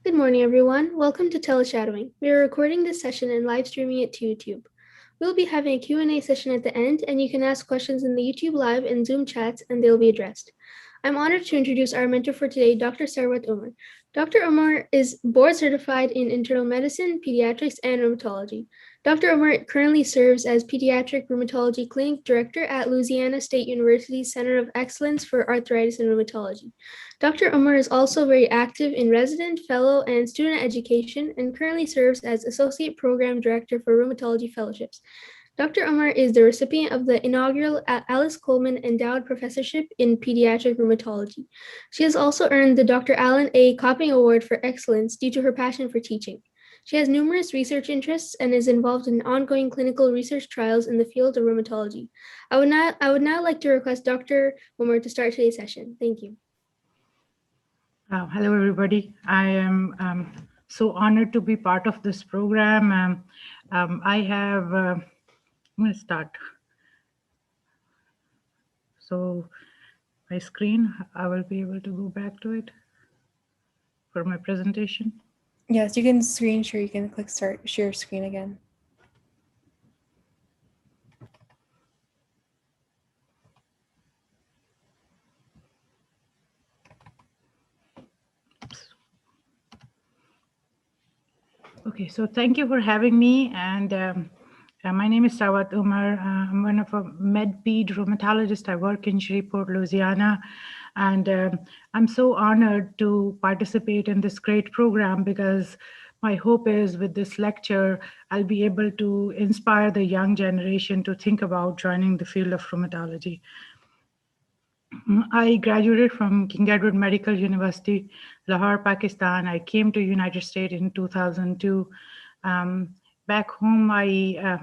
Good morning, everyone. Welcome to TeleShadowing. We are recording this session and live streaming it to YouTube. We'll be having a Q&A session at the end, and you can ask questions in the YouTube Live and Zoom chats, and they'll be addressed. I'm honored to introduce our mentor for today, Dr. Sarwat Umer. Dr. Umer is board certified in internal medicine, pediatrics, and rheumatology. Dr. Umer currently serves as Pediatric Rheumatology Clinic Director at Louisiana State University's Center of Excellence for Arthritis and Rheumatology. Dr. Umer is also very active in resident, fellow, and student education and currently serves as Associate Program Director for Rheumatology Fellowships. Dr. Umer is the recipient of the inaugural Alice Coleman Endowed Professorship in Pediatric Rheumatology. She has also earned the Dr. Alan A. Copping Award for Excellence due to her passion for teaching. She has numerous research interests and is involved in ongoing clinical research trials in the field of rheumatology. I would now like to request Dr. Umer to start today's session. Thank you. Hello, everybody. I am so honored to be part of this program. I'm going to start. So my screen, I will be able to go back to it for my presentation. Yes, you can screen share. You can click start share screen again. Okay, so thank you for having me. And my name is Sarwat Umer. I'm one of a med-ped rheumatologist. I work in Shreveport, Louisiana. And I'm so honored to participate in this great program because my hope is with this lecture, I'll be able to inspire the young generation to think about joining the field of rheumatology. I graduated from King Edward Medical University, Lahore, Pakistan. I came to United States in 2002. Back home, I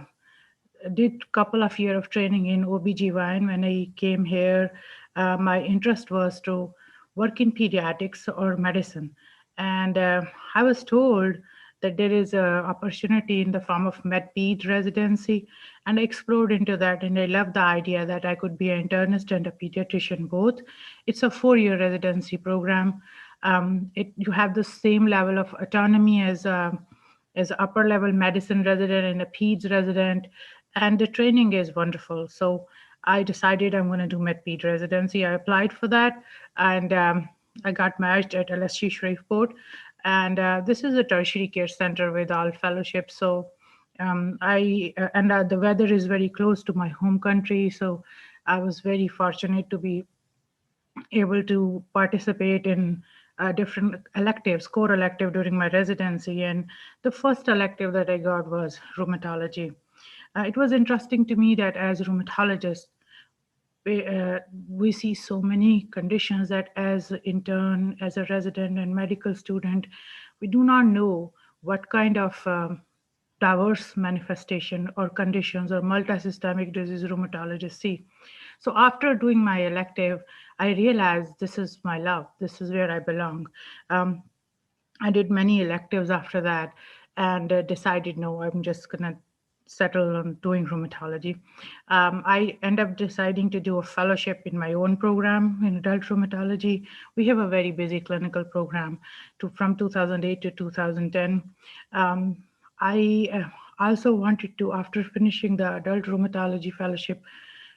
did a couple of years of training in OBGYN. When I came here, my interest was to work in pediatrics or medicine. And I was told that there is an opportunity in the form of med-ped residency, and I explored into that, and I loved the idea that I could be an internist and a pediatrician both. It's a 4-year residency program. You have the same level of autonomy as upper level medicine resident and a peds resident, and the training is wonderful. So I decided I'm going to do med-ped residency. I applied for that, and I got matched at LSU Shreveport. And this is a tertiary care center with all fellowships. So the weather is very close to my home country. So I was very fortunate to be able to participate in different electives, core elective during my residency. And the first elective that I got was rheumatology. It was interesting to me that as rheumatologists, we see so many conditions that as an intern, as a resident and medical student, we do not know what kind of diverse manifestation or conditions or multisystemic disease rheumatologists see. So after doing my elective, I realized this is my love. This is where I belong. I did many electives after that and decided, no, I'm just going to settle on doing rheumatology. I end up deciding to do a fellowship in my own program in adult rheumatology. We have a very busy clinical program from 2008 to 2010. I also wanted to, after finishing the adult rheumatology fellowship,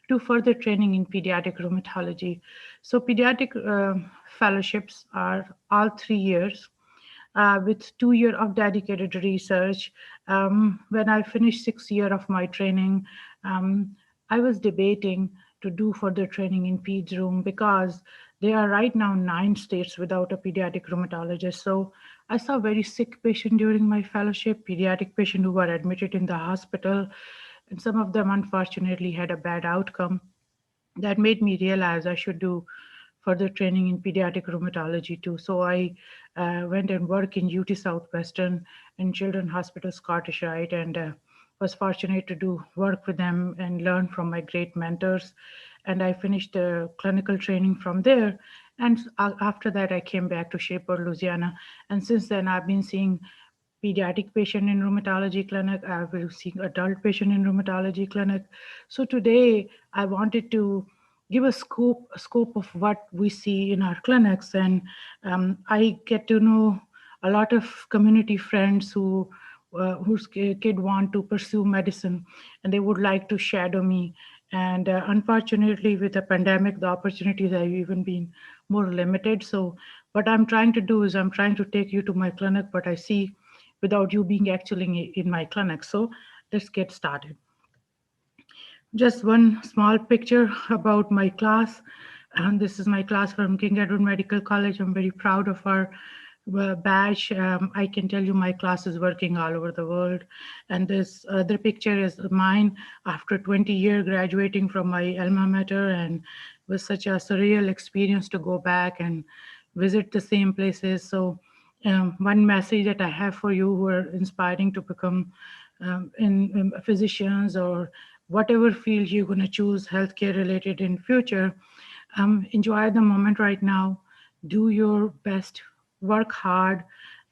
do further training in pediatric rheumatology. So pediatric fellowships are all 3 years. With 2 years of dedicated research. When I finished 6 years of my training, I was debating to do further training in peds room because there are right now 9 states without a pediatric rheumatologist. So I saw very sick patients during my fellowship, pediatric patients who were admitted in the hospital, and some of them unfortunately had a bad outcome. That made me realize I should do further training in pediatric rheumatology too. So I went and worked in UT Southwestern and Children's Hospital Scottish Rite, and was fortunate to do work with them and learn from my great mentors. And I finished clinical training from there. And after that, I came back to Shreveport, Louisiana. And since then, I've been seeing pediatric patient in rheumatology clinic. I've been seeing adult patient in rheumatology clinic. So today, I wanted to give a scope of what we see in our clinics, and I get to know a lot of community friends whose kid want to pursue medicine, and they would like to shadow me. And unfortunately, with the pandemic, the opportunities have even been more limited. So what I'm trying to do is I'm trying to take you to my clinic, but I see without you being actually in my clinic. So let's get started. Just one small picture about my class. And this is my class from King Edward Medical College. I'm very proud of our badge. I can tell you my class is working all over the world. And this other picture is mine after 20 years graduating from my alma mater, and it was such a surreal experience to go back and visit the same places. So one message that I have for you who are inspiring to become in physicians or whatever field you're going to choose healthcare related in future, enjoy the moment right now, do your best, work hard,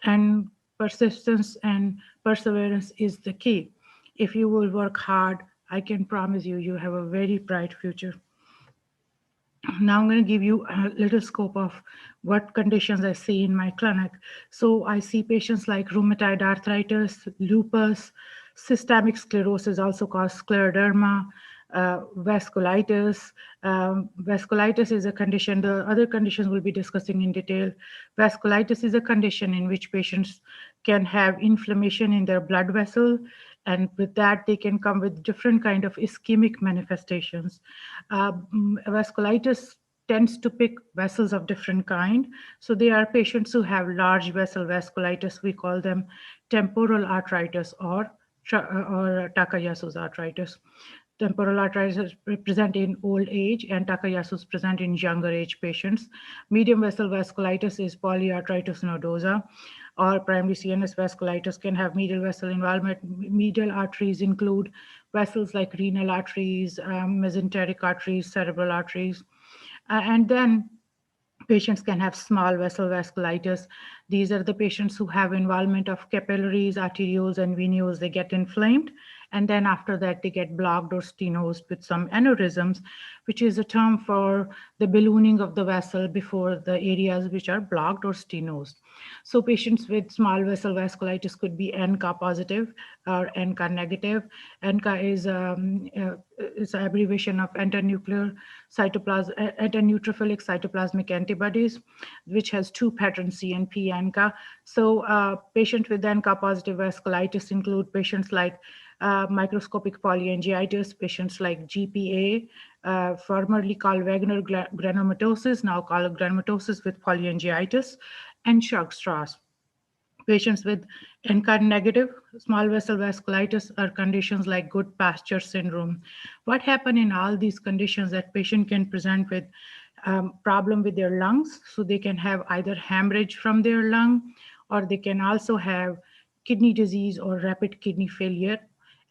and persistence and perseverance is the key. If you will work hard, I can promise you you have a very bright future. Now I'm going to give you a little scope of what conditions I see in my clinic. So I see patients like rheumatoid arthritis, lupus, systemic sclerosis, also called scleroderma, vasculitis. Vasculitis is a condition, the other conditions we'll be discussing in detail. Vasculitis is a condition in which patients can have inflammation in their blood vessel, and with that they can come with different kind of ischemic manifestations. Vasculitis tends to pick vessels of different kind. So there are patients who have large vessel vasculitis. We call them temporal arthritis or Takayasu's arthritis. Temporal arthritis is present in old age, and Takayasu's present in younger age patients. Medium vessel vasculitis is polyarthritis nodosa, or primary CNS vasculitis can have medial vessel involvement. Medial arteries include vessels like renal arteries, mesenteric arteries, cerebral arteries. And then patients can have small vessel vasculitis. These are the patients who have involvement of capillaries, arterioles, and venules. They get inflamed, and then after that they get blocked or stenosed with some aneurysms, which is a term for the ballooning of the vessel before the areas which are blocked or stenosed. So patients with small vessel vasculitis could be NK positive or NK negative. NK is an abbreviation of antinuclear cytoplasm, antineutrophilic cytoplasmic antibodies, which has two patterns, C and P NK. So patients with NK positive vasculitis include patients like microscopic polyangiitis, patients like GPA, formerly called Wegener granulomatous, now called granulomatous with polyangiitis, and Churg-Strauss. Patients with NK negative small vessel vasculitis are conditions like good pasture syndrome. What happens in all these conditions that patient can present with problem with their lungs, so they can have either hemorrhage from their lung, or they can also have kidney disease or rapid kidney failure,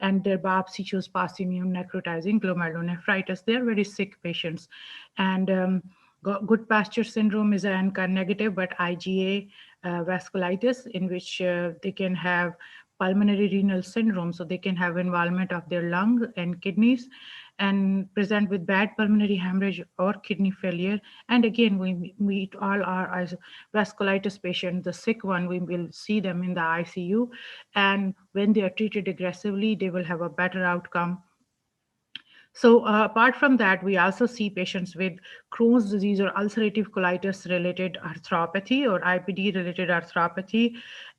and their biopsy shows past immune necrotizing glomerulonephritis. They are very sick patients. And good pasture syndrome is an NK negative but IgA vasculitis, in which they can have pulmonary renal syndrome, so they can have involvement of their lung and kidneys and present with bad pulmonary hemorrhage or kidney failure. And again, we meet all our vasculitis patients, the sick one, we will see them in the ICU, and when they are treated aggressively, they will have a better outcome. So apart from that, we also see patients with Crohn's disease or ulcerative colitis related arthropathy or IBD related arthropathy.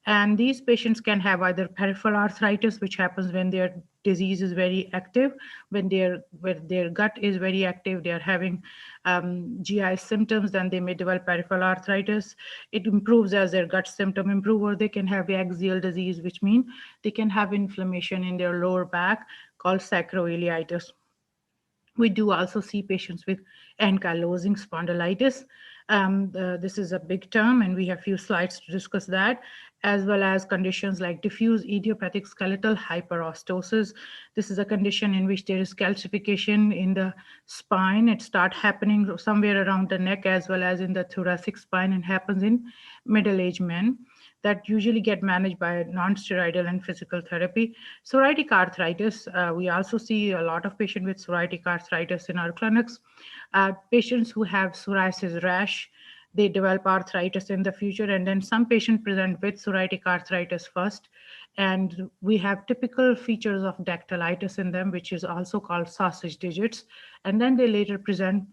And these patients can have either peripheral arthritis, which happens when their disease is very active, when their gut is very active, they are having GI symptoms, then they may develop peripheral arthritis. It improves as their gut symptom improve, or they can have axial disease, which means they can have inflammation in their lower back called sacroiliitis. We do also see patients with ankylosing spondylitis. This is a big term, and we have few slides to discuss that, as well as conditions like diffuse idiopathic skeletal hyperostosis. This is a condition in which there is calcification in the spine. It starts happening somewhere around the neck as well as in the thoracic spine, and happens in middle-aged men, that usually get managed by non-steroidal and physical therapy. Psoriatic arthritis, we also see a lot of patients with psoriatic arthritis in our clinics. Patients who have psoriasis rash, they develop arthritis in the future. And then some patients present with psoriatic arthritis first. And we have typical features of dactylitis in them, which is also called sausage digits. And then they later present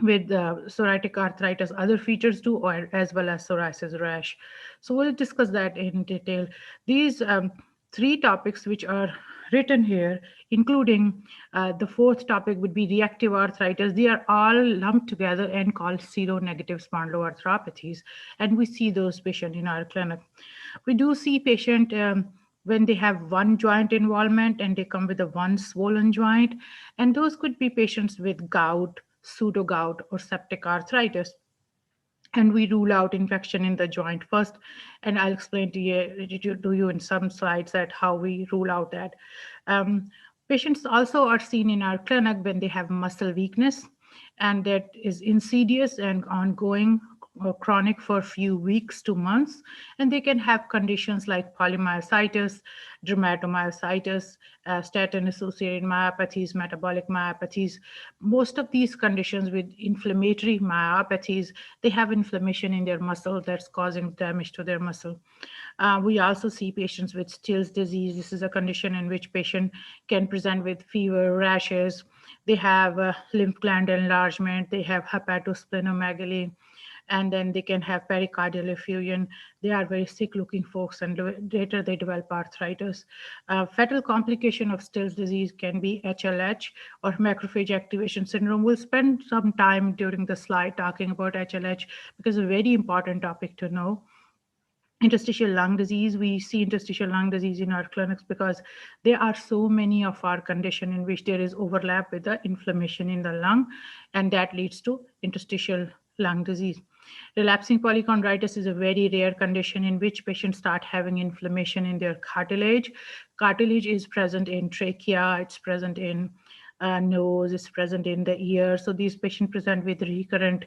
with psoriatic arthritis, other features too, or as well as psoriasis rash. So we'll discuss that in detail. These three topics which are written here, including the fourth topic would be reactive arthritis. They are all lumped together and called seronegative spondyloarthropathies. And we see those patients in our clinic. We do see patient when they have one joint involvement and they come with a one swollen joint. And those could be patients with gout, pseudo gout, or septic arthritis. And we rule out infection in the joint first. And I'll explain to you in some slides that how we rule out that. Patients also are seen in our clinic when they have muscle weakness, and that is insidious and ongoing or chronic for a few weeks to months. And they can have conditions like polymyositis, dermatomyositis, statin-associated myopathies, metabolic myopathies. Most of these conditions with inflammatory myopathies, they have inflammation in their muscle that's causing damage to their muscle. We also see patients with Still's disease. This is a condition in which patient can present with fever, rashes. They have lymph gland enlargement. They have hepatosplenomegaly. And then they can have pericardial effusion. They are very sick looking folks, and later they develop arthritis. Fatal complication of Still's disease can be HLH or macrophage activation syndrome. We'll spend some time during the slide talking about HLH because it's a very important topic to know. Interstitial lung disease, we see interstitial lung disease in our clinics because there are so many of our condition in which there is overlap with the inflammation in the lung, and that leads to interstitial lung disease. Relapsing polychondritis is a very rare condition in which patients start having inflammation in their cartilage. Cartilage is present in trachea, it's present in nose, it's present in the ear. So these patients present with recurrent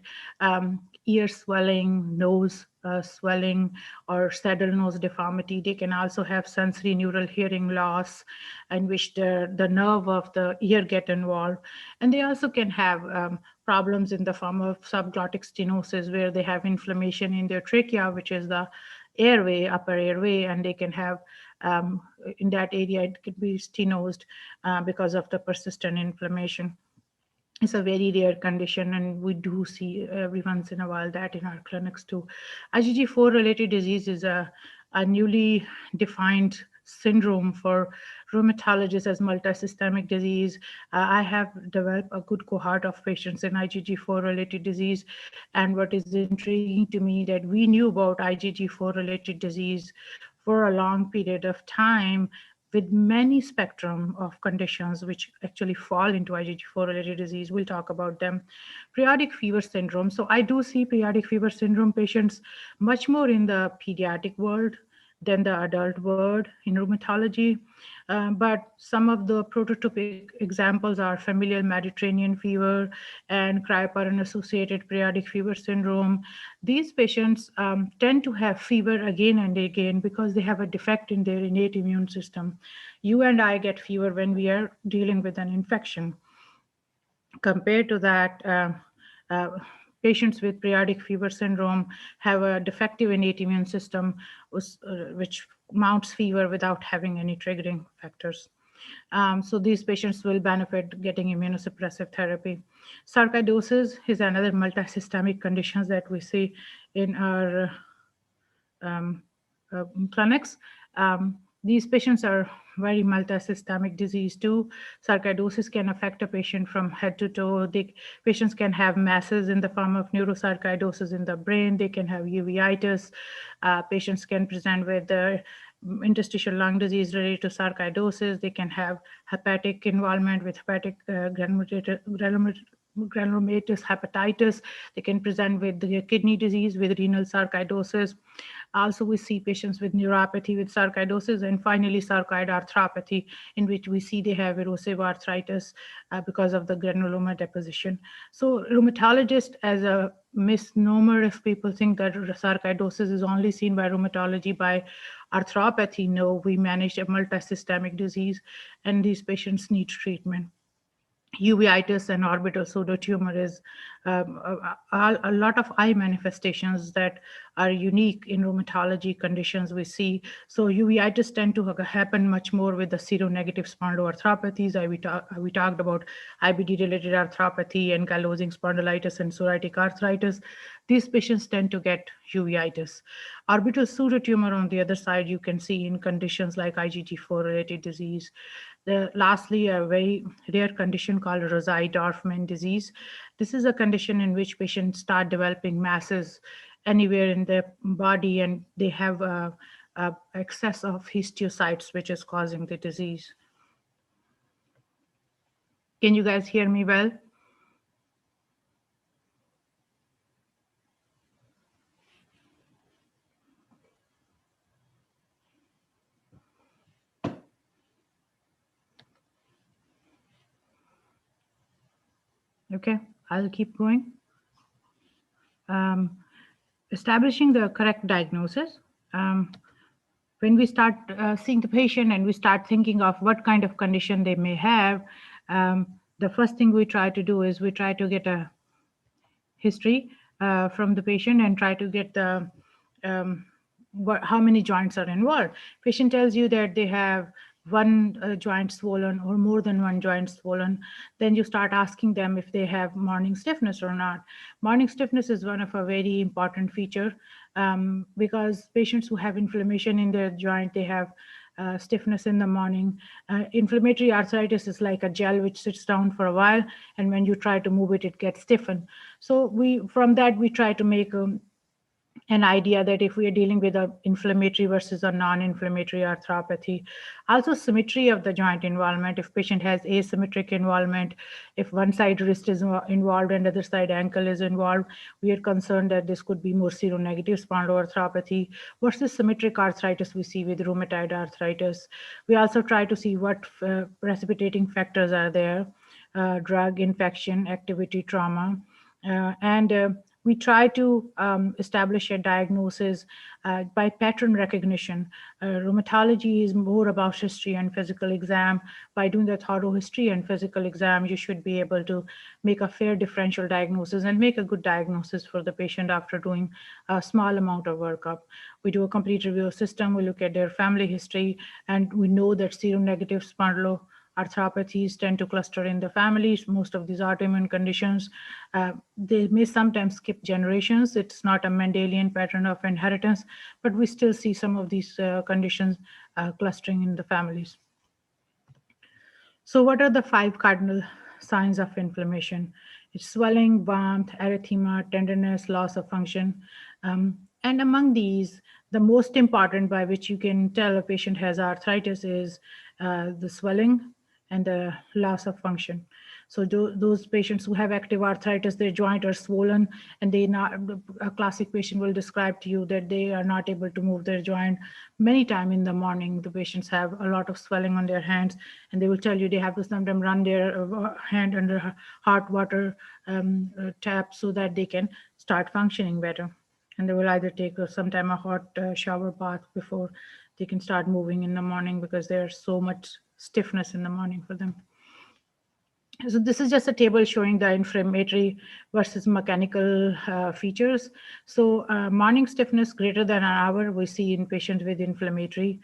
ear swelling, nose swelling, or saddle nose deformity. They can also have sensory neural hearing loss in which the nerve of the ear get involved. And they also can have problems in the form of subglottic stenosis where they have inflammation in their trachea, which is the airway, upper airway, and they can have in that area, it could be stenosed because of the persistent inflammation. It's a very rare condition, and we do see every once in a while that in our clinics too. IgG4 related disease is a newly defined syndrome for rheumatologists as multisystemic disease. I have developed a good cohort of patients in IgG4 related disease. And what is intriguing to me that we knew about IgG4 related disease for a long period of time with many spectrum of conditions which actually fall into IgG4 related disease. We'll talk about them. Periodic fever syndrome. So I do see periodic fever syndrome patients much more in the pediatric world than the adult world in rheumatology. But some of the prototypic examples are familial Mediterranean fever and cryopyrin-associated periodic fever syndrome. These patients tend to have fever again and again because they have a defect in their innate immune system. You and I get fever when we are dealing with an infection. Compared to that, patients with periodic fever syndrome have a defective innate immune system which mounts fever without having any triggering factors. So these patients will benefit getting immunosuppressive therapy. Sarcoidosis is another multisystemic condition that we see in our clinics. These patients are very multisystemic disease too. Sarcoidosis can affect a patient from head to toe. Patients can have masses in the form of neurosarcoidosis in the brain. They can have uveitis. Patients can present with interstitial lung disease related to sarcoidosis. They can have hepatic involvement with hepatic granulomatous hepatitis. They can present with the kidney disease, with renal sarcoidosis. Also, we see patients with neuropathy with sarcoidosis, and finally sarcoid arthropathy, in which we see they have erosive arthritis because of the granuloma deposition. So rheumatologist, as a misnomer, if people think that sarcoidosis is only seen by rheumatology, by arthropathy, no, we manage a multisystemic disease, and these patients need treatment. uveitis and orbital pseudotumor is a lot of eye manifestations that are unique in rheumatology conditions we see. So uveitis tend to happen much more with the seronegative spondyloarthropathies. We talked about IBD-related arthropathy, ankylosing spondylitis, and psoriatic arthritis. These patients tend to get uveitis. Orbital pseudotumor, on the other side, you can see in conditions like IgG4-related disease. Lastly, a very rare condition called Residarfman Disease. This is a condition in which patients start developing masses anywhere in their body, and they have excess of histiocytes, which is causing the disease. Can you guys hear me well? Okay, I'll keep going. Establishing the correct diagnosis. When we start seeing the patient and we start thinking of what kind of condition they may have, the first thing we try to do is we try to get a history from the patient and try to get the how many joints are involved. Patient tells you that they have one joint swollen or more than one joint swollen. Then you start asking them if they have morning stiffness or not. Morning stiffness is one of a very important feature because patients who have inflammation in their joint, they have stiffness in the morning. Inflammatory arthritis is like a gel which sits down for a while, and when you try to move it, it gets stiffened. So from that, we try to make an idea that if we are dealing with an inflammatory versus a non-inflammatory arthropathy. Also, symmetry of the joint involvement. If patient has asymmetric involvement, if one side wrist is involved and the other side ankle is involved, we are concerned that this could be more seronegative spondyloarthropathy versus symmetric arthritis we see with rheumatoid arthritis. We also try to see what precipitating factors are there, drug, infection, activity, trauma, and we try to establish a diagnosis by pattern recognition. Rheumatology is more about history and physical exam. By doing a thorough history and physical exam, you should be able to make a fair differential diagnosis and make a good diagnosis for the patient after doing a small amount of workup. We do a complete review of system, we look at their family history, and we know that seronegative spondyloarthropathies tend to cluster in the families. Most of these autoimmune conditions, they may sometimes skip generations. It's not a Mendelian pattern of inheritance, but we still see some of these conditions clustering in the families. So what are the 5 cardinal signs of inflammation? It's swelling, warmth, erythema, tenderness, loss of function. And among these, the most important by which you can tell a patient has arthritis is the swelling and the loss of function. So those patients who have active arthritis, their joint are swollen, and a classic patient will describe to you that they are not able to move their joint. Many times in the morning, the patients have a lot of swelling on their hands, and they will tell you they have to sometimes run their hand under hot water tap so that they can start functioning better. And they will either take sometime a hot shower bath before they can start moving in the morning because there's so much stiffness in the morning for them. So this is just a table showing the inflammatory versus mechanical features. So morning stiffness greater than an hour we see in patients with inflammatory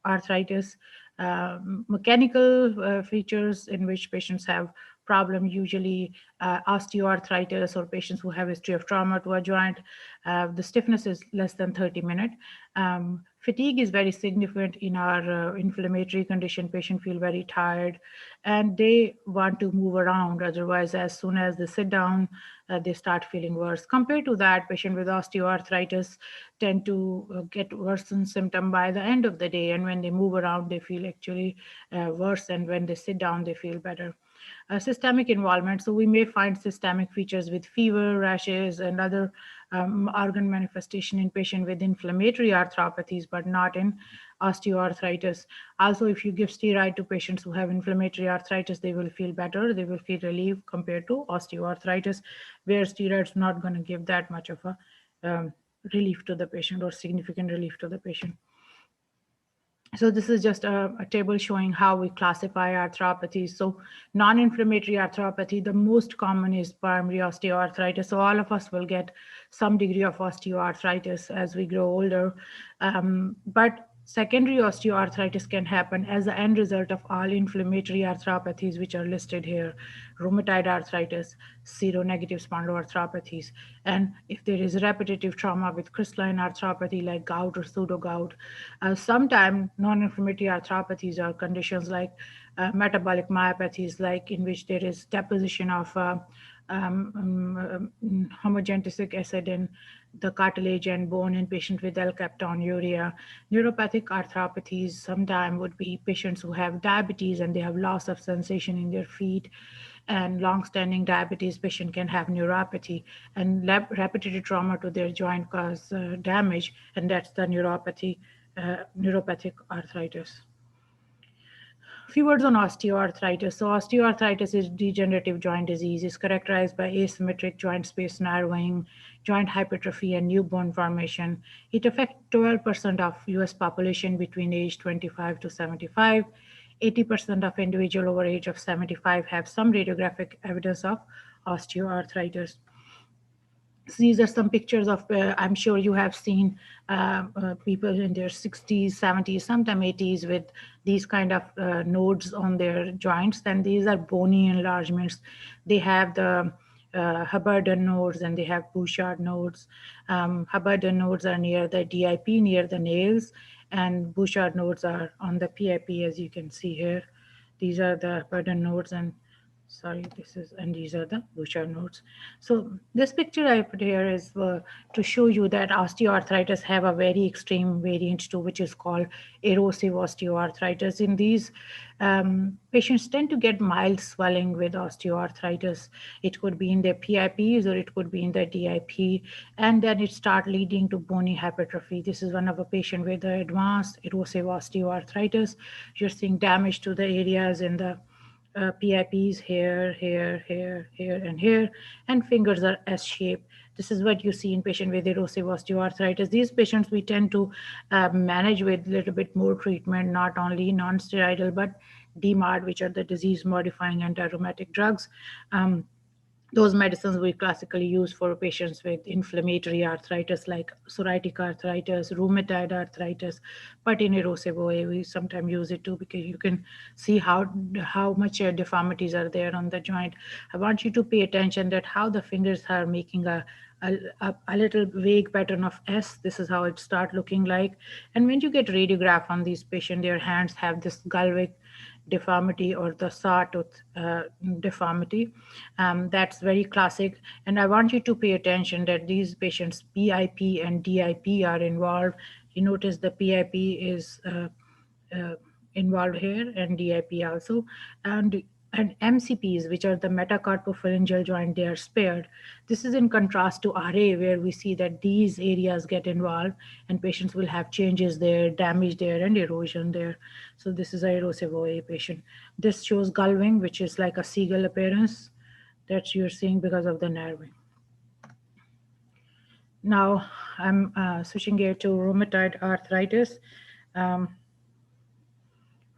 arthritis. Mechanical features in which patients have problem, usually osteoarthritis or patients who have history of trauma to a joint. The stiffness is less than 30 minutes. Fatigue is very significant in our inflammatory condition. Patients feel very tired and they want to move around. Otherwise, as soon as they sit down, they start feeling worse. Compared to that, patient with osteoarthritis tend to get worsened symptom by the end of the day. And when they move around, they feel actually worse. And when they sit down, they feel better. Systemic involvement. So we may find systemic features with fever, rashes, and other organ manifestation in patient with inflammatory arthropathies, but not in osteoarthritis. Also, if you give steroid to patients who have inflammatory arthritis, they will feel better. They will feel relief compared to osteoarthritis, where steroids are not going to give that much of a relief to the patient or significant relief to the patient. So this is just a table showing how we classify arthropathies. So non-inflammatory arthropathy, the most common is primary osteoarthritis. So all of us will get some degree of osteoarthritis as we grow older. But secondary osteoarthritis can happen as the end result of all inflammatory arthropathies, which are listed here: rheumatoid arthritis, seronegative spondyloarthropathies. And if there is repetitive trauma with crystalline arthropathy like gout or pseudo gout, sometimes non-inflammatory arthropathies are conditions like metabolic myopathies, like in which there is deposition of homogenesic acid in the cartilage and bone in patients with L-captonuria. Neuropathic arthropathies sometimes would be patients who have diabetes and they have loss of sensation in their feet. And long-standing diabetes patient can have neuropathy, and repetitive trauma to their joint cause damage, and that's the neuropathic arthritis. A few words on osteoarthritis. So osteoarthritis is degenerative joint disease. It's characterized by asymmetric joint space narrowing, joint hypertrophy, and new bone formation. It affects 12% of US population between age 25 to 75. 80% of individuals over age of 75 have some radiographic evidence of osteoarthritis. So these are some pictures of, I'm sure you have seen people in their 60s, 70s, sometimes 80s with these kind of nodes on their joints. And these are bony enlargements. They have the Hubbard nodes and they have Bouchard nodes. Hubbard nodes are near the DIP, near the nails, and Bouchard nodes are on the PIP, as you can see here. These are the Hubbard nodes, and sorry, and these are the Bouchard nodes. So this picture I put here is to show you that osteoarthritis have a very extreme variant too, which is called erosive osteoarthritis. In these patients tend to get mild swelling with osteoarthritis. It could be in their PIPs or it could be in their DIP, and then it start leading to bony hypertrophy. This is one of a patient with advanced erosive osteoarthritis. You're seeing damage to the areas in the PIPs here, here, here, here, and here, and fingers are S-shaped. This is what you see in patients with erosive osteoarthritis. These patients we tend to manage with a little bit more treatment, not only non-steroidal, but DMARD, which are the disease-modifying anti-rheumatic drugs. Those medicines we classically use for patients with inflammatory arthritis like psoriatic arthritis, rheumatoid arthritis, but in erosive OA we sometimes use it too, because you can see how much deformities are there on the joint. I want you to pay attention that how the fingers are making a little vague pattern of S. This is how it start looking like. And when you get radiograph on these patients, their hands have this galvic deformity or the sawtooth deformity. That's very classic. And I want you to pay attention that these patients PIP and DIP are involved. You notice the PIP is involved here and DIP also. And MCPs, which are the metacarpopharyngeal joint, they are spared. This is in contrast to RA, where we see that these areas get involved and patients will have changes there, damage there, and erosion there. So this is an erosive OA patient. This shows gullwing, which is like a seagull appearance that you're seeing because of the narrowing. Now I'm switching gear to rheumatoid arthritis. For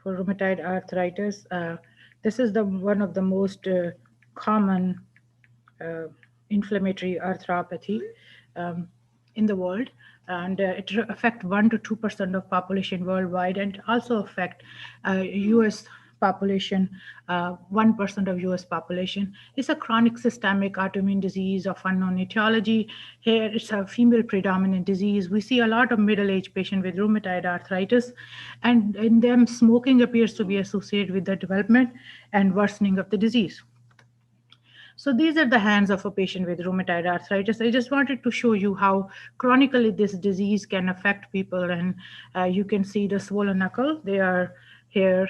rheumatoid arthritis, this is one of the most common inflammatory arthropathy in the world, and it affects 1 to 2% of population worldwide, and also affect U.S. population, 1% of US population. It's a chronic systemic autoimmune disease of unknown etiology. Here it's a female predominant disease. We see a lot of middle-aged patients with rheumatoid arthritis, and in them smoking appears to be associated with the development and worsening of the disease. So these are the hands of a patient with rheumatoid arthritis. I just wanted to show you how chronically this disease can affect people, and you can see the swollen knuckle. They are here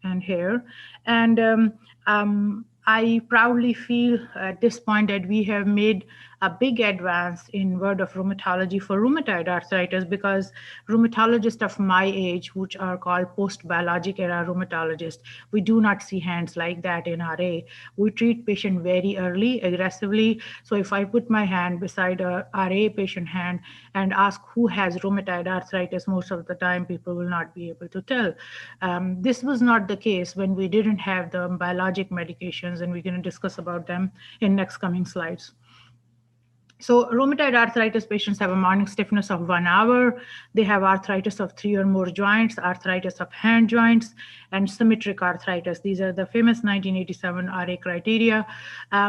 and here. And I proudly feel at this point that we have made a big advance in world of rheumatology for rheumatoid arthritis, because rheumatologists of my age, which are called post-biologic era rheumatologists, we do not see hands like that in RA. We treat patient very early, aggressively. So if I put my hand beside a RA patient hand and ask who has rheumatoid arthritis, most of the time people will not be able to tell. This was not the case when we didn't have the biologic medications, and we're going to discuss about them in next coming slides. So rheumatoid arthritis patients have a morning stiffness of 1 hour. They have arthritis of 3 or more joints, arthritis of hand joints, and symmetric arthritis. These are the famous 1987 RA criteria.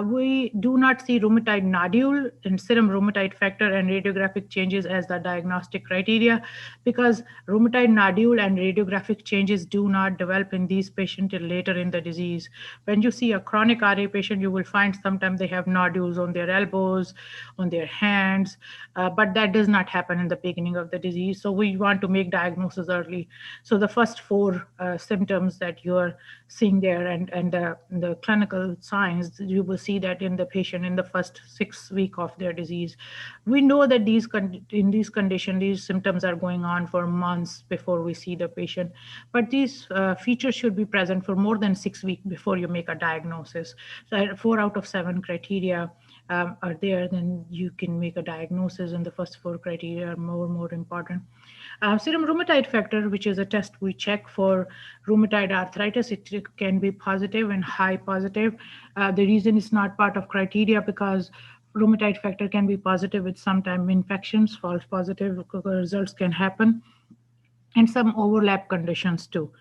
We do not see rheumatoid nodule and serum rheumatoid factor and radiographic changes as the diagnostic criteria, because rheumatoid nodule and radiographic changes do not develop in these patients till later in the disease. When you see a chronic RA patient, you will find sometimes they have nodules on their elbows, on their hands, but that does not happen in the beginning of the disease. So we want to make diagnosis early. So the first 4 symptoms that you're seeing there and the clinical signs, you will see that in the patient in the first 6 weeks of their disease. We know that in these conditions, these symptoms are going on for months before we see the patient, but these features should be present for more than 6 weeks before you make a diagnosis. So 4 out of 7 criteria are there, then you can make a diagnosis, and the first 4 criteria are more important. Serum rheumatoid factor, which is a test we check for rheumatoid arthritis, it can be positive and high positive. The reason it's not part of criteria because rheumatoid factor can be positive with sometimes infections, false positive results can happen, and some overlap conditions too.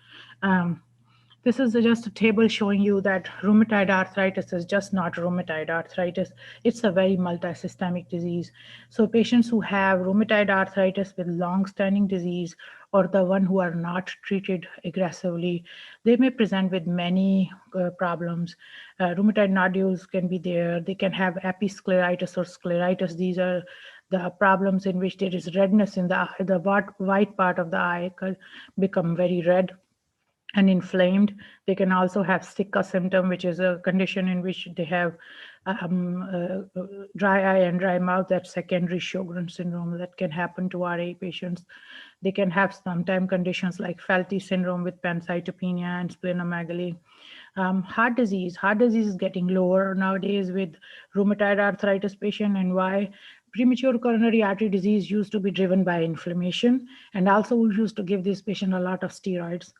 This is just a table showing you that rheumatoid arthritis is just not rheumatoid arthritis. It's a very multisystemic disease. So patients who have rheumatoid arthritis with long-standing disease, or the one who are not treated aggressively, they may present with many problems. Rheumatoid nodules can be there. They can have episcleritis or scleritis. These are the problems in which there is redness in the eye. The white part of the eye could become very red and inflamed. They can also have Sicca symptom, which is a condition in which they have dry eye and dry mouth. That's secondary Sjogren syndrome that can happen to RA patients. They can have sometimes conditions like Felty syndrome with pancytopenia and splenomegaly. Heart disease is getting lower nowadays with rheumatoid arthritis patient, and why? Premature coronary artery disease used to be driven by inflammation, and also we used to give this patient a lot of steroids.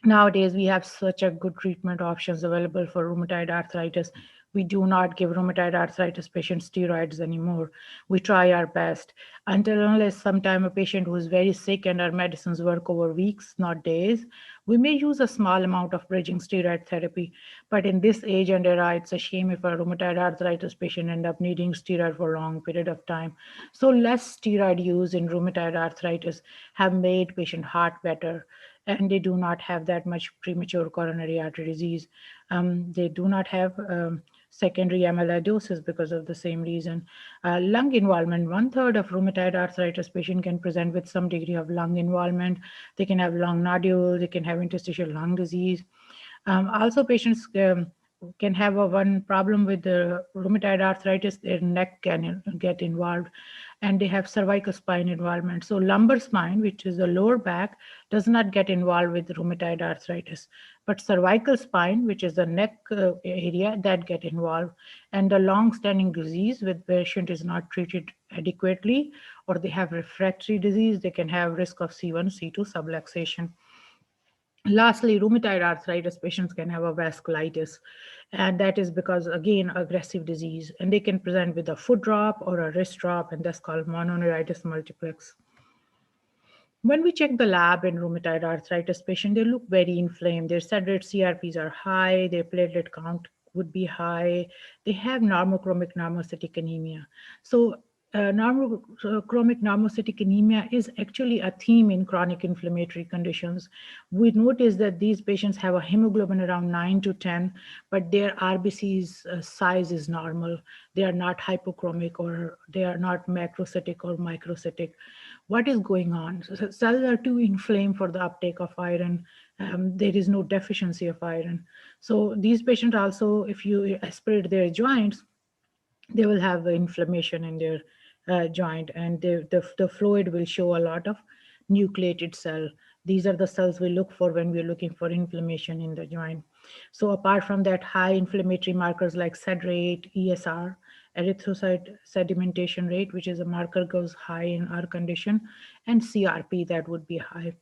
Nowadays, we have such a good treatment options available for rheumatoid arthritis. We do not give rheumatoid arthritis patients steroids anymore. We try our best until unless sometime a patient who is very sick and our medicines work over weeks, not days, we may use a small amount of bridging steroid therapy. But in this age and era, it's a shame if a rheumatoid arthritis patient end up needing steroid for a long period of time. So less steroid use in rheumatoid arthritis have made patient heart better, and they do not have that much premature coronary artery disease. They do not have secondary amyloidosis because of the same reason. Lung involvement, 1/3 of rheumatoid arthritis patient can present with some degree of lung involvement. They can have lung nodules, they can have interstitial lung disease. Also patients can have one problem with the rheumatoid arthritis, their neck can get involved, and they have cervical spine involvement. So lumbar spine, which is the lower back, does not get involved with rheumatoid arthritis, but cervical spine, which is the neck area, that get involved. And the long-standing disease with patient is not treated adequately, or they have refractory disease, they can have risk of C1, C2 subluxation. Lastly, rheumatoid arthritis patients can have a vasculitis, and that is because, again, aggressive disease, and they can present with a foot drop or a wrist drop, and that's called Mononeuritis Multiplex. When we check the lab in rheumatoid arthritis patient, they look very inflamed. Their saturated CRPs are high, their platelet count would be high, they have normochromic normocytic anemia. So normochromic normocytic anemia is actually a theme in chronic inflammatory conditions. We notice that these patients have a hemoglobin around 9 to 10, but their RBC's size is normal. They are not hypochromic, or they are not macrocytic or microcytic. What is going on? So cells are too inflamed for the uptake of iron. There is no deficiency of iron. So these patients also, if you aspirate their joints, they will have inflammation in their joint, and the fluid will show a lot of nucleated cell. These are the cells we look for when we're looking for inflammation in the joint. So apart from that, high inflammatory markers like SED rate, ESR, erythrocyte sedimentation rate, which is a marker goes high in our condition, and CRP, that would be high.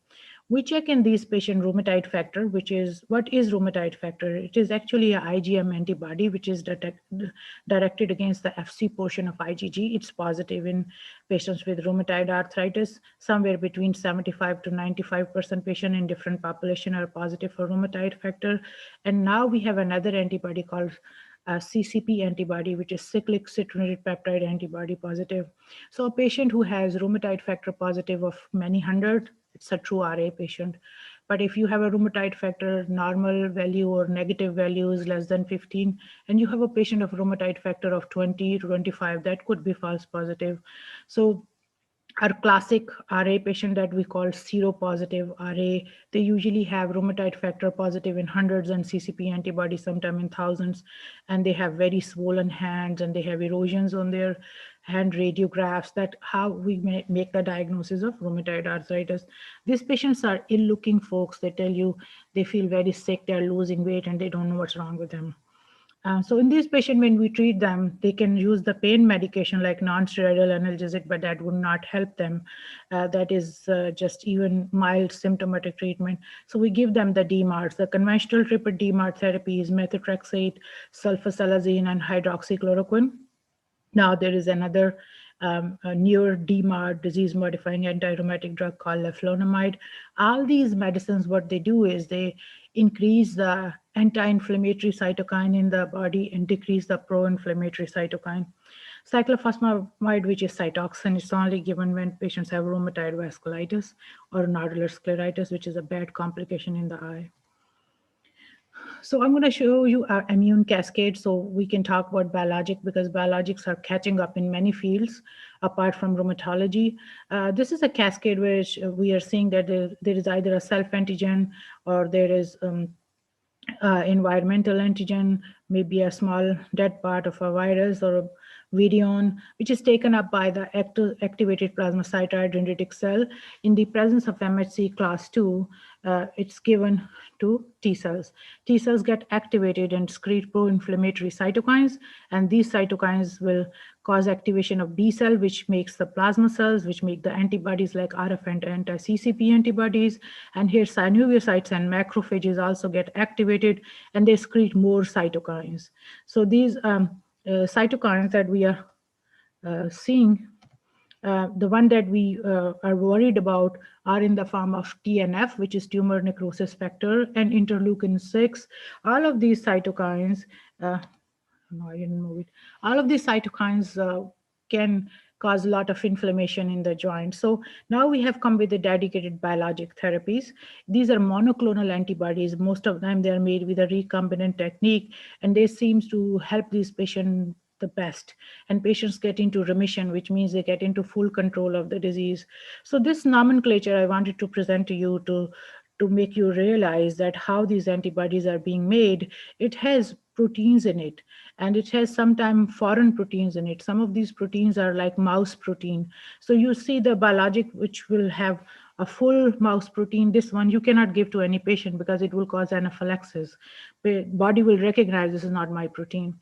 We check in these patient rheumatoid factor, which is, what is rheumatoid factor? It is actually a IgM antibody, which is directed against the FC portion of IgG. It's positive in patients with rheumatoid arthritis. Somewhere between 75 to 95% patient in different population are positive for rheumatoid factor. And now we have another antibody called CCP antibody, which is cyclic citrullinated peptide antibody positive. So a patient who has rheumatoid factor positive of many hundred, it's a true RA patient. But if you have a rheumatoid factor normal value or negative value is less than 15, and you have a patient of rheumatoid factor of 20 to 25, that could be false positive. So our classic RA patient that we call seropositive RA, they usually have rheumatoid factor positive in hundreds and CCP antibody sometime in thousands, and they have very swollen hands and they have erosions on their hand radiographs. That how we make the diagnosis of rheumatoid arthritis. These patients are ill-looking folks. They tell you they feel very sick, they're losing weight, and they don't know what's wrong with them. So in this patient, when we treat them, they can use the pain medication like non-steroidal analgesic, but that would not help them. That is just even mild symptomatic treatment. So we give them the DMARDs. The conventional triple DMARD therapy is methotrexate, sulfasalazine, and hydroxychloroquine. Now there is another a newer DMARD, disease-modifying anti-rheumatic drug called leflunomide. All these medicines, what they do is they increase the anti-inflammatory cytokine in the body and decrease the pro-inflammatory cytokine. Cyclophosphamide, which is Cytoxan, is only given when patients have rheumatoid vasculitis or nodular scleritis, which is a bad complication in the eye. So I'm going to show you our immune cascade so we can talk about biologic, because biologics are catching up in many fields apart from rheumatology. This is a cascade where we are seeing that there is either a self-antigen or there is environmental antigen, maybe a small dead part of a virus or a virion, which is taken up by the activated plasmacytoid dendritic cell. In the presence of MHC class 2, it's given to T cells. T cells get activated and secrete pro-inflammatory cytokines, and these cytokines will cause activation of B cell, which makes the plasma cells, which make the antibodies like RF and anti-CCP antibodies. And here synoviocytes and macrophages also get activated, and they secrete more cytokines. So these cytokines that we are seeing, the one that we are worried about are in the form of TNF, which is tumor necrosis factor, and interleukin 6. All of these cytokines, no, I didn't move it. All of these cytokines can cause a lot of inflammation in the joint. So now we have come with the dedicated biologic therapies. These are monoclonal antibodies. Most of them, they are made with a recombinant technique, and they seem to help these patients the best, and patients get into remission, which means they get into full control of the disease. So this nomenclature I wanted to present to you to make you realize that how these antibodies are being made. It has proteins in it, and it has sometimes foreign proteins in it. Some of these proteins are like mouse protein. So you see the biologic, which will have a full mouse protein. This one you cannot give to any patient because it will cause anaphylaxis. The body will recognize this is not my protein.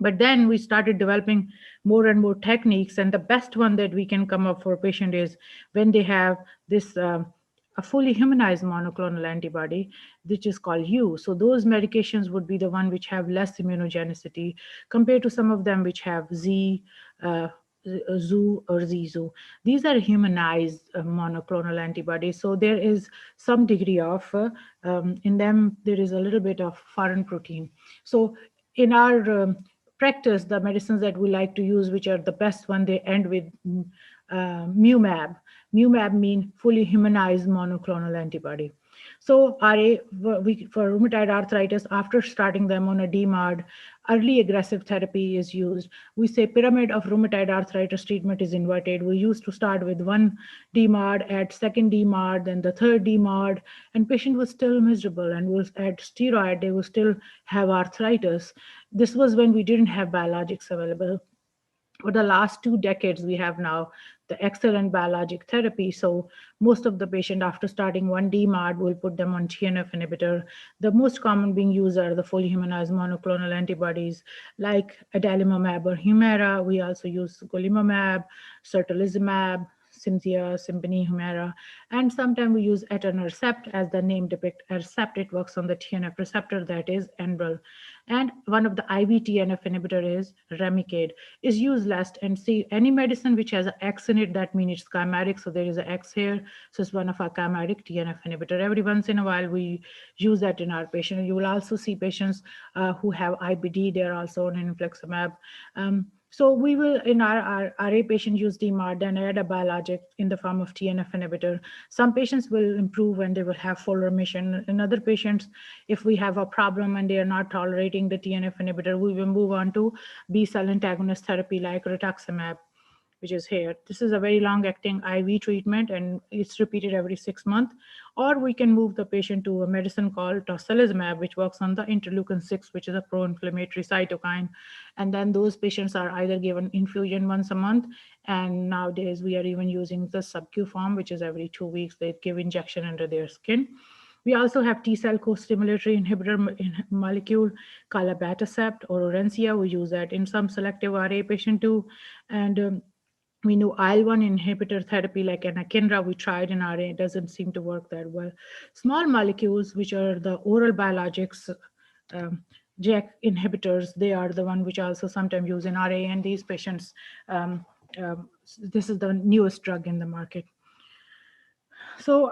But then we started developing more and more techniques, and the best one that we can come up for a patient is when they have this a fully humanized monoclonal antibody, which is called U. So those medications would be the one which have less immunogenicity compared to some of them which have Z, Zu or Zizu. These are humanized monoclonal antibodies. So there is some degree of, in them, there is a little bit of foreign protein. So in our practice, the medicines that we like to use, which are the best one, they end with MUMAB. MUMAB means fully humanized monoclonal antibody. So for rheumatoid arthritis, after starting them on a DMARD, early aggressive therapy is used. We say pyramid of rheumatoid arthritis treatment is inverted. We used to start with one DMARD, add second DMARD, then the third DMARD, and patient was still miserable and will add steroid, they will still have arthritis. This was when we didn't have biologics available. For the last 2 decades, we have now the excellent biologic therapy. So most of the patient after starting one DMARD will put them on TNF inhibitor. The most common being used are the fully humanized monoclonal antibodies like adalimumab or Humira. We also use golimumab, certolizumab, Cimzia, Simponi, Humira, and sometimes we use etanercept as the name depicts. Ercept, it works on the TNF receptor, that is Enbrel. And one of the IV TNF inhibitor is Remicade, is used less. And see, any medicine which has an X in it, that means it's chimeric, so there is an X here, so it's one of our chimeric TNF inhibitor. Every once in a while we use that in our patient. You will also see patients who have IBD, they're also on infliximab. So we will, in our RA patient, use DMARD and add a biologic in the form of TNF inhibitor. Some patients will improve and they will have full remission. In other patients, if we have a problem and they are not tolerating the TNF inhibitor, we will move on to B-cell antagonist therapy like rituximab, which is here. This is a very long-acting IV treatment and it's repeated every 6 months. Or we can move the patient to a medicine called tocilizumab, which works on the interleukin-6, which is a pro-inflammatory cytokine. And then those patients are either given infusion once a month, and nowadays we are even using the sub-Q form, which is every 2 weeks. They give injection under their skin. We also have T-cell co-stimulatory inhibitor molecule called abatacept or Orencia. We use that in some selective RA patient too. And we know IL-1 inhibitor therapy like anakinra, we tried in RA, it doesn't seem to work that well. Small molecules, which are the oral biologics, JAK inhibitors, they are the one which also sometimes use in RA, and these patients, this is the newest drug in the market. So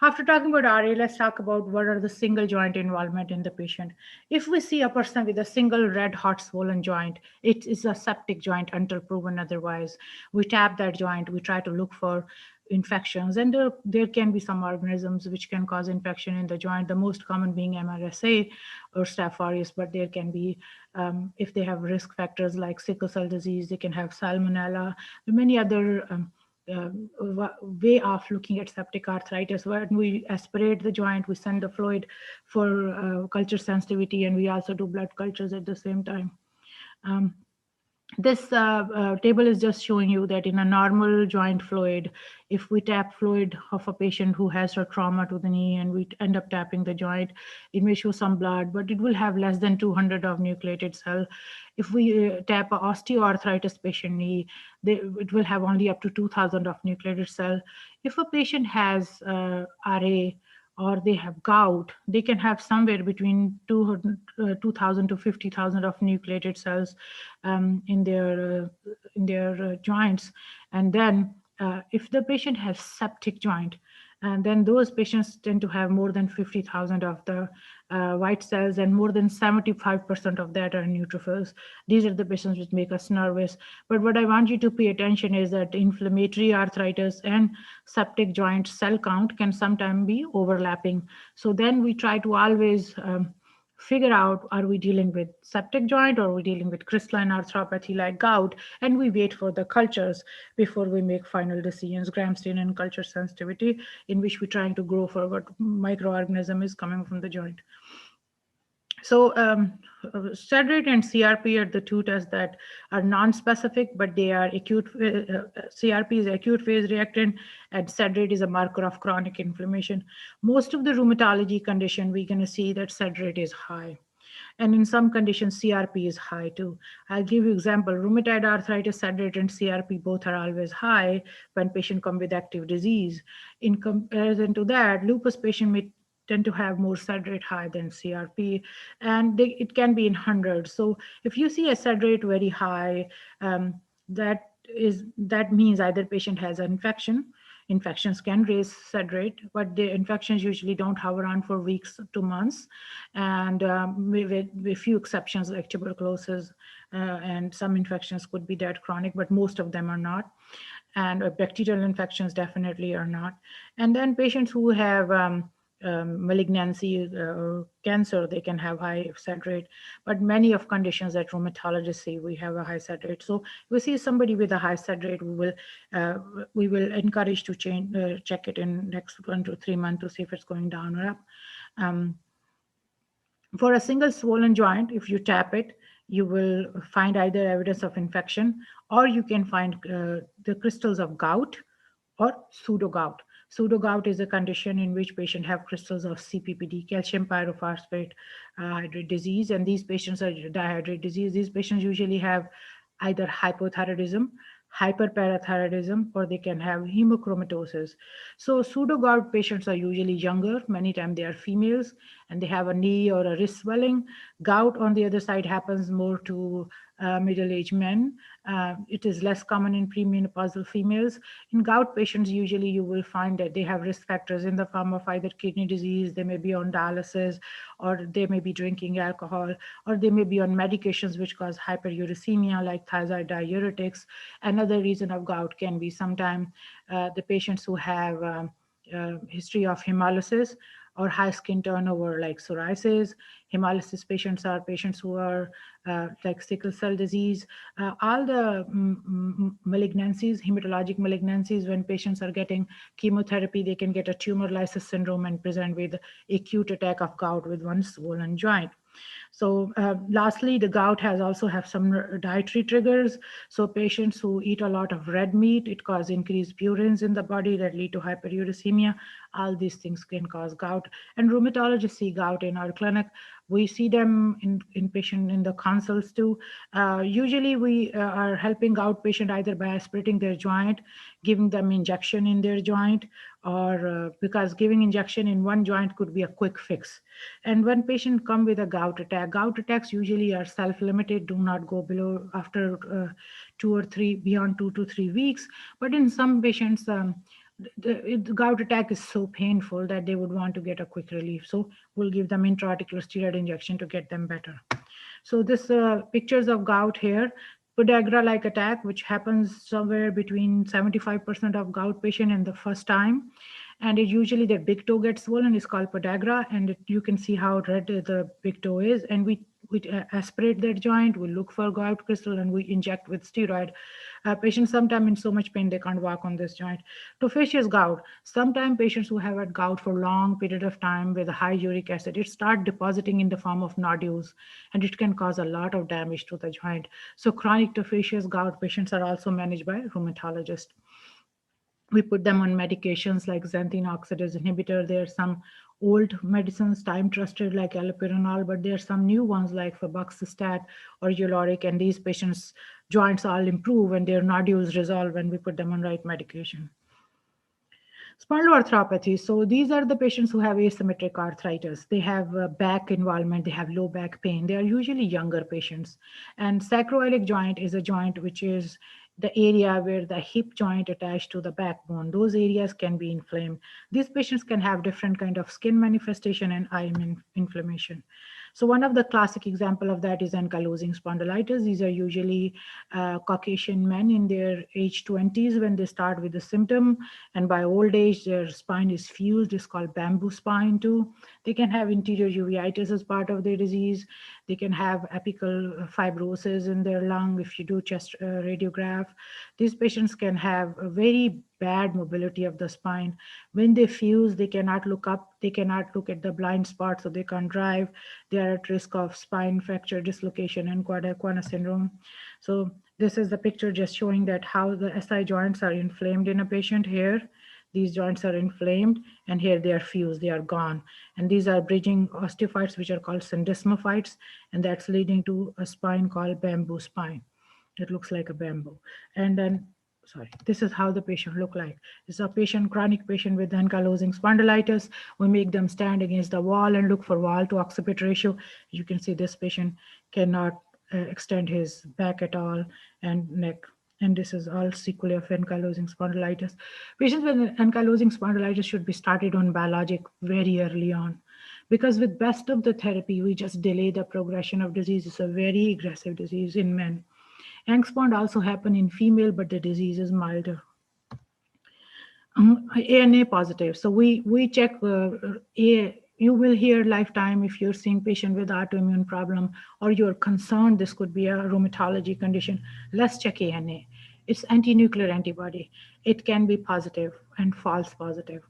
after talking about RA, let's talk about what are the single joint involvement in the patient. If we see a person with a single red hot swollen joint, it is a septic joint until proven otherwise. We tap that joint, we try to look for infections, and there can be some organisms which can cause infection in the joint, the most common being MRSA or Staph aureus, but there can be, if they have risk factors like sickle cell disease, they can have salmonella, many other way of looking at septic arthritis. When we aspirate the joint, we send the fluid for culture sensitivity, and we also do blood cultures at the same time. This table is just showing you that in a normal joint fluid, if we tap fluid of a patient who has a trauma to the knee and we end up tapping the joint, it may show some blood, but it will have less than 200 of nucleated cell. If we tap an osteoarthritis patient knee, it will have only up to 2000 of nucleated cell. If a patient has RA, or they have gout, they can have somewhere between 2,000 to 50,000 of nucleated cells in their joints. And then if the patient has septic joint, and then those patients tend to have more than 50,000 of the white cells, and more than 75% of that are neutrophils. These are the patients which make us nervous. But what I want you to pay attention is that inflammatory arthritis and septic joint cell count can sometimes be overlapping. So then we try to always figure out, are we dealing with septic joint or are we dealing with crystalline arthropathy like gout, and we wait for the cultures before we make final decisions, gram stain and culture sensitivity, in which we're trying to grow for what microorganism is coming from the joint. So SED rate and CRP are the two tests that are non-specific, but they are acute. CRP is acute phase reactant, and SED rate is a marker of chronic inflammation. Most of the rheumatology condition, we're going to see that SED rate is high. And in some conditions, CRP is high too. I'll give you example. Rheumatoid arthritis, SED rate, and CRP both are always high when patient come with active disease. In comparison to that, lupus patient may tend to have more SED rate high than CRP, and it can be in hundreds. So if you see a SED rate very high, that means either patient has an infection. Infections can raise SED rate, but the infections usually don't hover on for weeks to months, and with few exceptions like tuberculosis, and some infections could be that chronic, but most of them are not. And bacterial infections definitely are not. And then patients who have malignancy or cancer, they can have high SAD rate. But many of conditions that rheumatologists see, we have a high SAD rate. So we see somebody with a high SAD rate, we will encourage to check it in next 1 to 3 months to see if it's going down or up. For a single swollen joint, if you tap it, you will find either evidence of infection, or you can find the crystals of gout or pseudo gout. Pseudo gout is a condition in which patients have crystals of CPPD, calcium pyrophosphate hydrate disease, and these patients are dehydrated disease. These patients usually have either hypothyroidism, hyperparathyroidism, or they can have hemochromatosis. So pseudo gout patients are usually younger. Many times they are females and they have a knee or a wrist swelling. Gout, on the other side, happens more to middle-aged men. It is less common in premenopausal females. In gout patients, usually you will find that they have risk factors in the form of either kidney disease, they may be on dialysis, or they may be drinking alcohol, or they may be on medications which cause hyperuricemia like thiazide diuretics. Another reason of gout can be sometimes the patients who have history of hemolysis or high skin turnover like psoriasis. Hemolysis patients are patients who are like sickle cell disease. All the malignancies, hematologic malignancies, when patients are getting chemotherapy, they can get a tumor lysis syndrome and present with acute attack of gout with one swollen joint. So lastly, the gout also have some dietary triggers. So patients who eat a lot of red meat, it causes increased purines in the body that lead to hyperuricemia. All these things can cause gout. And rheumatologists see gout in our clinic. We see them in patient in the consults too. Usually we are helping gout patient either by aspirating their joint, giving them injection in their joint, or because giving injection in one joint could be a quick fix. And when patients come with a gout attacks usually are self-limited, do not go below after 2 or 3, beyond 2 to 3 weeks. But in some patients, the gout attack is so painful that they would want to get a quick relief. So we'll give them intra-articular steroid injection to get them better. So this pictures of gout here, podagra-like attack, which happens somewhere between 75% of gout patient in the first time. And it usually the big toe gets swollen, is called podagra, and you can see how red the big toe is. And we aspirate that joint, we look for gout crystal, and we inject with steroid. Patients sometimes in so much pain they can't walk on this joint. Tophaceous gout. Sometimes patients who have had gout for long period of time with high uric acid, it start depositing in the form of nodules, and it can cause a lot of damage to the joint. So chronic tophaceous gout patients are also managed by rheumatologists. We put them on medications like xanthine oxidase inhibitor. There are some old medicines, time trusted, like allopurinol, but there are some new ones like febuxostat or Uloric, and these patients' joints all improve and their nodules resolve when we put them on right medication. Spondyloarthropathy. So these are the patients who have asymmetric arthritis. They have back involvement, they have low back pain. They are usually younger patients. And sacroiliac joint is a joint which is the area where the hip joint attached to the backbone. Those areas can be inflamed. These patients can have different kind of skin manifestation and eye inflammation. So one of the classic example of that is ankylosing spondylitis. These are usually Caucasian men in their age 20s when they start with the symptom, and by old age their spine is fused. It's called bamboo spine too. They can have interior uveitis as part of their disease. They can have apical fibrosis in their lung if you do chest radiograph. These patients can have a very bad mobility of the spine. When they fuse, they cannot look up, they cannot look at the blind spot, so they can't drive. They are at risk of spine fracture, dislocation, and quad equina syndrome. So this is the picture just showing that how the SI joints are inflamed in a patient here. These joints are inflamed, and here they are fused, they are gone. And these are bridging osteophytes, which are called syndesmophytes, and that's leading to a spine called bamboo spine. It looks like a bamboo. And then, sorry, this is how the patient look like. This is a patient, chronic patient with ankylosing spondylitis. We make them stand against the wall and look for wall to occiput ratio. You can see this patient cannot extend his back at all and neck. And this is all sequelae of ankylosing spondylitis. Patients with ankylosing spondylitis should be started on biologic very early on, because with best of the therapy, we just delay the progression of disease. It's a very aggressive disease in men. Ankspond also happen in female, but the disease is milder. ANA positive. So we check you will hear lifetime if you're seeing patient with autoimmune problem or you're concerned this could be a rheumatology condition. Let's check ANA. It's anti-nuclear antibody. It can be positive and false positive.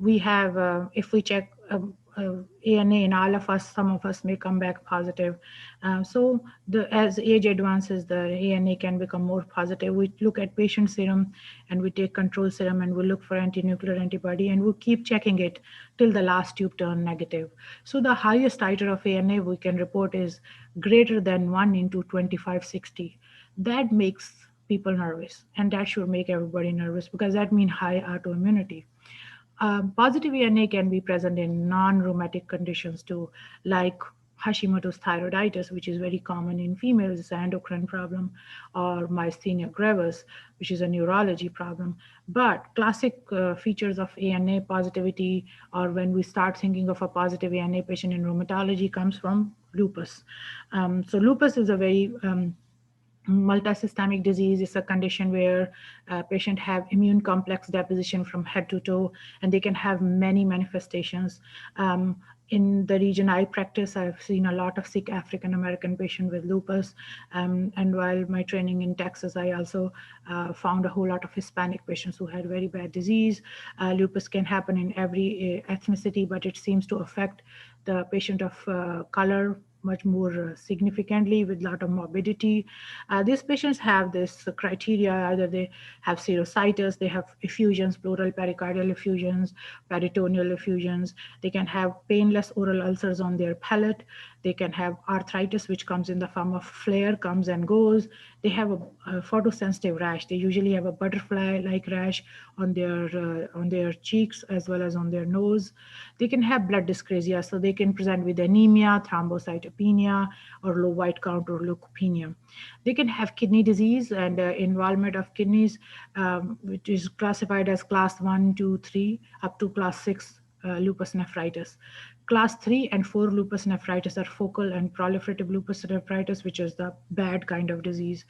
We have, if we check ANA in all of us, some of us may come back positive. So as age advances, the ANA can become more positive. We look at patient serum and we take control serum and we look for anti-nuclear antibody and we keep checking it till the last tube turn negative. So the highest titer of ANA we can report is greater than 1 into 2560. That makes people nervous, and that should make everybody nervous because that means high autoimmunity. Positive ANA can be present in non-rheumatic conditions too, like Hashimoto's thyroiditis, which is very common in females, it's an endocrine problem, or myasthenia gravis, which is a neurology problem. But classic features of ANA positivity, or when we start thinking of a positive ANA patient in rheumatology, comes from lupus. So lupus is a very multisystemic disease. Is a condition where patients have immune complex deposition from head to toe, and they can have many manifestations. In the region I practice, I've seen a lot of sick African American patients with lupus. And while my training in Texas, I also found a whole lot of Hispanic patients who had very bad disease. Lupus can happen in every ethnicity, but it seems to affect the patient of color much more significantly with a lot of morbidity. These patients have this criteria: either they have serositis, they have effusions, pleural pericardial effusions, peritoneal effusions, they can have painless oral ulcers on their palate, they can have arthritis, which comes in the form of flare, comes and goes. They have a photosensitive rash. They usually have a butterfly-like rash on their cheeks as well as on their nose. They can have blood dyscrasia, so they can present with anemia, thrombocytopenia, or low white count or leukopenia. They can have kidney disease and involvement of kidneys, which is classified as class 1, 2, 3, up to class 6 lupus nephritis. Class 3 and 4 lupus nephritis are focal and proliferative lupus nephritis, which is the bad kind of disease.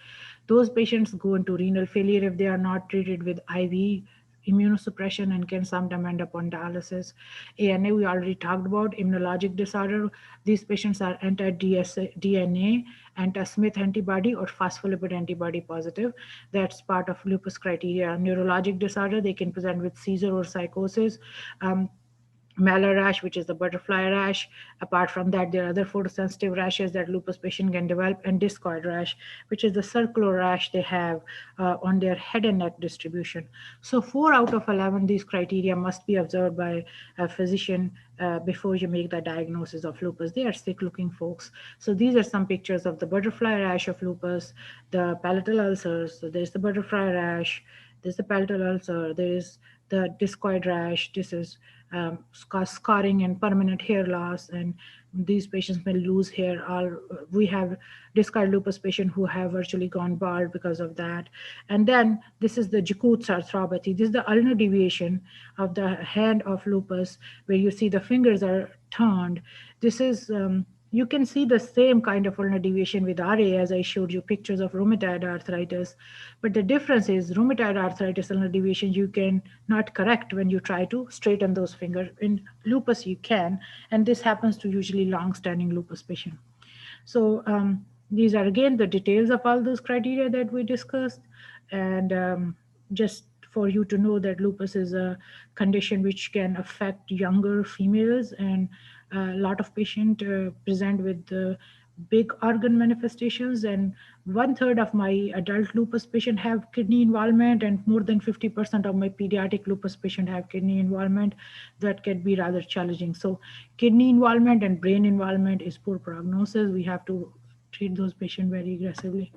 Those patients go into renal failure if they are not treated with IV immunosuppression and can sometimes end up on dialysis. ANA, we already talked about. Immunologic disorder, these patients are anti-DNA, anti-Smith antibody, or phospholipid antibody positive. That's part of lupus criteria. Neurologic disorder, they can present with seizure or psychosis. Malar rash, which is the butterfly rash. Apart from that, there are other photosensitive rashes that lupus patient can develop, and discoid rash, which is the circular rash they have on their head and neck distribution. So 4 out of 11 these criteria must be observed by a physician before you make the diagnosis of lupus. They are sick-looking folks. So these are some pictures of the butterfly rash of lupus, the palatal ulcers. So there's the butterfly rash, there's the palatal ulcer, there is the discoid rash. This is scarring and permanent hair loss, and these patients may lose hair. We have discoid lupus patients who have virtually gone bald because of that. And then this is the Jacquot's arthropathy. This is the ulnar deviation of the hand of lupus, where you see the fingers are turned. This is you can see the same kind of ulnar deviation with RA, as I showed you pictures of rheumatoid arthritis. But the difference is rheumatoid arthritis ulnar deviation you can not correct when you try to straighten those fingers. In lupus you can, and this happens to usually long-standing lupus patient. So these are again the details of all those criteria that we discussed. And just for you to know that lupus is a condition which can affect younger females, and a lot of patients present with big organ manifestations, and 1/3 of my adult lupus patients have kidney involvement, and more than 50% of my pediatric lupus patients have kidney involvement. That can be rather challenging. So kidney involvement and brain involvement is poor prognosis. We have to treat those patients very aggressively.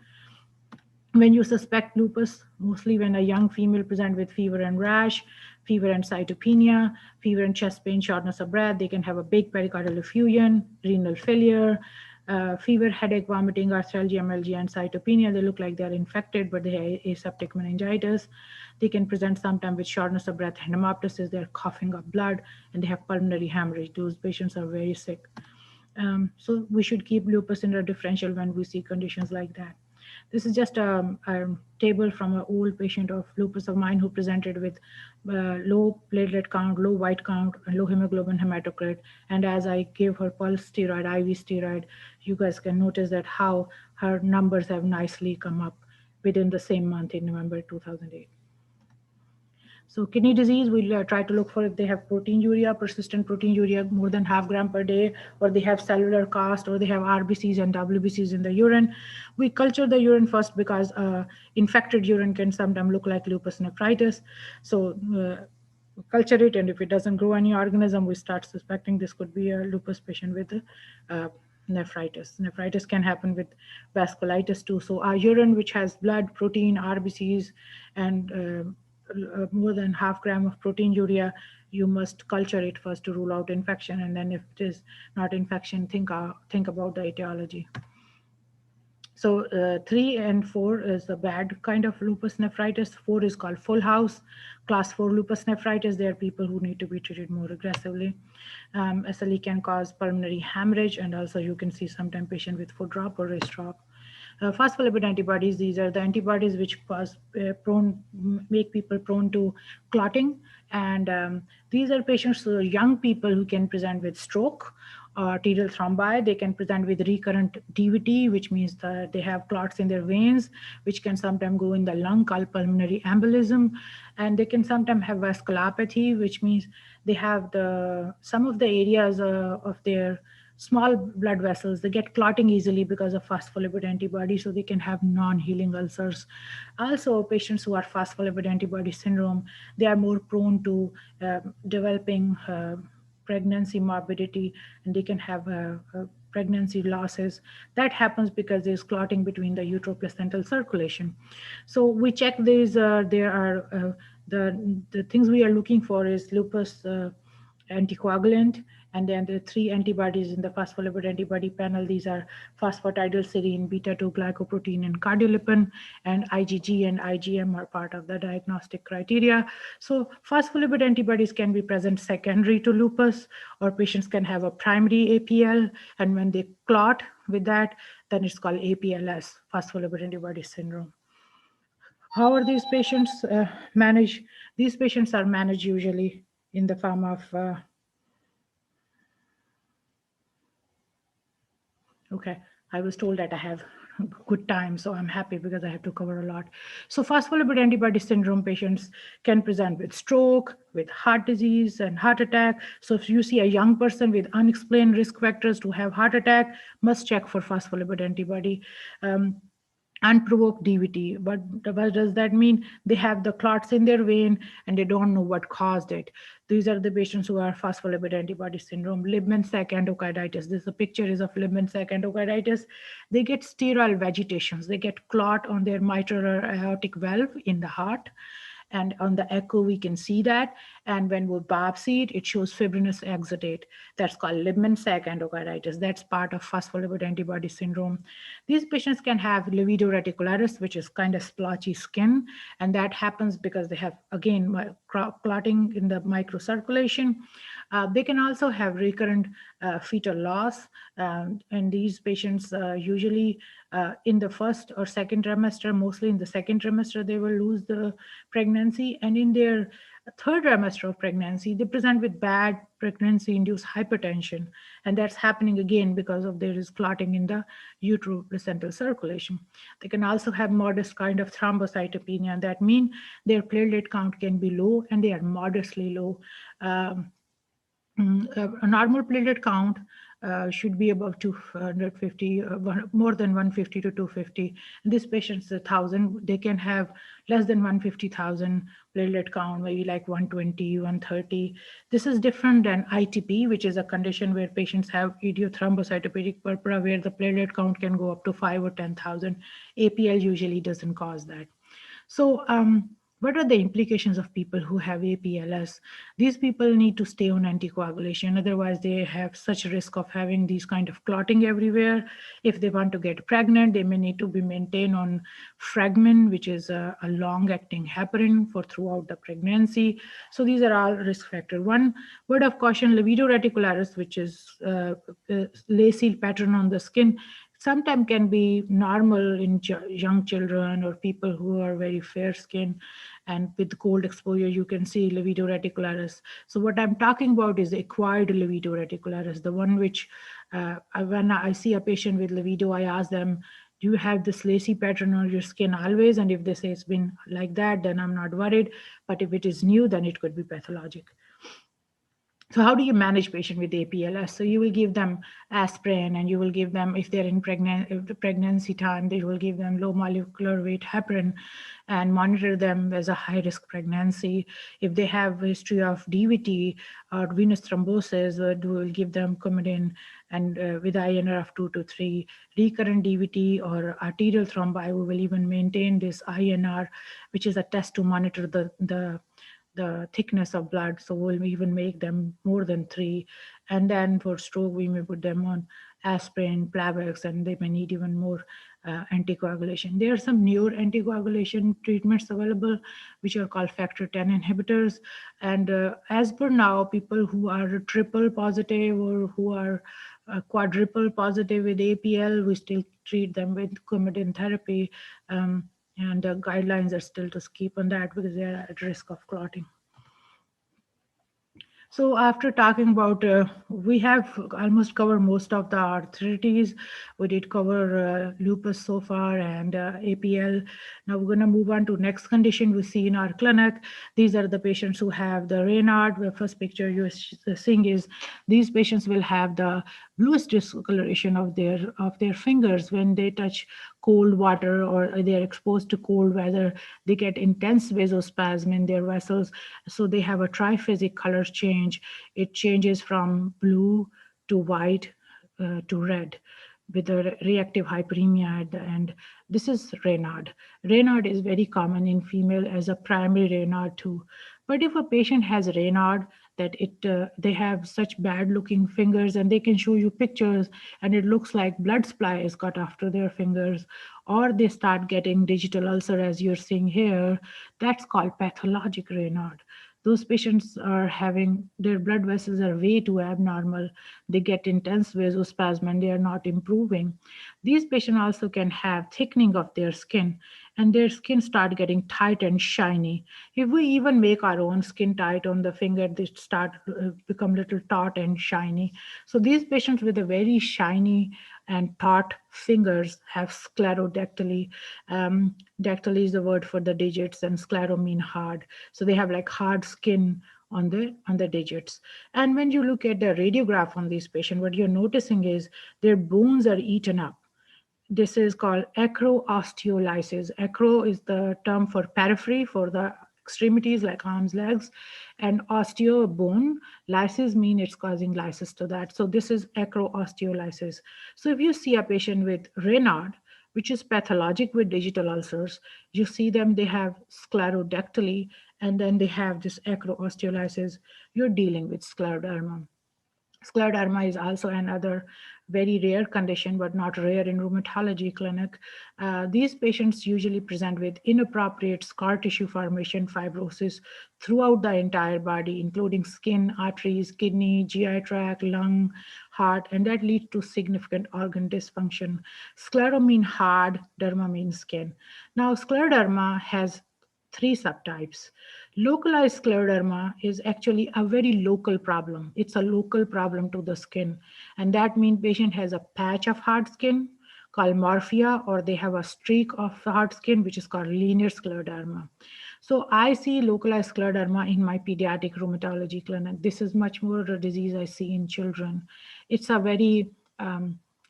When you suspect lupus, mostly when a young female presents with fever and rash, fever and cytopenia, fever and chest pain, shortness of breath, they can have a big pericardial effusion, renal failure, fever, headache, vomiting, arthralgia, myalgia, and cytopenia. They look like they're infected, but they have aseptic meningitis. They can present sometimes with shortness of breath, hemoptysis, they're coughing up blood, and they have pulmonary hemorrhage. Those patients are very sick. So we should keep lupus in a differential when we see conditions like that. This is just a table from an old patient of lupus of mine who presented with low platelet count, low white count, and low hemoglobin hematocrit. And as I gave her pulse steroid, IV steroid, you guys can notice that how her numbers have nicely come up within the same month in November 2008. So kidney disease, we'll try to look for if they have proteinuria, persistent proteinuria, more than ½ gram per day, or they have cellular cast, or they have RBCs and WBCs in the urine. We culture the urine first because infected urine can sometimes look like lupus nephritis. So culture it, and if it doesn't grow any organism, we start suspecting this could be a lupus patient with nephritis. Nephritis can happen with vasculitis too. So our urine, which has blood, protein, RBCs, and more than ½ gram of proteinuria, you must culture it first to rule out infection, and then if it is not infection, think about the etiology. So 3 and 4 is the bad kind of lupus nephritis. 4 is called full house. Class 4 lupus nephritis, they are people who need to be treated more aggressively. SLE can cause pulmonary hemorrhage, and also you can see sometimes patient with foot drop or wrist drop. Phospholipid antibodies, these are the antibodies which make people prone to clotting. And these are patients, young people who can present with stroke, arterial thrombi. They can present with recurrent DVT, which means that they have clots in their veins, which can sometimes go in the lung, called pulmonary embolism. And they can sometimes have vasculopathy, which means they have some of the areas of their small blood vessels, they get clotting easily because of phospholipid antibodies, so they can have non-healing ulcers. Also, patients who are phospholipid antibody syndrome, they are more prone to developing pregnancy morbidity, and they can have pregnancy losses. That happens because there's clotting between the uteroplacental circulation. So we check these, there are the things we are looking for is lupus anticoagulant, and then the 3 antibodies in the phospholipid antibody panel. These are phosphatidylserine, beta-2 glycoprotein, and cardiolipin, and IgG and IgM are part of the diagnostic criteria. So phospholipid antibodies can be present secondary to lupus, or patients can have a primary APL, and when they clot with that, then it's called APLS, phospholipid antibody syndrome. How are these patients managed? These patients are managed usually in the form of okay, I was told that I have good time, so I'm happy because I have to cover a lot. So phospholipid antibody syndrome patients can present with stroke, with heart disease and heart attack. So if you see a young person with unexplained risk factors to have heart attack, must check for phospholipid antibody. Unprovoked DVT. But what does that mean? They have the clots in their vein and they don't know what caused it. These are the patients who are phospholipid antibody syndrome. Libman Sac Endocarditis. This picture is of Libman Sac Endocarditis. They get sterile vegetations. They get clot on their mitral or aortic valve in the heart. And on the echo, we can see that. And when we biopsy it, it shows fibrinous exudate. That's called Libman Sac Endocarditis. That's part of phospholipid antibody syndrome. These patients can have livedo reticularis, which is kind of splotchy skin. And that happens because they have, again, clotting in the microcirculation. They can also have recurrent fetal loss. And these patients usually in the first or second trimester, mostly in the second trimester, they will lose the pregnancy. And in their third trimester of pregnancy, they present with bad pregnancy-induced hypertension. And that's happening again because of there is clotting in the uteroplacental circulation. They can also have modest kind of thrombocytopenia. And that means their platelet count can be low and they are modestly low. A normal platelet count should be above 250, more than 150 to 250. And this patient is 1,000. They can have less than 150,000 platelet count, maybe like 120, 130. This is different than ITP, which is a condition where patients have idiothrombocytopenic purpura, where the platelet count can go up to 5 or 10,000. APL usually doesn't cause that. So what are the implications of people who have APLS? These people need to stay on anticoagulation. Otherwise, they have such risk of having these kind of clotting everywhere. If they want to get pregnant, they may need to be maintained on Fragmin, which is a long-acting heparin for throughout the pregnancy. So these are all risk factors. One word of caution, livedo reticularis, which is lacy pattern on the skin, sometimes can be normal in young children or people who are very fair skinned, and with cold exposure you can see livedo reticularis. So what I'm talking about is acquired livedo reticularis, the one which when I see a patient with livedo, I ask them, do you have this lacy pattern on your skin always? And if they say it's been like that, then I'm not worried. But if it is new, then it could be pathologic. So how do you manage patient with APLS? So you will give them aspirin, and you will give them, if they're in pregnancy time, they will give them low molecular weight heparin and monitor them as a high risk pregnancy. If they have a history of DVT or venous thrombosis, we will give them Coumadin and with INR of 2 to 3. Recurrent DVT or arterial thrombi, we will even maintain this INR, which is a test to monitor the thickness of blood. So we'll even make them more than 3. And then for stroke, we may put them on aspirin, Plavix, and they may need even more anticoagulation. There are some newer anticoagulation treatments available, which are called factor 10 inhibitors. And as per now, people who are triple positive or who are quadruple positive with APL, we still treat them with Coumadin therapy. And guidelines are still to keep on that because they are at risk of clotting. So after talking about, we have almost covered most of the arthritis. We did cover lupus so far and APL. Now we're going to move on to next condition we see in our clinic. These are the patients who have the Raynaud. The first picture you're seeing is these patients will have the bluish discoloration of their fingers when they touch cold water or they are exposed to cold weather. They get intense vasospasm in their vessels. So they have a triphasic color change. It changes from blue to white to red with a reactive hyperemia at the end. This is Raynaud. Raynaud is very common in female as a primary Raynaud too. But if a patient has Raynaud, that they have such bad looking fingers, and they can show you pictures and it looks like blood supply is cut after their fingers, or they start getting digital ulcer as you're seeing here, that's called pathologic Raynaud. Those patients are having, their blood vessels are way too abnormal. They get intense vasospasm and they are not improving. These patients also can have thickening of their skin, and their skin start getting tight and shiny. If we even make our own skin tight on the finger, they start become little taut and shiny. So these patients with a very shiny and taut fingers have sclerodactyly. Dactyly is the word for the digits, and sclero mean hard. So they have like hard skin on the digits. And when you look at the radiograph on this patient, what you're noticing is their bones are eaten up. This is called Acro Osteolysis. Acro is the term for periphery, for the extremities like arms, legs, and osteo, bone. Lysis mean it's causing lysis to that. So this is Acro Osteolysis. So if you see a patient with Raynaud, which is pathologic with digital ulcers, you see them, they have sclerodactyly, and then they have this Acro Osteolysis. You're dealing with scleroderma. Scleroderma is also another very rare condition, but not rare in rheumatology clinic. These patients usually present with inappropriate scar tissue formation, fibrosis throughout the entire body, including skin, arteries, kidney, GI tract, lung, heart, and that leads to significant organ dysfunction. Sclero means hard, derma means skin. Now, scleroderma has 3 subtypes. Localized scleroderma is actually a very local problem. It's a local problem to the skin. And that means patient has a patch of hard skin called morphia, or they have a streak of hard skin, which is called linear scleroderma. So I see localized scleroderma in my pediatric rheumatology clinic. This is much more a disease I see in children. It's a very,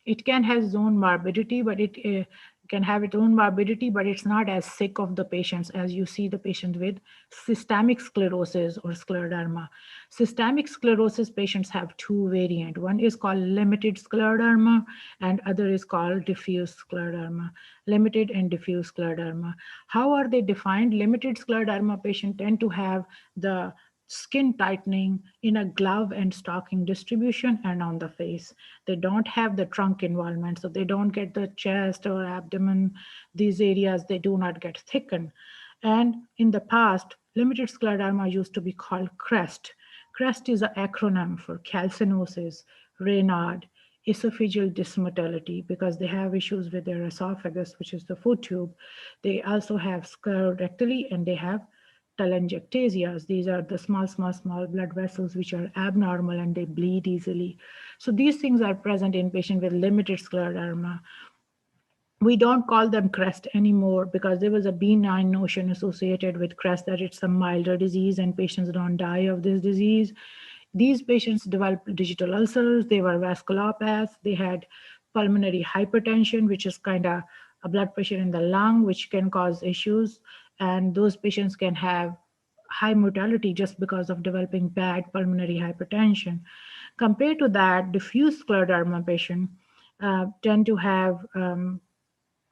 it can have its own morbidity, but it can have its own morbidity, but it's not as sick of the patients as you see the patient with systemic sclerosis or scleroderma. Systemic sclerosis patients have 2 variants. One is called limited scleroderma and other is called diffuse scleroderma. Limited and diffuse scleroderma. How are they defined? Limited scleroderma patients tend to have the skin tightening in a glove and stocking distribution and on the face. They don't have the trunk involvement, so they don't get the chest or abdomen. These areas, they do not get thickened. And in the past, limited scleroderma used to be called CREST. CREST is an acronym for calcinosis, Raynaud, esophageal dysmotility because they have issues with their esophagus, which is the food tube. They also have sclerodactyly and they have telangiectasias. These are the small blood vessels which are abnormal and they bleed easily. So these things are present in patients with limited scleroderma. We don't call them crest anymore because there was a benign notion associated with crest that it's a milder disease and patients don't die of this disease. These patients developed digital ulcers, they were vasculopaths, they had pulmonary hypertension, which is kind of a blood pressure in the lung, which can cause issues. And those patients can have high mortality just because of developing bad pulmonary hypertension. Compared to that, diffuse scleroderma patients tend to have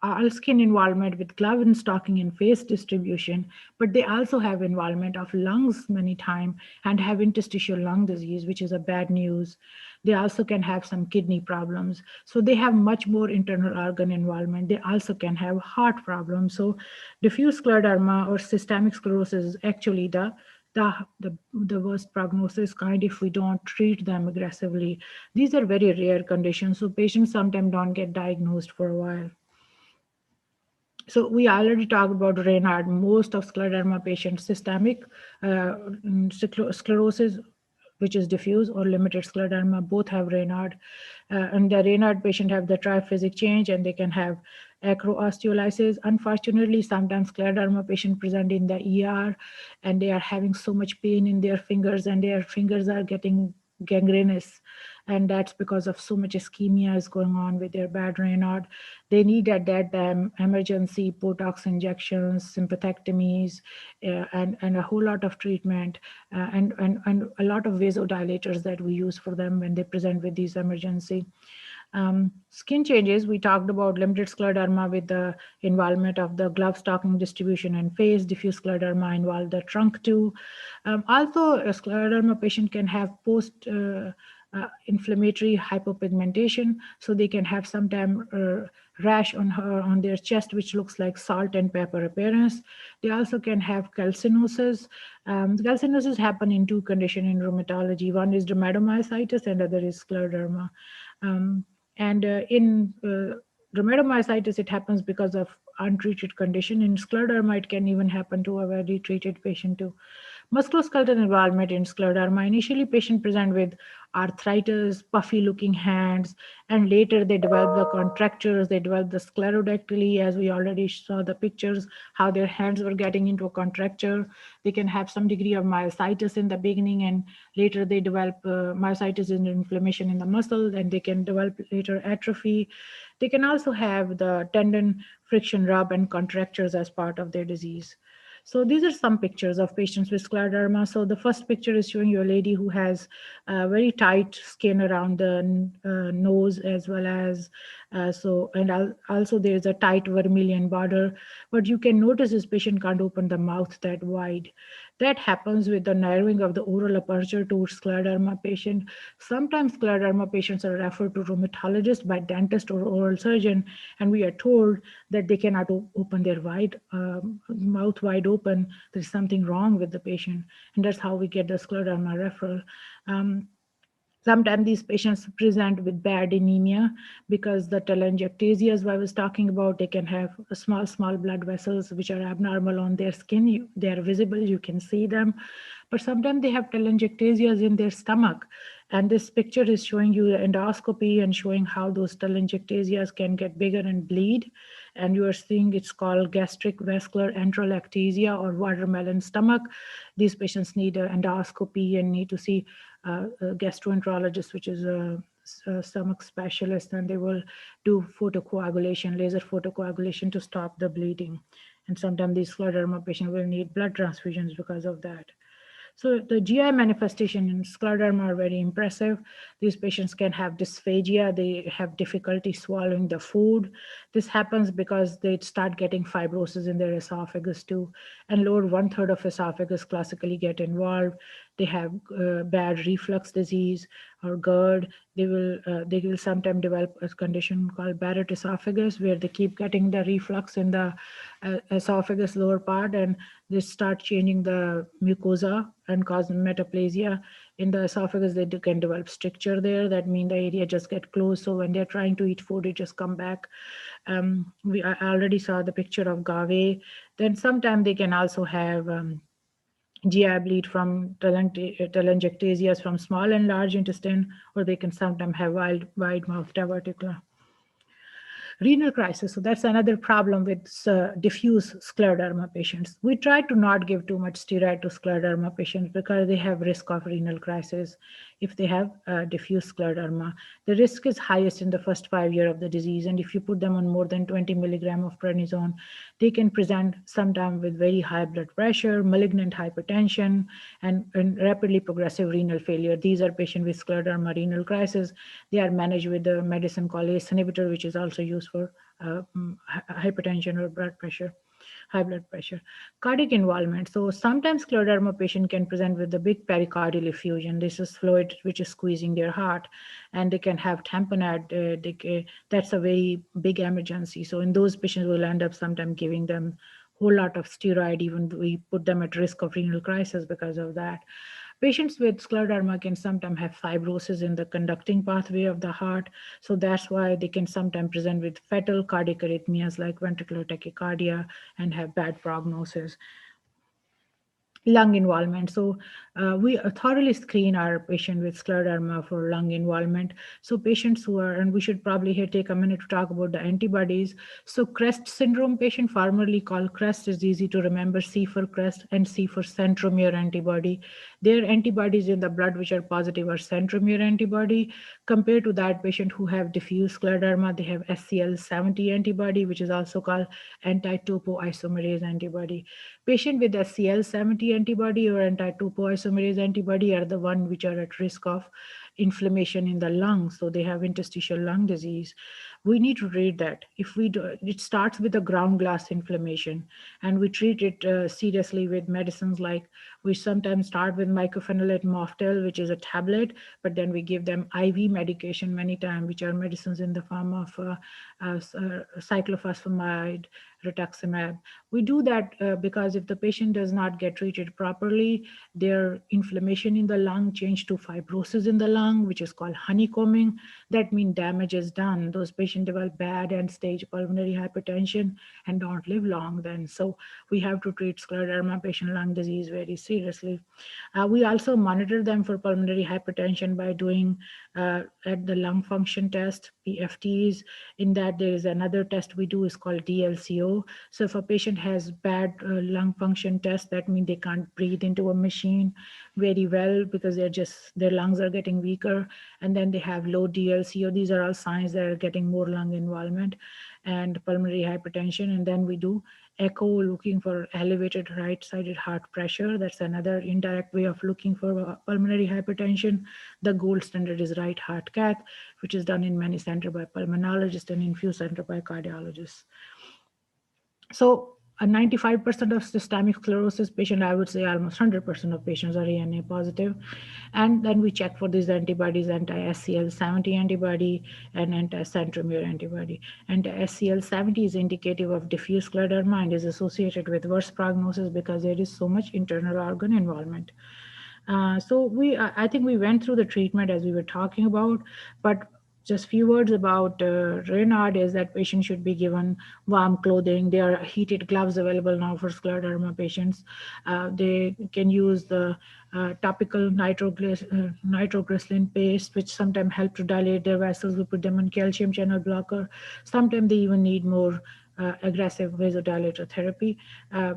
all skin involvement with glove and stocking and face distribution, but they also have involvement of lungs many times and have interstitial lung disease, which is a bad news. They also can have some kidney problems. So they have much more internal organ involvement. They also can have heart problems. So diffuse scleroderma or systemic sclerosis is actually the worst prognosis kind if we don't treat them aggressively. These are very rare conditions, so patients sometimes don't get diagnosed for a while. So we already talked about Raynaud. Most of scleroderma patients, systemic sclerosis, which is diffuse, or limited scleroderma, both have Raynaud. And the Raynaud patient have the triphasic change and they can have Acro Osteolysis. Unfortunately, sometimes scleroderma patient present in the ER and they are having so much pain in their fingers and their fingers are getting gangrenous, and that's because of so much ischemia is going on with their bad Raynaud. They need at that time emergency Botox injections, sympathectomies, and a whole lot of treatment and a lot of vasodilators that we use for them when they present with these emergency. Skin changes, we talked about limited scleroderma with the involvement of the glove stocking distribution and face. Diffuse scleroderma involve the trunk too. Also, a scleroderma patient can have post inflammatory hypopigmentation, so they can have sometime rash on their chest, which looks like salt and pepper appearance. They also can have calcinosis. Calcinosis happen in two conditions in rheumatology. One is dermatomyositis and other is scleroderma. In dermatomyositis, it happens because of untreated condition. In scleroderma, it can even happen to a very treated patient too. Musculoskeletal involvement in scleroderma. Initially, patient present with arthritis, puffy looking hands, and later they develop the contractures, they develop the sclerodactyly, as we already saw the pictures, how their hands were getting into a contracture. They can have some degree of myositis in the beginning, and later they develop myositis and inflammation in the muscle, and they can develop later atrophy. They can also have the tendon friction rub and contractures as part of their disease. So these are some pictures of patients with scleroderma. So the first picture is showing you a lady who has very tight skin around the nose, as well as also there's a tight vermilion border. But you can notice this patient can't open the mouth that wide. That happens with the narrowing of the oral aperture to scleroderma patient. Sometimes scleroderma patients are referred to rheumatologist by dentist or oral surgeon, and we are told that they cannot open their mouth wide open. There's something wrong with the patient, and that's how we get the scleroderma referral. Sometimes these patients present with bad anemia because the telangiectasia, as I was talking about, they can have small blood vessels which are abnormal on their skin. They are visible, you can see them. But sometimes they have telangiectasias in their stomach. And this picture is showing you endoscopy and showing how those telangiectasias can get bigger and bleed. And you are seeing it's called gastric vascular enterolactasia or watermelon stomach. These patients need an endoscopy and need to see a gastroenterologist, which is a stomach specialist, and they will do photocoagulation, laser photocoagulation to stop the bleeding. And sometimes these scleroderma patients will need blood transfusions because of that. So the GI manifestation in scleroderma are very impressive. These patients can have dysphagia. They have difficulty swallowing the food. This happens because they start getting fibrosis in their esophagus too. And lower 1/3 of esophagus classically get involved. they have bad reflux disease or GERD, they will sometimes develop a condition called Barrett esophagus, where they keep getting the reflux in the esophagus lower part, and they start changing the mucosa and cause metaplasia in the esophagus. They can develop stricture there. That means the area just get closed. So when they're trying to eat food, it just come back. I already saw the picture of GAVE. Then sometimes they can also have GI bleed from telangiectasias from small and large intestine, or they can sometimes have wide mouth diverticula. Renal crisis, so that's another problem with diffuse scleroderma patients. We try to not give too much steroid to scleroderma patients because they have risk of renal crisis if they have diffuse scleroderma. The risk is highest in the first 5 years of the disease, and if you put them on more than 20 milligram of prednisone, they can present sometimes with very high blood pressure, malignant hypertension, and rapidly progressive renal failure. These are patients with scleroderma renal crisis. They are managed with a medicine called ACE inhibitor, which is also used for hypertension or high blood pressure. Cardiac involvement. So sometimes scleroderma patient can present with a big pericardial effusion. This is fluid which is squeezing their heart, and they can have tamponade. That's a very big emergency. So in those patients, we'll end up sometimes giving them a whole lot of steroid, even though we put them at risk of renal crisis because of that. Patients with scleroderma can sometimes have fibrosis in the conducting pathway of the heart. So that's why they can sometimes present with fatal cardiac arrhythmias like ventricular tachycardia and have bad prognosis. Lung involvement. So we thoroughly screen our patient with scleroderma for lung involvement. So patients who are, and we should probably here take a minute to talk about the antibodies. So CREST syndrome patient, formerly called CREST, is easy to remember, C for CREST and C for centromere antibody. Their antibodies in the blood which are positive are centromere antibody. Compared to that patient who have diffuse scleroderma, they have SCL70 antibody, which is also called anti-topoisomerase antibody. Patient with SCL70 antibody or anti-topoisomerase antibody are the one which are at risk of inflammation in the lungs. So they have interstitial lung disease. We need to treat that. If we do, it starts with a ground glass inflammation, and we treat it seriously with medicines like we sometimes start with mycophenolate mofetil, which is a tablet, but then we give them IV medication many times, which are medicines in the form of cyclophosphamide, rituximab. We do that because if the patient does not get treated properly, their inflammation in the lung change to fibrosis in the lung, which is called honeycombing. That means damage is done. Those patients develop bad end-stage pulmonary hypertension and don't live long then. So we have to treat scleroderma patient lung disease very seriously. We also monitor them for pulmonary hypertension by doing at the lung function test, PFTs. In that, there is another test we do is called DLCO. So if a patient has bad lung function test, that means they can't breathe into a machine very well because their lungs are getting weaker, and then they have low DLCO. These are all signs that are getting more lung involvement and pulmonary hypertension. And then we do echo, looking for elevated right-sided heart pressure. That's another indirect way of looking for pulmonary hypertension. The gold standard is right heart cath, which is done in many centers by pulmonologists and in few centers by cardiologists. So a 95% of systemic sclerosis patient, I would say almost 100% of patients are ANA positive. And then we check for these antibodies, anti-SCL70 antibody and anti-centromere antibody. Anti-SCL70 is indicative of diffuse scleroderma and is associated with worse prognosis because there is so much internal organ involvement. So I think we went through the treatment as we were talking about, but just few words about Raynaud is that patients should be given warm clothing. There are heated gloves available now for scleroderma patients. They can use the topical nitroglycerin paste, which sometimes help to dilate their vessels. We put them on calcium channel blocker. Sometimes they even need more aggressive vasodilator therapy.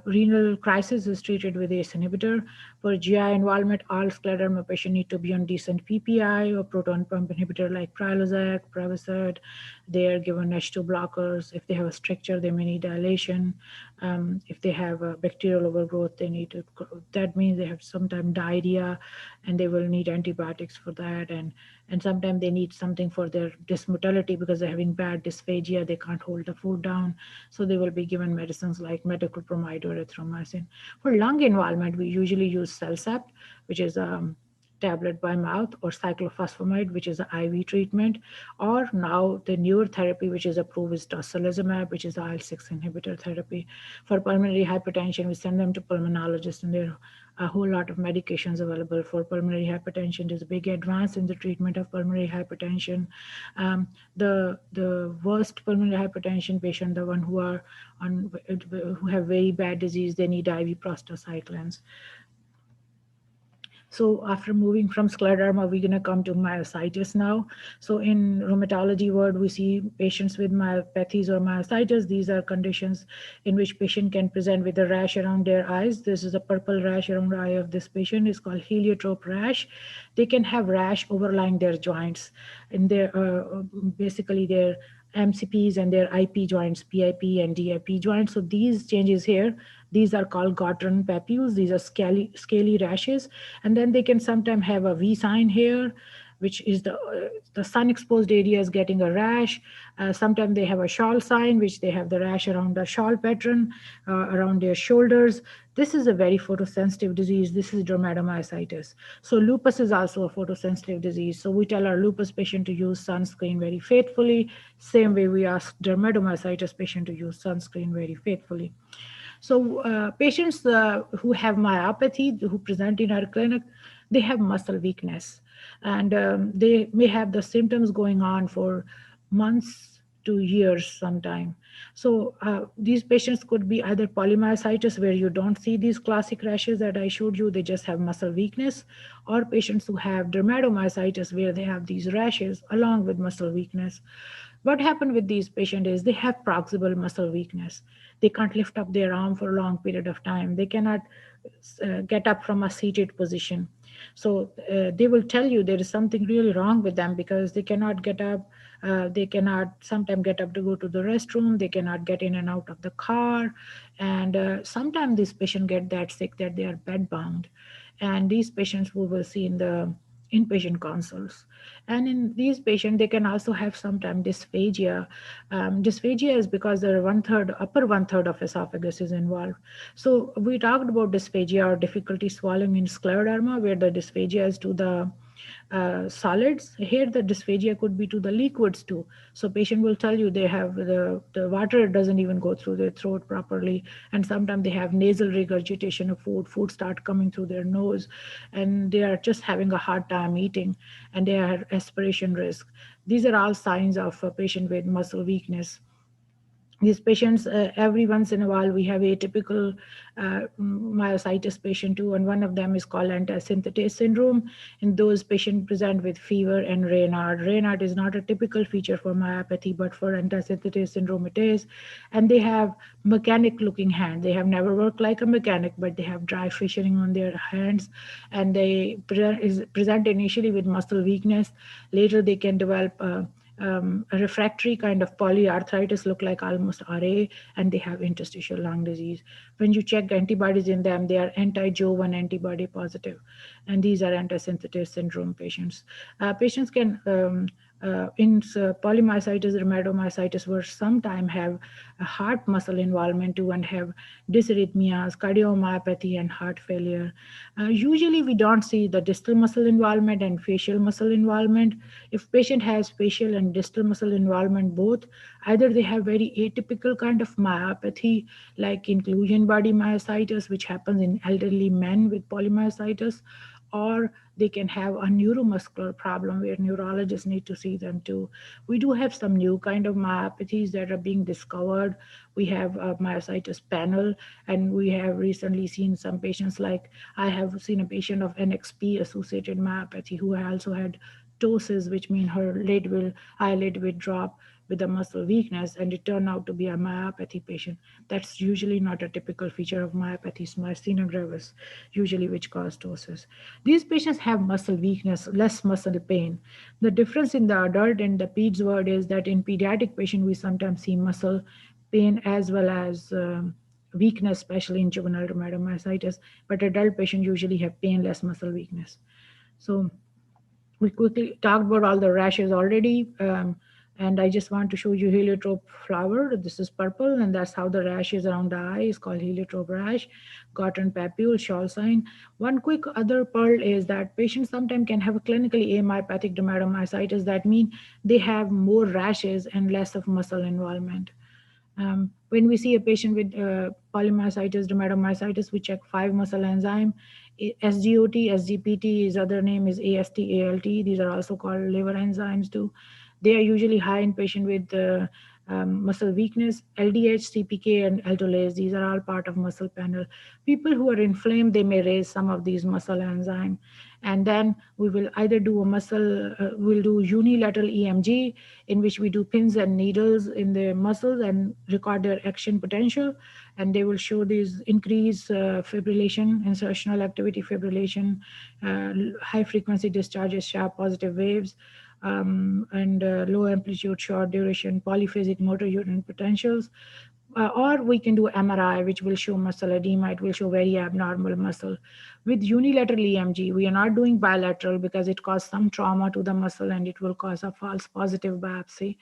Renal crisis is treated with ACE inhibitor. For GI involvement, all scleroderma patients need to be on decent PPI or proton pump inhibitor like Prilosec, Prevacid. They are given H2 blockers. If they have a stricture, they may need dilation. If they have a bacterial overgrowth, they need to, that means they have sometimes diarrhea and they will need antibiotics for that. And sometimes they need something for their dysmotility because they're having bad dysphagia. They can't hold the food down. So they will be given medicines like metoclopramide or erythromycin. For lung involvement, we usually use Cellcept, which is a tablet by mouth, or cyclophosphamide, which is an IV treatment, or now the newer therapy which is approved is tocilizumab, which is IL-6 inhibitor therapy. For pulmonary hypertension, we send them to pulmonologists, and there are a whole lot of medications available for pulmonary hypertension. There's a big advance in the treatment of pulmonary hypertension. The worst pulmonary hypertension patient, the one who are on who have very bad disease, they need IV prostacyclins. So after moving from scleroderma, we're going to come to myositis now. So in rheumatology world, we see patients with myopathies or myositis. These are conditions in which patient can present with a rash around their eyes. This is a purple rash around the eye of this patient. It's called Heliotrope Rash. They can have rash overlying their joints, in their basically their MCPs and their IP joints, PIP and DIP joints. So these changes here, these are called Gottron papules. These are scaly rashes. And then they can sometimes have a V sign here, which is the sun exposed area is getting a rash. Sometimes they have a shawl sign, which they have the rash around the shawl pattern, around their shoulders. This is a very photosensitive disease. This is dermatomyositis. So lupus is also a photosensitive disease. So we tell our lupus patient to use sunscreen very faithfully. Same way we ask dermatomyositis patient to use sunscreen very faithfully. So patients who have myopathy, who present in our clinic, they have muscle weakness. And they may have the symptoms going on for months to years sometime. So these patients could be either polymyositis, where you don't see these classic rashes that I showed you, they just have muscle weakness, or patients who have dermatomyositis, where they have these rashes along with muscle weakness. What happened with these patients is they have proximal muscle weakness. They can't lift up their arm for a long period of time. They cannot get up from a seated position. So they will tell you there is something really wrong with them, because they cannot get up. They cannot sometimes get up to go to the restroom. They cannot get in and out of the car. And sometimes these patients get that sick that they are bedbound. And these patients we will see in the inpatient consults. And in these patients, they can also have sometimes dysphagia. Dysphagia is because the upper one third of esophagus is involved. So we talked about dysphagia or difficulty swallowing in scleroderma, where the dysphagia is to the solids. Here the dysphagia could be to the liquids too. So patient will tell you they have the water doesn't even go through their throat properly, and sometimes they have nasal regurgitation of food start coming through their nose, and they are just having a hard time eating, and they are aspiration risk. These are all signs of a patient with muscle weakness. These patients, every once in a while, we have atypical myositis patient too, and one of them is called antisynthetase syndrome. And those patients present with fever and Raynaud. Raynaud is not a typical feature for myopathy, but for antisynthetase syndrome it is. And they have mechanic-looking hand. They have never worked like a mechanic, but they have dry fissuring on their hands, and they present initially with muscle weakness. Later, they can develop a refractory kind of polyarthritis, look like almost RA, and they have interstitial lung disease. When you check antibodies in them, they are anti-Jo1 antibody positive, and these are antisynthetase syndrome patients. Patients can, in polymyositis, dermatomyositis, were sometimes have a heart muscle involvement too, and have dysarrhythmias, cardiomyopathy, and heart failure. Usually we don't see the distal muscle involvement and facial muscle involvement. If patient has facial and distal muscle involvement both, either they have very atypical kind of myopathy, like inclusion body myositis, which happens in elderly men with polymyositis, or they can have a neuromuscular problem where neurologists need to see them too. We do have some new kind of myopathies that are being discovered. We have a myositis panel, and we have recently seen some patients, like I have seen a patient of NXP associated myopathy who also had ptosis, which means her eyelid will drop with a muscle weakness, and it turned out to be a myopathy patient. That's usually not a typical feature of myopathy, myasthenia gravis, usually which cause ptosis. These patients have muscle weakness, less muscle pain. The difference in the adult and the peds word is that in pediatric patient, we sometimes see muscle pain as well as weakness, especially in juvenile dermatomyositis, but adult patients usually have pain, less muscle weakness. So we quickly talked about all the rashes already. And I just want to show you heliotrope flower. This is purple, and that's how the rash is around the eye. It's called heliotrope rash, cotton papule, shawl sign. One quick other pearl is that patients sometimes can have a clinically amyopathic dermatomyositis. That means they have more rashes and less of muscle involvement. When we see a patient with polymyositis, dermatomyositis, we check 5 muscle enzyme. SGOT, SGPT, his other name is AST, ALT. These are also called liver enzymes too. They are usually high in patient with muscle weakness. LDH, CPK, and aldolase, these are all part of muscle panel. People who are inflamed, they may raise some of these muscle enzyme. And then we will either do a muscle, we'll do unilateral EMG, in which we do pins and needles in the muscles and record their action potential. And they will show these increased fibrillation, insertional activity fibrillation, high frequency discharges, sharp positive waves, and low amplitude, short duration, polyphasic motor urinary potentials. Or we can do MRI, which will show muscle edema. It will show very abnormal muscle. With unilateral EMG, we are not doing bilateral because it causes some trauma to the muscle and it will cause a false positive biopsy.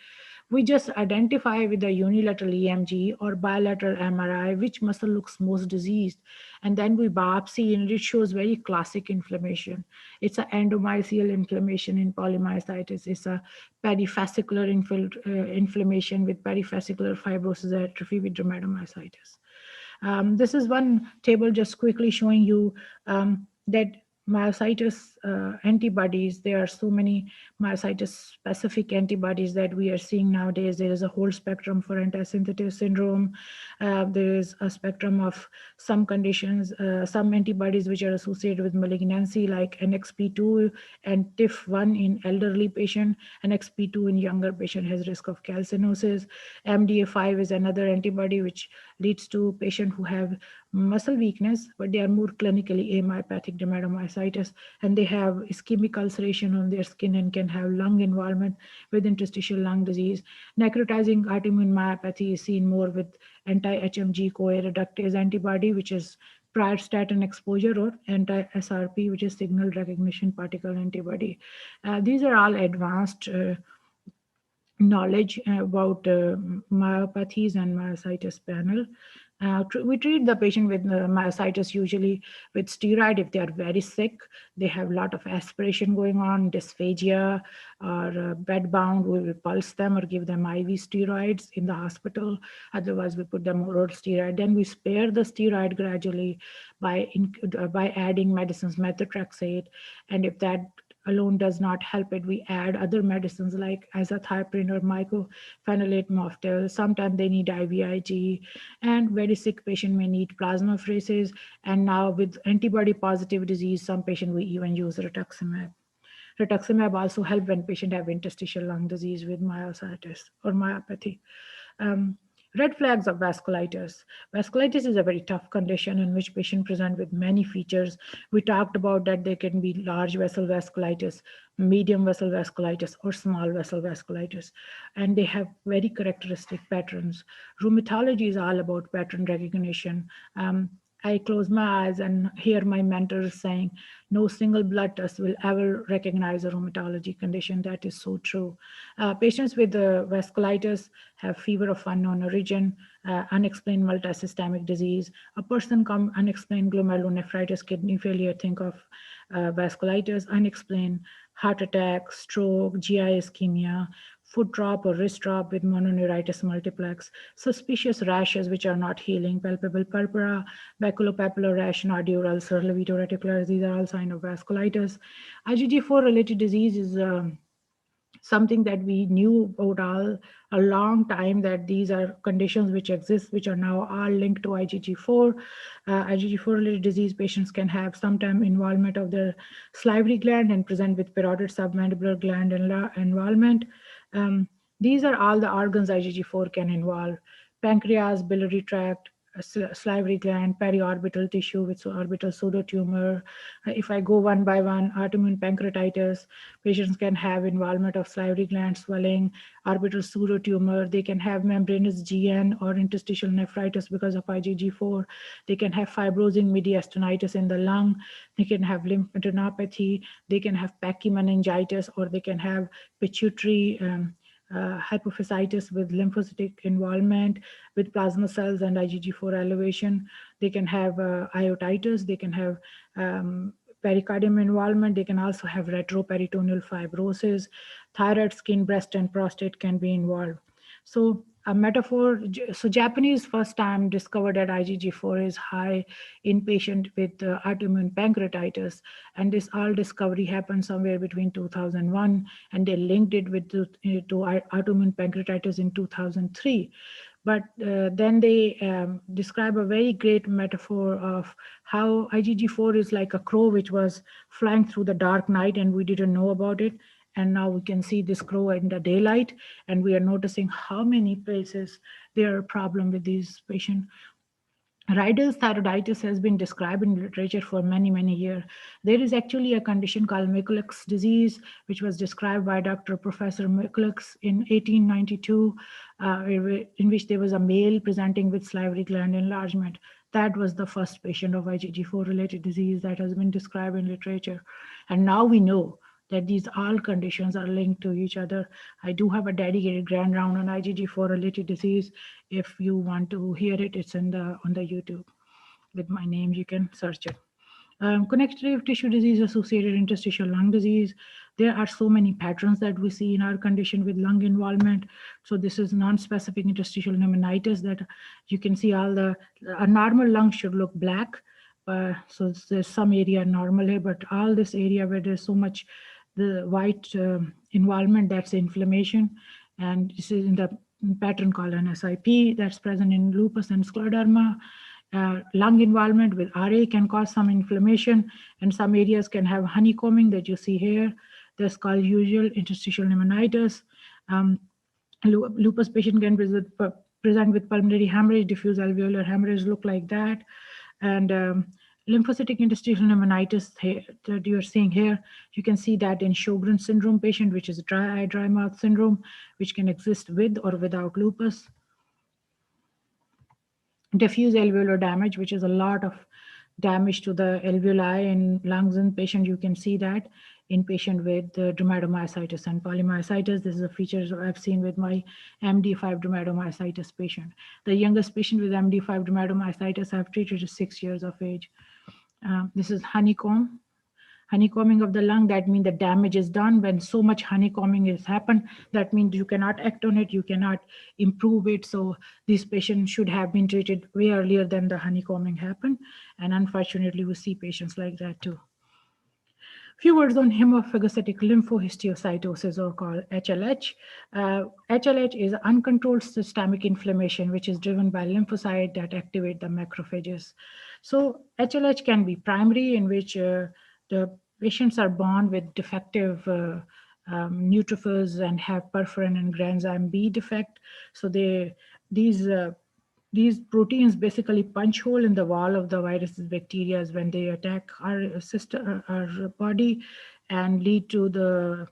We just identify with the unilateral EMG or bilateral MRI which muscle looks most diseased, and then we biopsy and it shows very classic inflammation. It's an endomysial inflammation in polymyositis. It's a perifascicular inflammation with perifascicular fibrosis atrophy with dermatomyositis. This is one table just quickly showing you that myositis antibodies, there are so many myositis specific antibodies that we are seeing nowadays. There is a whole spectrum for antisynthetase syndrome. There is a spectrum of some conditions, some antibodies which are associated with malignancy, like NXP2 and TIF1 in elderly patient, NXP2 in younger patient has risk of calcinosis. MDA5 is another antibody which leads to patient who have muscle weakness, but they are more clinically amyopathic dermatomyositis, and they have ischemic ulceration on their skin and can have lung involvement with interstitial lung disease. Necrotizing autoimmune myopathy is seen more with anti-HMG CoA reductase antibody, which is prior statin exposure, or anti-SRP, which is signal recognition particle antibody. These are all advanced knowledge about myopathies and myositis panel. We treat the patient with myositis usually with steroid if they are very sick. They have a lot of aspiration going on, dysphagia, or bed bound. We will pulse them or give them IV steroids in the hospital. Otherwise, we put them oral steroid. Then we spare the steroid gradually by adding medicines, methotrexate. And if that alone does not help it, we add other medicines like azathioprine or mycophenolate mofetil. Sometimes they need IVIG, and very sick patient may need plasmapheresis. And now with antibody positive disease, some patient we even use rituximab. Rituximab also help when patient have interstitial lung disease with myositis or myopathy. Red flags of vasculitis. Vasculitis is a very tough condition in which patients present with many features. We talked about that there can be large vessel vasculitis, medium vessel vasculitis, or small vessel vasculitis, and they have very characteristic patterns. Rheumatology is all about pattern recognition. I close my eyes and hear my mentor saying, no single blood test will ever recognize a rheumatology condition. That is so true. Patients with vasculitis have fever of unknown origin, unexplained multisystemic disease. A person come unexplained glomerulonephritis, kidney failure, think of vasculitis, unexplained heart attack, stroke, GI ischemia, foot drop or wrist drop with mononeuritis multiplex, suspicious rashes which are not healing, palpable purpura, baculopapular rash, nodule ulcer, levito reticularis, these are all signs of vasculitis. IgG4 related disease is something that we knew about a long time, that these are conditions which exist, which are now all linked to IgG4. IgG4 related disease patients can have sometime involvement of their salivary gland and present with parotid submandibular gland involvement. These are all the organs IgG4 can involve: pancreas, biliary tract, salivary gland, periorbital tissue with orbital pseudotumor. If I go one by one, autoimmune pancreatitis, patients can have involvement of salivary gland swelling, orbital pseudotumor. They can have membranous GN or interstitial nephritis because of IgG4. They can have fibrosing mediastinitis in the lung. They can have lymphadenopathy. They can have pachymeningitis, or they can have pituitary hypophysitis with lymphocytic involvement with plasma cells and IgG4 elevation. They can have iotitis, they can have pericardium involvement, they can also have retroperitoneal fibrosis, thyroid, skin, breast, and prostate can be involved. So a metaphor, so Japanese first time discovered that IgG4 is high in patient with autoimmune pancreatitis, and this all discovery happened somewhere between 2001, and they linked it with to autoimmune pancreatitis in 2003. But then they describe a very great metaphor of how IgG4 is like a crow which was flying through the dark night and we didn't know about it. And now we can see this crow in the daylight, and we are noticing how many places there are problem with these patients. Riedl's thyroiditis has been described in literature for many, many years. There is actually a condition called Mikulicz disease, which was described by Dr. Professor Mikulicz in 1892, in which there was a male presenting with salivary gland enlargement. That was the first patient of IgG4 related disease that has been described in literature. And now we know that these all conditions are linked to each other. I do have a dedicated grand round on IgG4 related disease. If you want to hear it, it's on the YouTube with my name. You can search it. Connective tissue disease associated interstitial lung disease. There are so many patterns that we see in our condition with lung involvement. So this is non-specific interstitial pneumonitis that you can see all a normal lung should look black. So there's some area normal here, but all this area where there's so much the white involvement, that's inflammation. And this is in the pattern called NSIP that's present in lupus and scleroderma. Lung involvement with RA can cause some inflammation, and some areas can have honeycombing that you see here. That's called usual interstitial pneumonitis. Lupus patient can present with pulmonary hemorrhage, diffuse alveolar hemorrhage look like that. And lymphocytic interstitial pneumonitis that you're seeing here, you can see that in Sjogren's syndrome patient, which is a dry eye, dry mouth syndrome, which can exist with or without lupus. Diffuse alveolar damage, which is a lot of damage to the alveoli and lungs in patient. You can see that in patient with dermatomyositis and polymyositis. This is a feature I've seen with my Md5 dermatomyositis patient. The youngest patient with Md5 dermatomyositis I've treated is 6 years of age. This is honeycombing of the lung. That means the damage is done. When so much honeycombing has happened, that means you cannot act on it, you cannot improve it. So these patients should have been treated way earlier than the honeycombing happened. And unfortunately, we see patients like that too. Few words on hemophagocytic lymphohistiocytosis, or called HLH. HLH is uncontrolled systemic inflammation, which is driven by lymphocytes that activate the macrophages. So HLH can be primary, in which the patients are born with defective neutrophils and have perforin and granzyme B defect. So these proteins basically punch hole in the wall of the viruses, bacteria when they attack our system, our body, and lead to the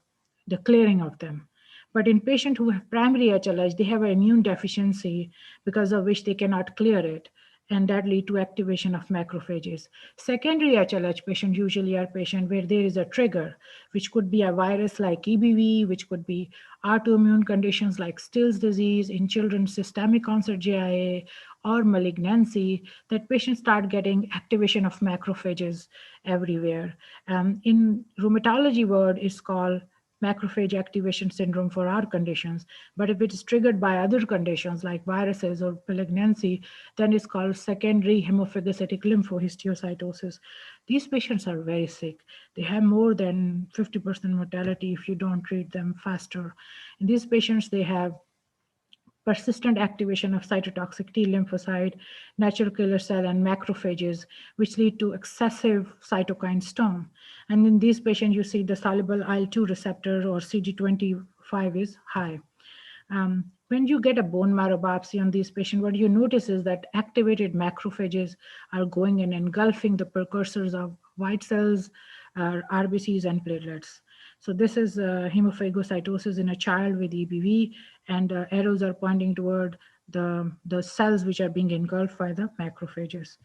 clearing of them. But in patients who have primary HLH, they have an immune deficiency because of which they cannot clear it, and that lead to activation of macrophages. Secondary HLH patients usually are patients where there is a trigger, which could be a virus like EBV, which could be autoimmune conditions like Still's disease, in children systemic onset GIA, or malignancy, that patients start getting activation of macrophages everywhere. In rheumatology word, it's called macrophage activation syndrome for our conditions. But if it is triggered by other conditions like viruses or malignancy, then it's called secondary hemophagocytic lymphohistiocytosis. These patients are very sick. They have more than 50% mortality if you don't treat them faster. In these patients, they have persistent activation of cytotoxic T lymphocyte, natural killer cell, and macrophages, which lead to excessive cytokine storm. And in these patients, you see the soluble IL-2 receptor, or CD25, is high. When you get a bone marrow biopsy on these patients, what you notice is that activated macrophages are going and engulfing the precursors of white cells, RBCs, and platelets. So this is hemophagocytosis in a child with EBV, and arrows are pointing toward the cells which are being engulfed by the macrophages.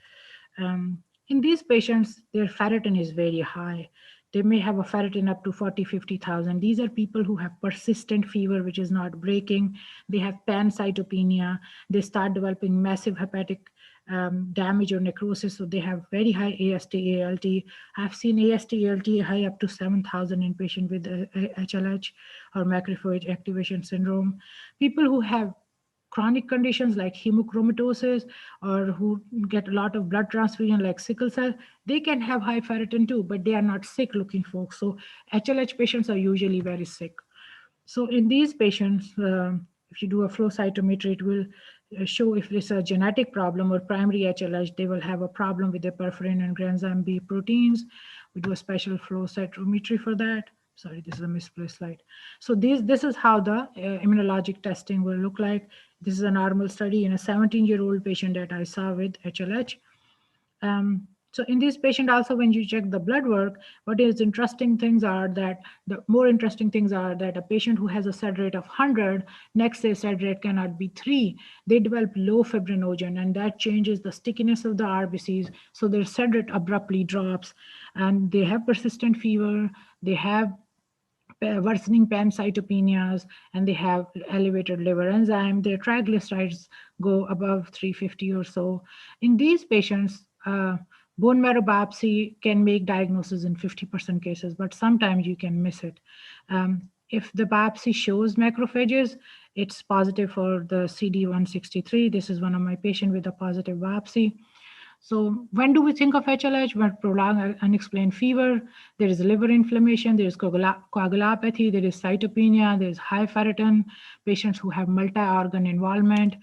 In these patients, their ferritin is very high. They may have a ferritin up to 40, 50,000. These are people who have persistent fever, which is not breaking. They have pancytopenia. They start developing massive hepatic damage or necrosis. So they have very high AST, ALT. I've seen AST, ALT high up to 7,000 in patients with HLH or macrophage activation syndrome. People who have chronic conditions like hemochromatosis or who get a lot of blood transfusion like sickle cell, they can have high ferritin too, but they are not sick looking folks. So HLH patients are usually very sick. So in these patients, if you do a flow cytometry, it will show if it's a genetic problem or primary HLH, they will have a problem with the perforin and granzyme B proteins. We do a special flow cytometry for that. Sorry, this is a misplaced slide. So this is how the immunologic testing will look like. This is a normal study in a 17-year-old patient that I saw with HLH. So in this patient also, when you check the blood work, what is interesting things are that the more interesting things are that a patient who has a SED rate of 100, next day SED rate cannot be 3, they develop low fibrinogen, and that changes the stickiness of the RBCs. So their SED rate abruptly drops, and they have persistent fever, they have worsening pancytopenias, and they have elevated liver enzyme. Their triglycerides go above 350 or so. In these patients, bone marrow biopsy can make diagnosis in 50% cases, but sometimes you can miss it. If the biopsy shows macrophages, it's positive for the CD163. This is one of my patients with a positive biopsy. So when do we think of HLH? When prolonged unexplained fever, there is liver inflammation, there is coagulopathy, there is cytopenia, there is high ferritin, patients who have multi-organ involvement.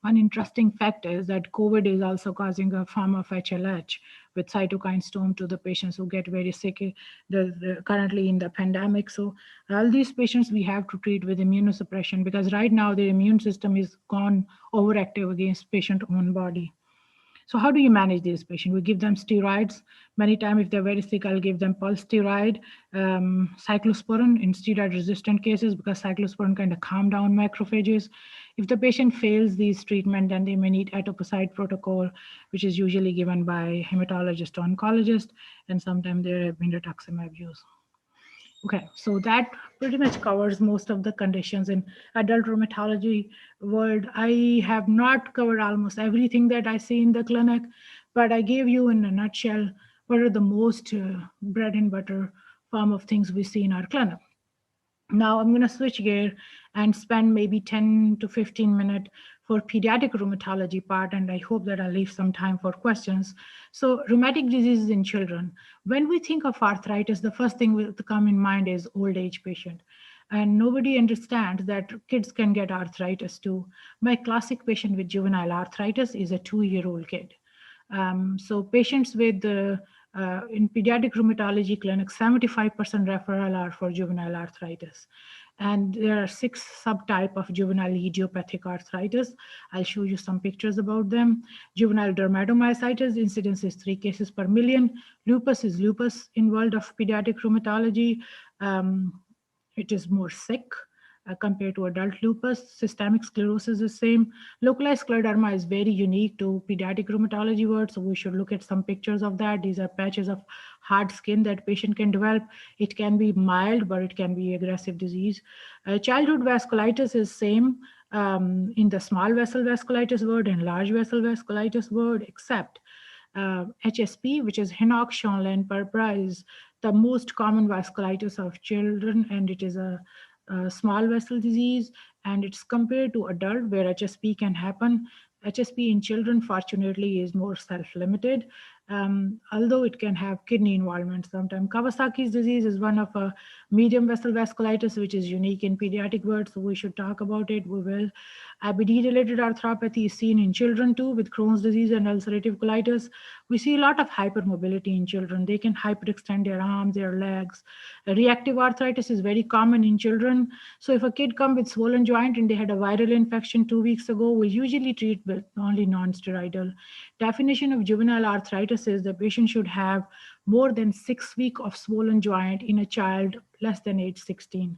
One interesting fact is that COVID is also causing a form of HLH with cytokine storm to the patients who get very sick currently in the pandemic. So all these patients we have to treat with immunosuppression because right now their immune system is gone overactive against patient own body. So how do you manage these patients? We give them steroids. Many times, if they're very sick, I'll give them pulse steroid, cyclosporin in steroid-resistant cases because cyclosporin kind of calm down macrophages. If the patient fails these treatment, then they may need etoposide protocol, which is usually given by hematologist or oncologist, and sometimes there have been rituximab use. Okay, so that pretty much covers most of the conditions in adult rheumatology world. I have not covered almost everything that I see in the clinic, but I gave you in a nutshell what are the most bread and butter form of things we see in our clinic. Now I'm going to switch gear and spend maybe 10 to 15 minutes for pediatric rheumatology part, and I hope that I'll leave some time for questions. So rheumatic diseases in children. When we think of arthritis, the first thing will come in mind is old age patient. And nobody understands that kids can get arthritis too. My classic patient with juvenile arthritis is a 2-year-old kid. So patients with in pediatric rheumatology clinics, 75% referral are for juvenile arthritis. And there are 6 subtypes of juvenile idiopathic arthritis. I'll show you some pictures about them. Juvenile dermatomyositis, incidence is 3 cases per million. Lupus is lupus in world of pediatric rheumatology. It is more sick compared to adult lupus. Systemic sclerosis is same. Localized scleroderma is very unique to pediatric rheumatology world, so we should look at some pictures of that. These are patches of hard skin that patient can develop. It can be mild, but it can be aggressive disease. Childhood vasculitis is same in the small vessel vasculitis word and large vessel vasculitis word, except HSP, which is Hinoch-Schönlein-Purpura, is the most common vasculitis of children, and it is a small vessel disease, and it's compared to adult where HSP can happen. HSP in children, fortunately, is more self-limited, although it can have kidney involvement sometimes. Kawasaki's disease is one of a medium vessel vasculitis, which is unique in pediatric world, so we should talk about it. We will. IBD-related arthropathy is seen in children too, with Crohn's disease and ulcerative colitis. We see a lot of hypermobility in children. They can hyperextend their arms, their legs. Reactive arthritis is very common in children. So if a kid comes with swollen joint and they had a viral infection 2 weeks ago, we usually treat with only non-steroidal. Definition of juvenile arthritis is the patient should have more than 6 weeks of swollen joint in a child less than age 16.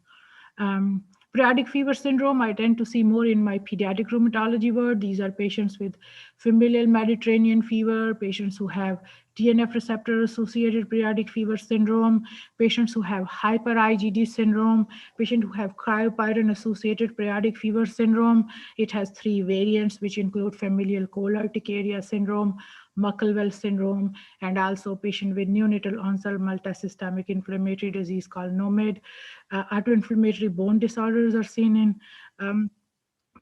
Periodic fever syndrome, I tend to see more in my pediatric rheumatology ward. These are patients with familial Mediterranean fever, patients who have TNF receptor associated periodic fever syndrome, patients who have hyper IgD syndrome, patients who have cryopyrin associated periodic fever syndrome. It has 3 variants, which include familial cold urticaria syndrome, Muckle-Wells syndrome, and also patient with neonatal onset multisystemic inflammatory disease called NOMID. Autoinflammatory bone disorders are seen in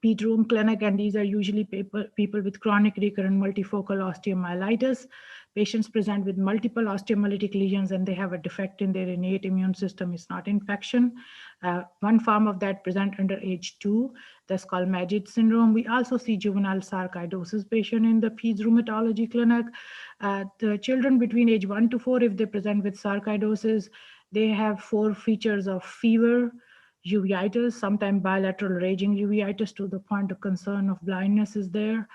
Pete Room clinic, and these are usually people with chronic recurrent multifocal osteomyelitis. Patients present with multiple osteomyelitic lesions and they have a defect in their innate immune system. It's not infection. One form of that present under age 2. That's called Majeed syndrome. We also see juvenile sarcoidosis patient in the Peds rheumatology clinic. The children between age 1 to 4, if they present with sarcoidosis, they have 4 features of fever, uveitis, sometimes bilateral raging uveitis to the point of concern of blindness is there,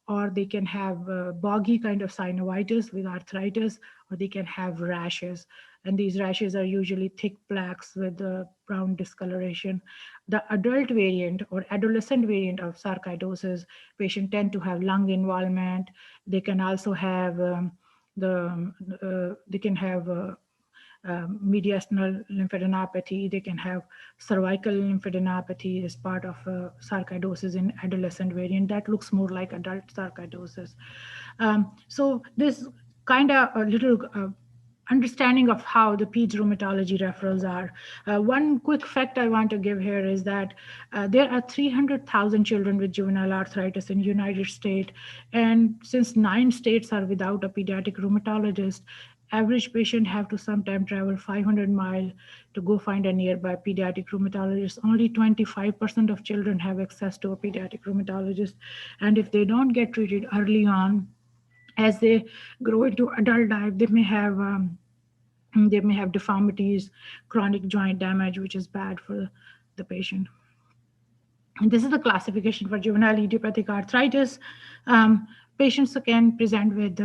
or they can have boggy kind of synovitis with arthritis, or they can have rashes. And these rashes are usually thick plaques with brown discoloration. The adult variant or adolescent variant of sarcoidosis, patients tend to have lung involvement. They can also have mediastinal lymphadenopathy. They can have cervical lymphadenopathy as part of sarcoidosis in adolescent variant. That looks more like adult sarcoidosis. So this kind of a little understanding of how the peds rheumatology referrals are. One quick fact I want to give here is that there are 300,000 children with juvenile arthritis in the United States. And since 9 states are without a pediatric rheumatologist, average patient have to sometimes travel 500 miles to go find a nearby pediatric rheumatologist. Only 25% of children have access to a pediatric rheumatologist. And if they don't get treated early on, as they grow into adult life, they may have deformities, chronic joint damage, which is bad for the patient. And this is the classification for juvenile idiopathic arthritis. Patients can present with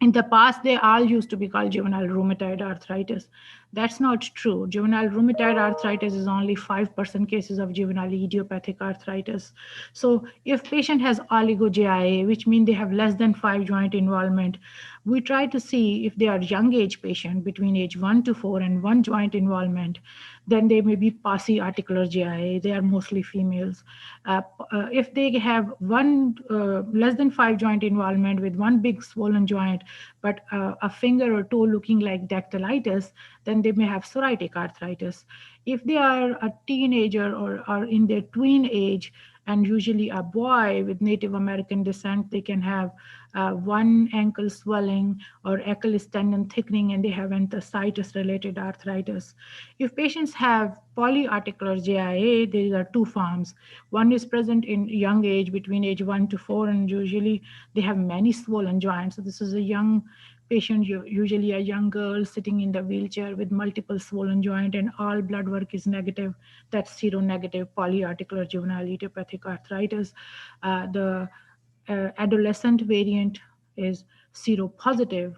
in the past, they all used to be called juvenile rheumatoid arthritis. That's not true. Juvenile rheumatoid arthritis is only 5% cases of juvenile idiopathic arthritis. So if patient has oligo-GIA, which means they have less than 5 joint involvement, we try to see if they are young age patient between age 1 to 4 and 1 joint involvement, then they may be polyarticular GIA. They are mostly females. If they have less than 5 joint involvement with 1 big swollen joint, but a finger or toe looking like dactylitis, then they may have psoriatic arthritis. If they are a teenager or are in their tween age, and usually a boy with Native American descent, they can have 1 ankle swelling or Achilles tendon thickening, and they have enthesitis-related arthritis. If patients have polyarticular GIA, there are 2 forms. One is present in young age, between age 1 to 4, and usually they have many swollen joints. So this is a young patient, usually a young girl sitting in the wheelchair with multiple swollen joint and all blood work is negative. That's seronegative polyarticular juvenile idiopathic arthritis. The adolescent variant is seropositive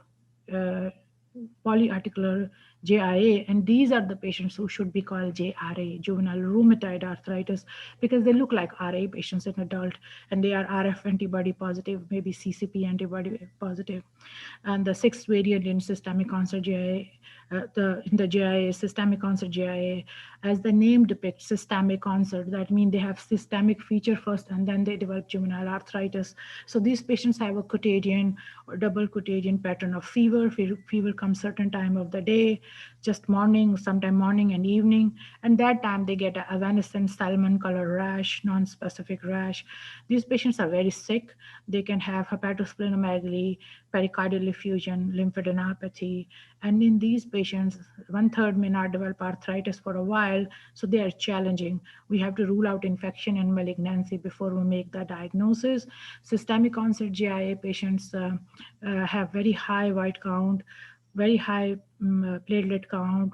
polyarticular JIA, and these are the patients who should be called JRA, juvenile rheumatoid arthritis, because they look like RA patients in adult, and they are RF antibody positive, maybe CCP antibody positive. And the 6th variant in systemic onset GIA, in the GIA, systemic onset GIA, as the name depicts, systemic onset, that means they have systemic feature first and then they develop juvenile arthritis. So these patients have a quotidian or double quotidian pattern of fever. Fever comes certain time of the day, just morning, sometime morning and evening, and that time they get a evanescent salmon color rash, non-specific rash. These patients are very sick. They can have hepatosplenomegaly, pericardial effusion, lymphadenopathy, and in these patients, 1/3 may not develop arthritis for a while, so they are challenging. We have to rule out infection and malignancy before we make the diagnosis. Systemic onset GIA patients have very high white count, very high platelet count.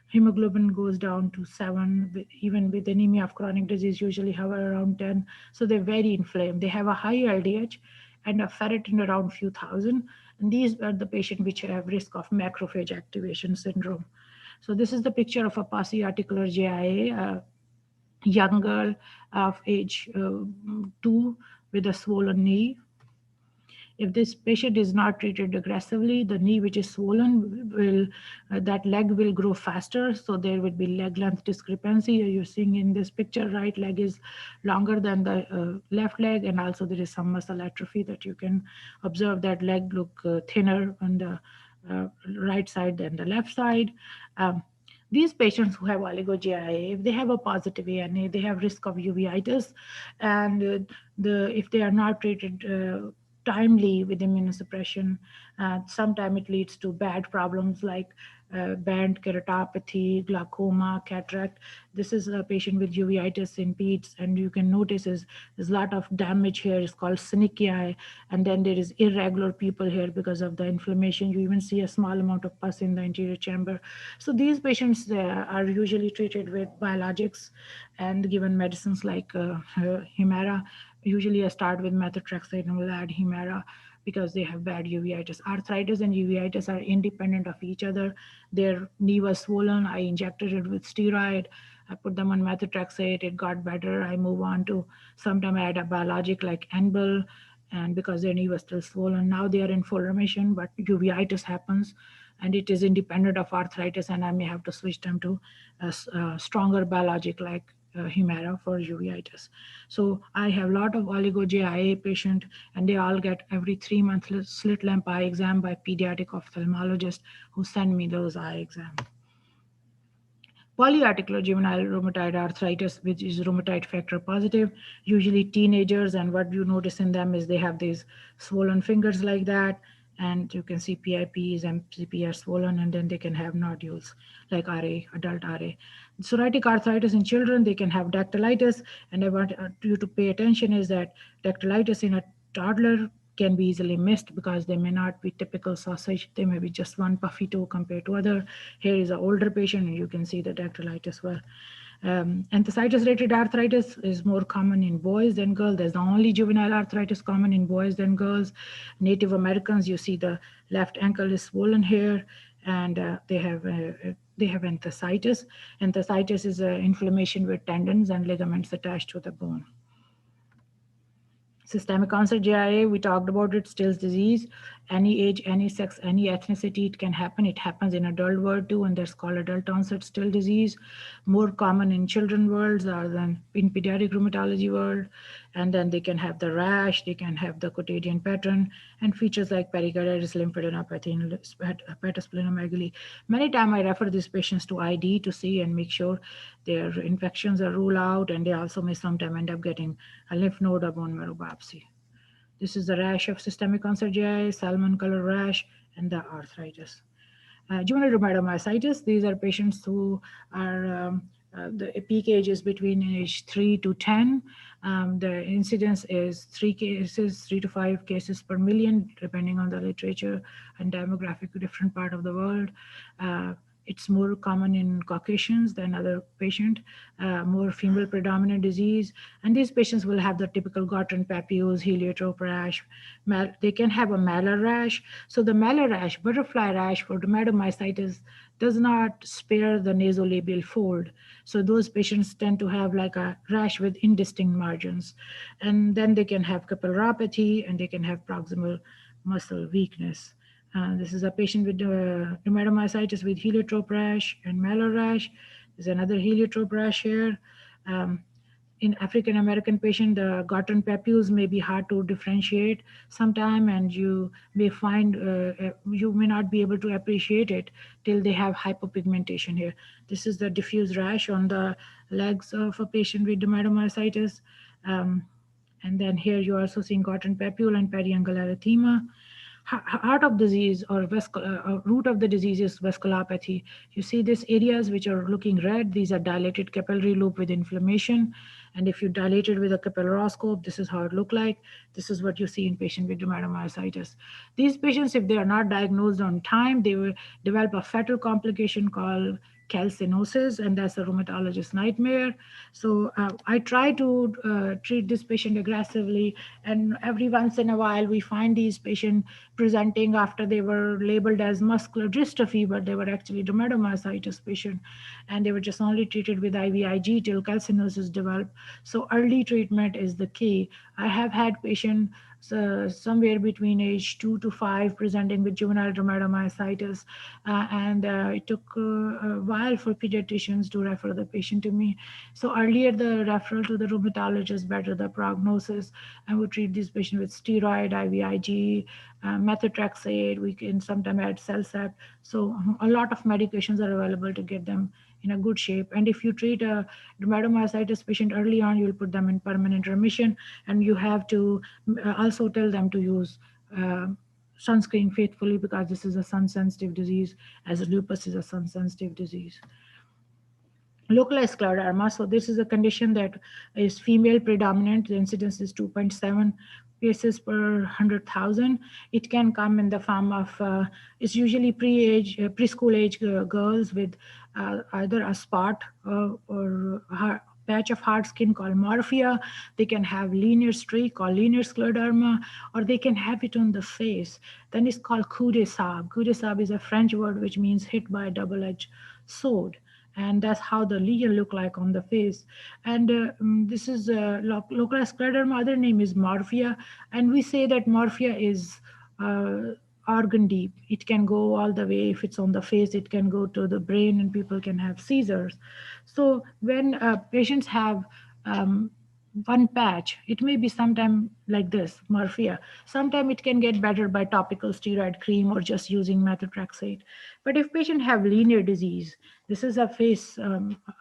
Hemoglobin goes down to 7, even with anemia of chronic disease, usually hover around 10. So they're very inflamed. They have a high LDH and a ferritin around few thousand. And these are the patients which have risk of macrophage activation syndrome. So this is the picture of a polyarticular GIA, a young girl of age 2 with a swollen knee. If this patient is not treated aggressively, the knee which is swollen will, that leg will grow faster. So there would be leg length discrepancy. You're seeing in this picture, right leg is longer than the left leg. And also there is some muscle atrophy that you can observe, that leg look thinner on the right side than the left side. Um, these patients who have oligo-GIA, if they have a positive ANA, they have risk of uveitis, and if they are not treated timely with immunosuppression, sometimes it leads to bad problems like band keratopathy, glaucoma, cataract. This is a patient with uveitis in peds, and you can notice there's a lot of damage here. It's called syncytiae, and then there is irregular pupil here because of the inflammation. You even see a small amount of pus in the anterior chamber. So these patients are usually treated with biologics and given medicines like Humira. Usually I start with methotrexate and will add Humira because they have bad uveitis. Arthritis and uveitis are independent of each other. Their knee was swollen. I injected it with steroid. I put them on methotrexate. It got better. I move on to sometime I add a biologic like Enbel, and because their knee was still swollen, now they are in full remission, but uveitis happens and it is independent of arthritis, and I may have to switch them to a stronger biologic like Humira for uveitis. So I have a lot of oligo-GIA patient, and they all get every 3 months slit lamp eye exam by pediatric ophthalmologist who send me those eye exams. Polyarticular juvenile rheumatoid arthritis, which is rheumatoid factor positive, usually teenagers, and what you notice in them is they have these swollen fingers like that, and you can see PIPs and MCP are swollen, and then they can have nodules like RA, adult RA. Psoriatic arthritis in children, they can have dactylitis, and I want you to pay attention is that dactylitis in a toddler can be easily missed because they may not be typical sausage. They may be just one puffy toe compared to other. Here is an older patient, and you can see the dactylitis well. Enthesitis-related arthritis is more common in boys than girls. There's the only juvenile arthritis common in boys than girls. Native Americans, you see the left ankle is swollen here, and they have enthesitis. Enthesitis is inflammation with tendons and ligaments attached to the bone. Systemic onset GIA, we talked about it, Still's disease. Any age, any sex, any ethnicity, it can happen. It happens in adult world too, and that's called adult onset Still disease. More common in children worlds rather than in pediatric rheumatology world. And then they can have the rash, they can have the quotidian pattern, and features like pericarditis, lymphadenopathy, and hepatosplenomegaly. Many times I refer these patients to ID to see and make sure their infections are ruled out, and they also may sometimes end up getting a lymph node or bone marrow biopsy. This is the rash of systemic onset GI, salmon color rash, and the arthritis. Juvenile dermatomyositis, these are patients who are, the peak age is between age 3 to 10. The incidence is 3 to 5 cases per million, depending on the literature and demographic, different part of the world. It's more common in Caucasians than other patient, more female predominant disease. And these patients will have the typical Gottern papules, heliotrope rash. They can have a malar rash. So the malar rash, butterfly rash for dermatomyositis does not spare the nasolabial fold. So those patients tend to have like a rash with indistinct margins. And then they can have capilloropathy, and they can have proximal muscle weakness. This is a patient with dermatomyositis with heliotrope rash and malar rash. There's another heliotrope rash here. In African American patient, the Gottern papules may be hard to differentiate sometime, and you may find you may not be able to appreciate it till they have hypopigmentation here. This is the diffuse rash on the legs of a patient with dermatomyositis. And then here you're also seeing Gottern papule and periangular erythema. Heart of disease or root of the disease is vasculopathy. You see these areas which are looking red, these are dilated capillary loop with inflammation. And if you dilate it with a capillaroscope, this is how it look like. This is what you see in patient with dermatomyositis. These patients, if they are not diagnosed on time, they will develop a fatal complication called calcinosis, and that's a rheumatologist's nightmare. So I try to treat this patient aggressively, and every once in a while we find these patients presenting after they were labeled as muscular dystrophy, but they were actually dermatomyositis patient, and they were just only treated with IVIG till calcinosis developed. So early treatment is the key. I have had patients so somewhere between age 2 to 5, presenting with juvenile dermatomyositis. And it took a while for pediatricians to refer the patient to me. So earlier, the referral to the rheumatologist better the prognosis, and we treat this patient with steroid, IVIG, methotrexate. We can sometimes add Celsep. So a lot of medications are available to get them in a good shape. And if you treat a dermatomyositis patient early on, you'll put them in permanent remission, and you have to also tell them to use sunscreen faithfully, because this is a sun-sensitive disease, as lupus is a sun-sensitive disease. Localized scleroderma. So this is a condition that is female predominant. The incidence is 2.7 cases per 100,000. It can come in the form of, it's usually preschool age girls with either a spot or patch of hard skin called morphia. They can have linear streak called linear scleroderma, or they can have it on the face. Then it's called coup de sabre. Coup de sabre is a French word which means hit by a double-edged sword. And that's how the lesion look like on the face. And this is localized scleroderma. Other name is morphia, and we say that morphia is organ deep. It can go all the way. If it's on the face, it can go to the brain, and people can have seizures. So when patients have one patch, it may be sometime like this, morphia. Sometime it can get better by topical steroid cream or just using methotrexate. But if patient have linear disease, this is a face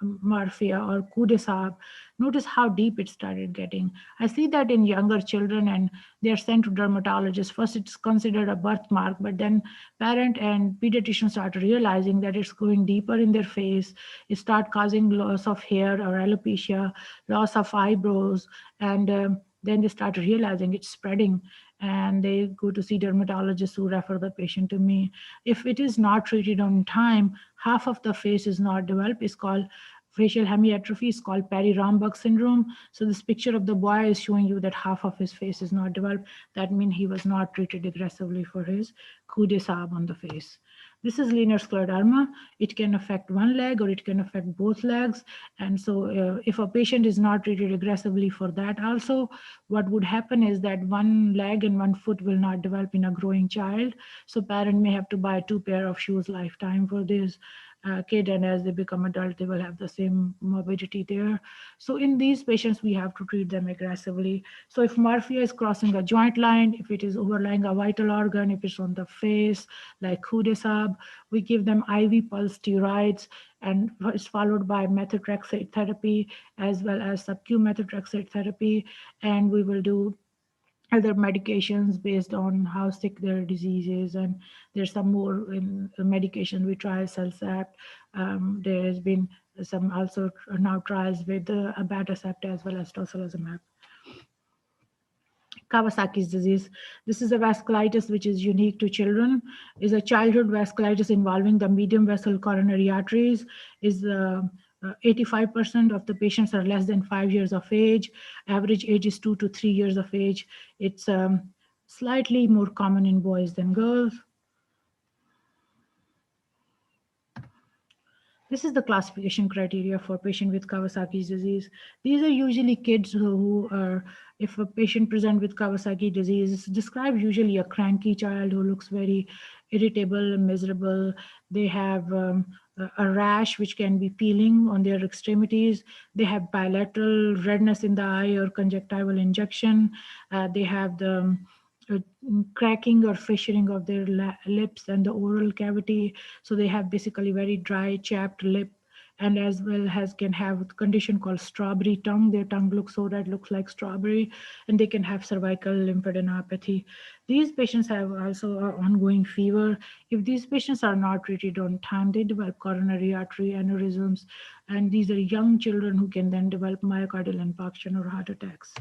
morphia or coup de sabre. Notice how deep it started getting. I see that in younger children, and they're sent to dermatologists. First, it's considered a birthmark, but then parent and pediatricians start realizing that it's going deeper in their face. It start causing loss of hair or alopecia, loss of eyebrows, and then they start realizing it's spreading, and they go to see dermatologists who refer the patient to me. If it is not treated on time, half of the face is not developed. It's called facial hemiatrophy. It's called Perry-Romberg syndrome. So this picture of the boy is showing you that half of his face is not developed. That means he was not treated aggressively for his coup de sabre on the face. This is linear scleroderma. It can affect one leg or it can affect both legs. And so if a patient is not treated aggressively for that also, what would happen is that one leg and one foot will not develop in a growing child. So parent may have to buy 2 pair of shoes lifetime for this kid, and as they become adult, they will have the same morbidity there. So in these patients, we have to treat them aggressively. So if morphia is crossing a joint line, if it is overlying a vital organ, if it's on the face, like coup de sabre, we give them IV pulse steroids, and it's followed by methotrexate therapy as well as sub-Q methotrexate therapy, and we will do other medications based on how sick their disease is. And there's some more in medication we try, Celsep. There has been some also now trials with abatacept as well as tocilizumab. Kawasaki's disease. This is a vasculitis which is unique to children. Is a childhood vasculitis involving the medium vessel coronary arteries. Is 85% of the patients are less than 5 years of age. Average age is 2 to 3 years of age. It's slightly more common in boys than girls. This is the classification criteria for patient with Kawasaki's disease. These are usually kids who are, if a patient presents with Kawasaki disease, it's described usually a cranky child who looks very irritable and miserable. They have a rash which can be peeling on their extremities. They have bilateral redness in the eye or conjunctival injection. They have the cracking or fissuring of their lips and the oral cavity. So they have basically very dry, chapped lip, and as well as can have a condition called strawberry tongue. Their tongue looks so red, looks like strawberry, and they can have cervical lymphadenopathy. These patients have also ongoing fever. If these patients are not treated on time, they develop coronary artery aneurysms, and these are young children who can then develop myocardial infarction or heart attacks.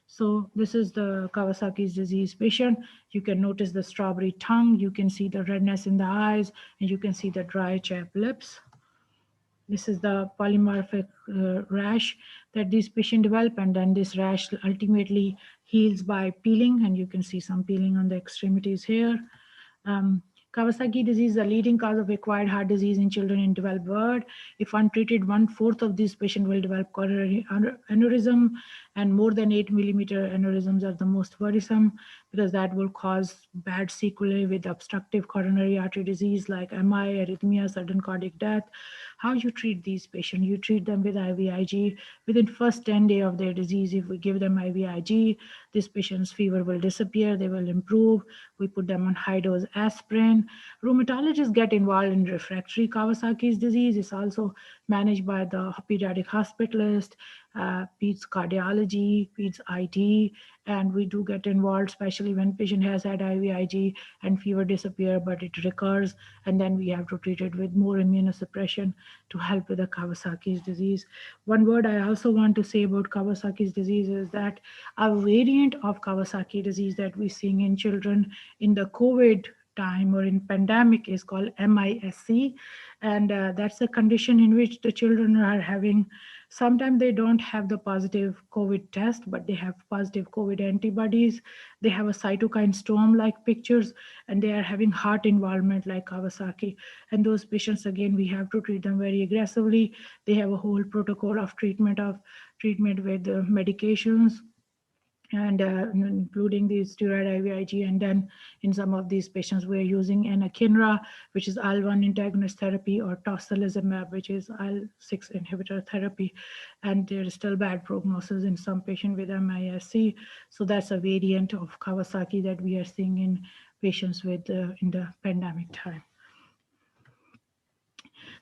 So this is the Kawasaki's disease patient. You can notice the strawberry tongue, you can see the redness in the eyes, and you can see the dry chapped lips. This is the polymorphic rash that these patients develop, and then this rash ultimately heals by peeling, and you can see some peeling on the extremities here. Kawasaki disease is the leading cause of acquired heart disease in children in developed world. If untreated, 1/4 of these patients will develop coronary aneurysm, and more than 8 millimeter aneurysms are the most worrisome because that will cause bad sequelae with obstructive coronary artery disease like MI, arrhythmia, sudden cardiac death. How you treat these patients? You treat them with IVIG. Within first 10 days of their disease, if we give them IVIG, this patient's fever will disappear, they will improve. We put them on high dose aspirin. Rheumatologists get involved in refractory Kawasaki's disease. It's also managed by the pediatric hospitalist, peds cardiology, peds IT, and we do get involved, especially when patient has had IVIG and fever disappear, but it recurs, and then we have to treat it with more immunosuppression to help with the Kawasaki's disease. One word I also want to say about Kawasaki's disease is that a variant of Kawasaki disease that we're seeing in children in the COVID time or in pandemic is called MISC, and that's a condition in which the children are having, sometimes they don't have the positive COVID test, but they have positive COVID antibodies. They have a cytokine storm like pictures, and they are having heart involvement like Kawasaki. And those patients, again, we have to treat them very aggressively. They have a whole protocol of treatment with medications, and including the steroid IVIG, and then in some of these patients we're using anakinra, which is IL-1 antagonist therapy, or tocilizumab, which is IL-6 inhibitor therapy, and there is still bad prognosis in some patients with MISC. So that's a variant of Kawasaki that we are seeing in patients with in the pandemic time.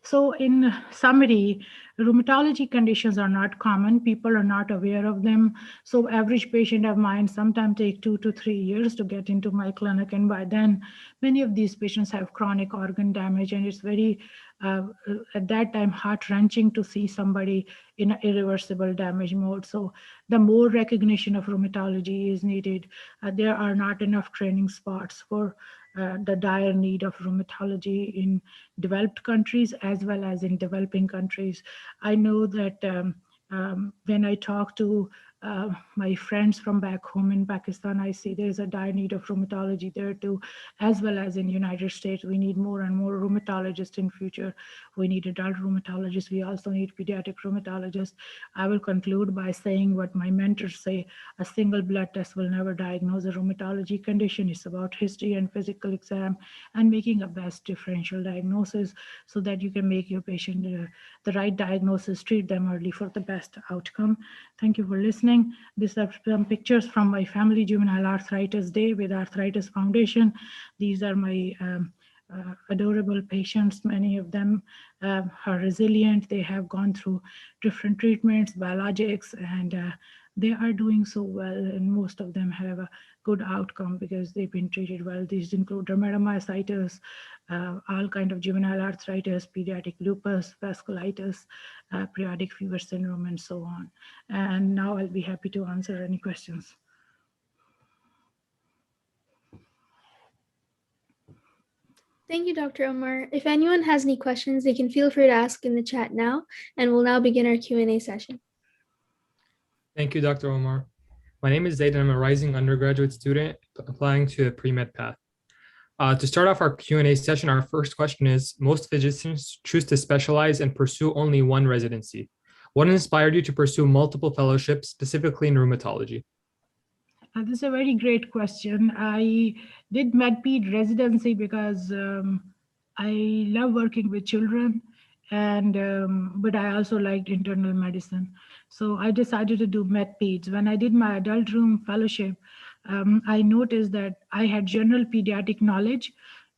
So in summary, rheumatology conditions are not common. People are not aware of them. So average patient of mine sometimes take 2 to 3 years to get into my clinic. And by then, many of these patients have chronic organ damage. And it's very, at that time, heart-wrenching to see somebody in an irreversible damage mode. So the more recognition of rheumatology is needed. There are not enough training spots for the dire need of rheumatology in developed countries as well as in developing countries. I know that when I talk to my friends from back home in Pakistan, I see there's a dire need of rheumatology there too, as well as in the United States. We need more and more rheumatologists in future. We need adult rheumatologists. We also need pediatric rheumatologists. I will conclude by saying what my mentors say: a single blood test will never diagnose a rheumatology condition. It's about history and physical exam and making a best differential diagnosis so that you can make your patient the right diagnosis, treat them early for the best outcome. Thank you for listening. These are some pictures from my family Juvenile Arthritis Day with Arthritis Foundation. These are my adorable patients. Many of them are resilient. They have gone through different treatments, biologics, and they are doing so well, and most of them have a good outcome because they've been treated well. These include dermatomyositis, all kind of juvenile arthritis, pediatric lupus, vasculitis, periodic fever syndrome, and so on. And now I'll be happy to answer any questions. Thank you, Dr. Umer. If anyone has any questions, they can feel free to ask in the chat now, and we'll now begin our Q&A session. Thank you, Dr. Omar. My name is Zaid, and I'm a rising undergraduate student applying to the pre-med path. To start off our Q&A session, our first question is, most physicians choose to specialize and pursue only one residency. What inspired you to pursue multiple fellowships, specifically in rheumatology? This is a very great question. I did MedPed residency because I love working with children, and but I also liked internal medicine. So I decided to do MedPeds. When I did my adult rheum fellowship, I noticed that I had general pediatric knowledge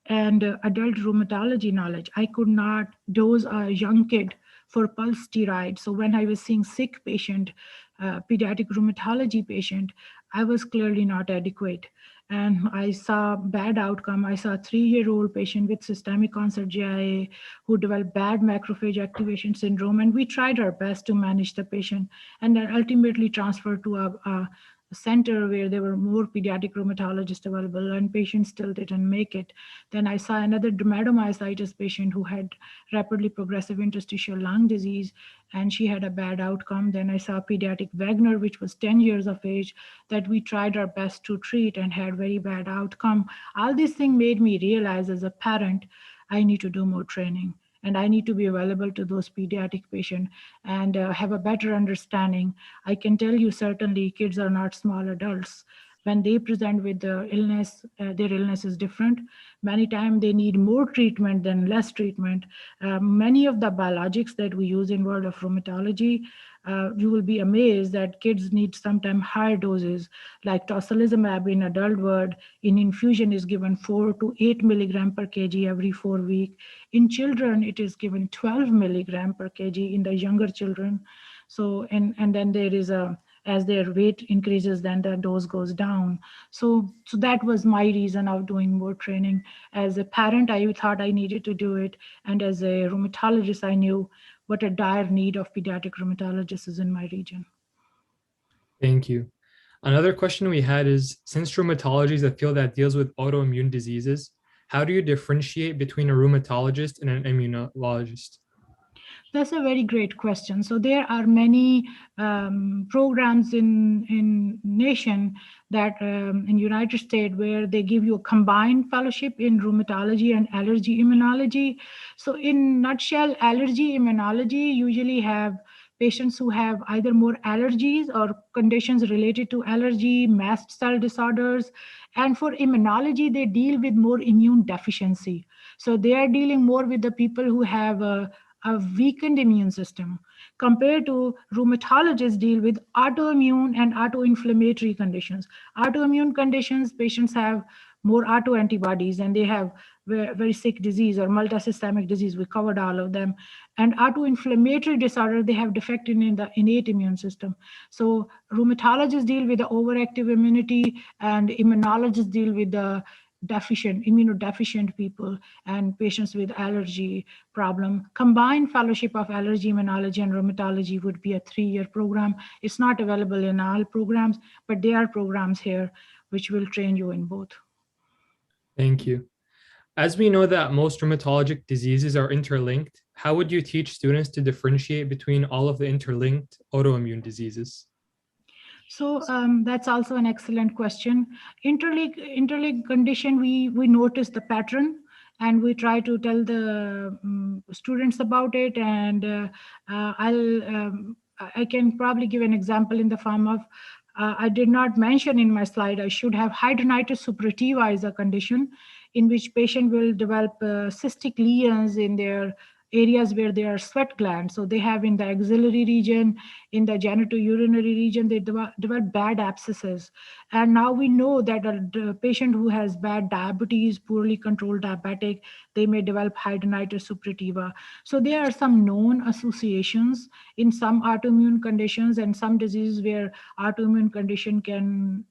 and adult rheumatology knowledge. I could not dose a young kid for pulse steroid. So when I was seeing sick patient, pediatric rheumatology patient, I was clearly not adequate. And I saw bad outcome. I saw a 3-year-old patient with systemic onset GIA who developed bad macrophage activation syndrome. And we tried our best to manage the patient, and then ultimately transferred to a center where there were more pediatric rheumatologists available and patients still didn't make it. Then I saw another dermatomyositis patient who had rapidly progressive interstitial lung disease, and she had a bad outcome. Then I saw pediatric Wagner, which was 10 years of age, that we tried our best to treat and had very bad outcome. All these things made me realize as a parent, I need to do more training. And I need to be available to those pediatric patients and have a better understanding. I can tell you certainly kids are not small adults. When they present with the illness, their illness is different. Many times they need more treatment than less treatment. Many of the biologics that we use in world of rheumatology, you will be amazed that kids need sometimes higher doses, like tocilizumab in adult world in infusion is given 4 to 8 milligram per kg every 4 weeks. In children, it is given 12 milligram per kg in the younger children. So, and then there is as their weight increases, then the dose goes down. So that was my reason of doing more training. As a parent, I thought I needed to do it. And as a rheumatologist, I knew what a dire need of pediatric rheumatologists is in my region. Thank you. Another question we had is, since rheumatology is a field that deals with autoimmune diseases, how do you differentiate between a rheumatologist and an immunologist? That's a very great question. So there are many programs in nation that in United States where they give you a combined fellowship in rheumatology and allergy immunology. So in nutshell, allergy immunology usually have patients who have either more allergies or conditions related to allergy, mast cell disorders. And for immunology, they deal with more immune deficiency. So they are dealing more with the people who have a weakened immune system, compared to rheumatologists deal with autoimmune and autoinflammatory conditions. Autoimmune conditions, patients have more autoantibodies and they have very sick disease or multisystemic disease. We covered all of them. And autoinflammatory disorder, they have defect in the innate immune system. So rheumatologists deal with the overactive immunity and immunologists deal with the immunodeficient people and patients with allergy problem. Combined fellowship of allergy immunology and rheumatology would be a 3-year program. It's not available in all programs, but there are programs here which will train you in both. Thank you. As we know that most rheumatologic diseases are interlinked, how would you teach students to differentiate between all of the interlinked autoimmune diseases? So that's also an excellent question. Interlinked condition, we notice the pattern and we try to tell the students about it. And I can probably give an example in the form of, I did not mention in my slide, I should have hidradenitis suppurativa is a condition in which patient will develop cystic lesions in their areas where there are sweat glands. So they have in the axillary region, in the genitourinary region, they develop bad abscesses. And now we know that a patient who has bad diabetes, poorly controlled diabetic, they may develop hidradenitis suppurativa. So there are some known associations in some autoimmune conditions and some diseases where autoimmune condition can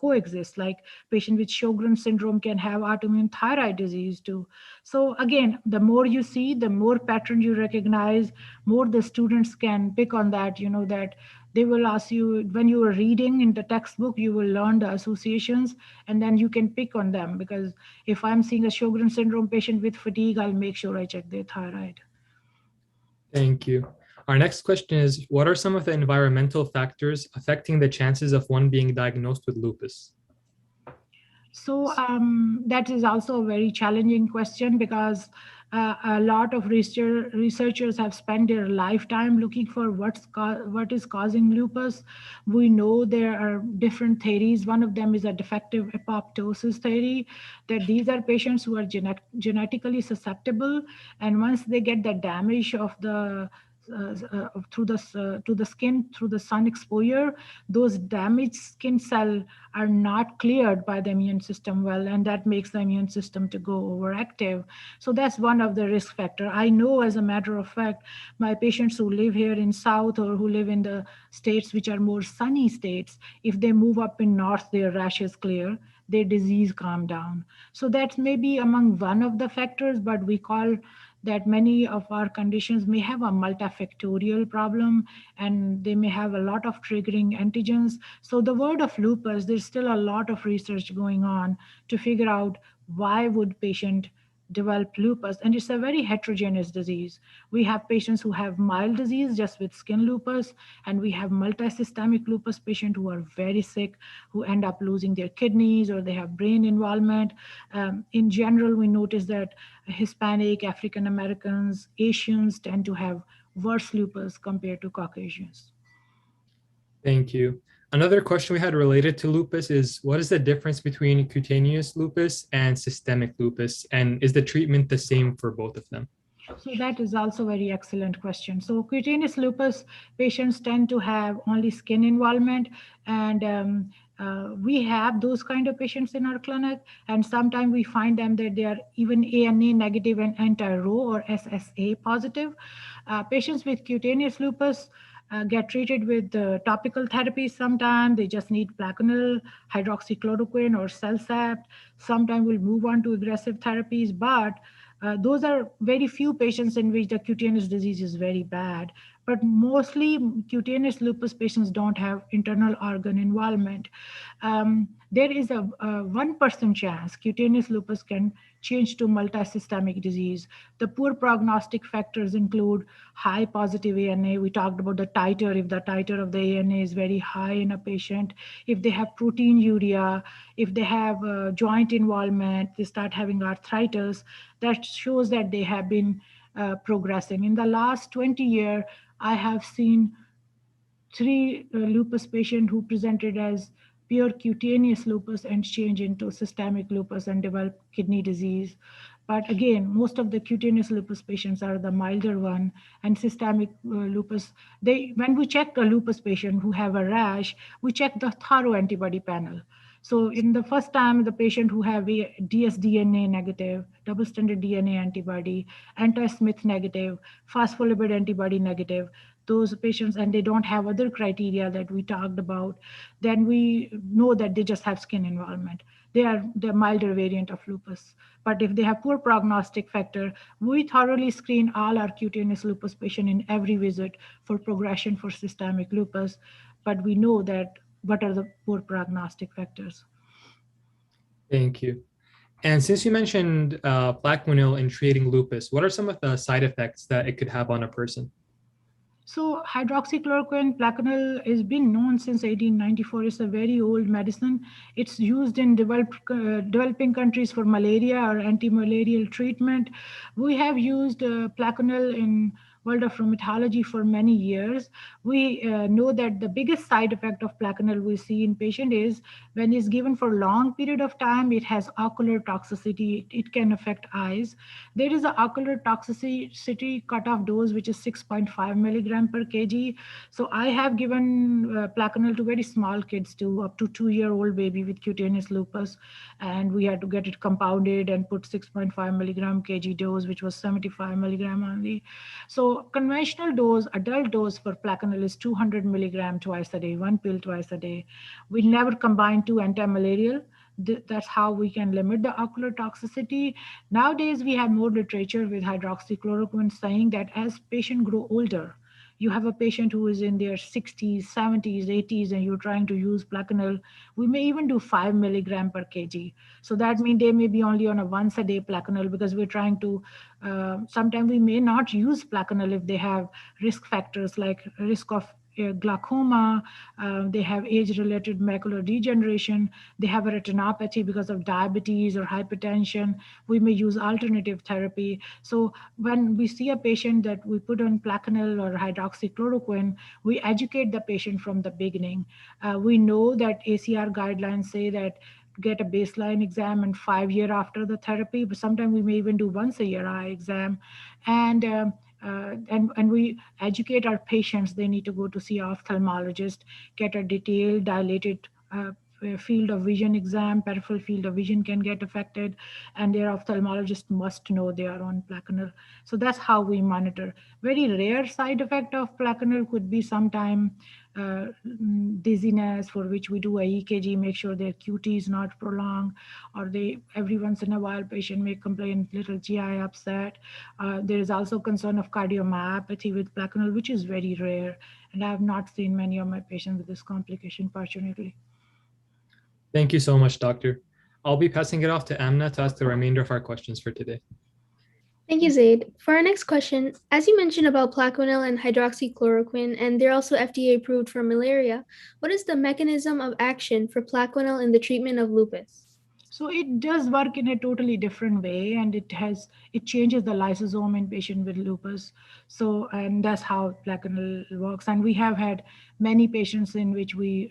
coexist, like patient with Sjogren's syndrome can have autoimmune thyroid disease too. So again, the more you see, the more pattern you recognize, more the students can pick on that, that they will ask you, when you are reading in the textbook, you will learn the associations and then you can pick on them. Because if I'm seeing a Sjogren's syndrome patient with fatigue, I'll make sure I check their thyroid. Thank you. Our next question is, what are some of the environmental factors affecting the chances of one being diagnosed with lupus? So that is also a very challenging question because a lot of researchers have spent their lifetime looking for what is causing lupus. We know there are different theories. One of them is a defective apoptosis theory, that these are patients who are genetically susceptible, and once they get the damage of the to the skin through the sun exposure, those damaged skin cells are not cleared by the immune system well, and that makes the immune system to go overactive. So that's one of the risk factor. I know, as a matter of fact, my patients who live here in South or who live in the states which are more sunny states, if they move up in North, their rash is clear, their disease calm down. So that's maybe among one of the factors, but we call that many of our conditions may have a multifactorial problem, and they may have a lot of triggering antigens. So the word of lupus, there's still a lot of research going on to figure out why would patient develop lupus, and it's a very heterogeneous disease. We have patients who have mild disease just with skin lupus, and we have multisystemic lupus patients who are very sick, who end up losing their kidneys or they have brain involvement. In general, we notice that Hispanic, African Americans, Asians tend to have worse lupus compared to Caucasians. Thank you. Another question we had related to lupus is, what is the difference between cutaneous lupus and systemic lupus? And is the treatment the same for both of them? So that is also a very excellent question. So cutaneous lupus patients tend to have only skin involvement, and we have those kind of patients in our clinic, and sometimes we find them that they are even ANA negative and anti-Rho or SSA positive. Patients with cutaneous lupus get treated with topical therapy. Sometimes they just need Plaquenil, hydroxychloroquine, or Celsap. Sometimes we'll move on to aggressive therapies, but those are very few patients in which the cutaneous disease is very bad. But mostly cutaneous lupus patients don't have internal organ involvement. There is a 1% chance cutaneous lupus can change to multisystemic disease. The poor prognostic factors include high positive ANA. We talked about the titer. If the titer of the ANA is very high in a patient, if they have proteinuria, if they have joint involvement, they start having arthritis, that shows that they have been progressing. In the last 20 years, I have seen 3 lupus patients who presented as pure cutaneous lupus and change into systemic lupus and develop kidney disease. But again, most of the cutaneous lupus patients are the milder one, and systemic lupus, when we check a lupus patient who have a rash, we check the thorough antibody panel. So in the first time, the patient who have a dsDNA negative, double stranded DNA antibody, anti-Smith negative, phospholipid antibody negative, those patients, and they don't have other criteria that we talked about, then we know that they just have skin involvement. They are the milder variant of lupus. But if they have poor prognostic factor, we thoroughly screen all our cutaneous lupus patients in every visit for progression for systemic lupus. But we know that what are the poor prognostic factors. Thank you. And since you mentioned Plaquenil in treating lupus, what are some of the side effects that it could have on a person? So hydroxychloroquine, Plaquenil, has been known since 1894. It's a very old medicine. It's used in developing countries for malaria or anti-malarial treatment. We have used Plaquenil in world of rheumatology for many years. We know that the biggest side effect of Plaquenil we see in patient is when it's given for long period of time, it has ocular toxicity. It can affect eyes. There is an ocular toxicity cutoff dose, which is 6.5 milligram per kg. So I have given Plaquenil to very small kids too, up to 2-year-old baby with cutaneous lupus. And we had to get it compounded and put 6.5 milligram kg dose, which was 75 milligram only. So conventional dose, adult dose for Plaquenil is 200 milligram twice a day, 1 pill twice a day. We never combine 2 anti-malarial. That's how we can limit the ocular toxicity. Nowadays, we have more literature with hydroxychloroquine saying that as patients grow older, you have a patient who is in their 60s, 70s, 80s, and you're trying to use Plaquenil, we may even do 5 milligram per kg. So that means they may be only on a once a day Plaquenil, because we're trying to, sometimes we may not use Plaquenil if they have risk factors like risk of glaucoma, they have age-related macular degeneration, they have a retinopathy because of diabetes or hypertension. We may use alternative therapy. So when we see a patient that we put on Plaquenil or hydroxychloroquine, we educate the patient from the beginning. We know that ACR guidelines say that get a baseline exam and 5 years after the therapy, but sometimes we may even do once a year eye exam. And we educate our patients. They need to go to see an ophthalmologist, get a detailed, dilated field of vision exam, peripheral field of vision can get affected, and their ophthalmologist must know they are on Plaquenil. So that's how we monitor. Very rare side effect of Plaquenil could be sometime dizziness, for which we do a EKG, make sure their QT is not prolonged, or every once in a while patient may complain little GI upset. There is also concern of cardiomyopathy with Plaquenil, which is very rare, and I have not seen many of my patients with this complication, fortunately. Thank you so much, doctor. I'll be passing it off to Amna to ask the remainder of our questions for today. Thank you, Zaid. For our next question, as you mentioned about Plaquenil and hydroxychloroquine, and they're also FDA approved for malaria, what is the mechanism of action for Plaquenil in the treatment of lupus? So it does work in a totally different way, and it changes the lysosome in patient with lupus. So, and that's how Plaquenil works. And we have had many patients in which we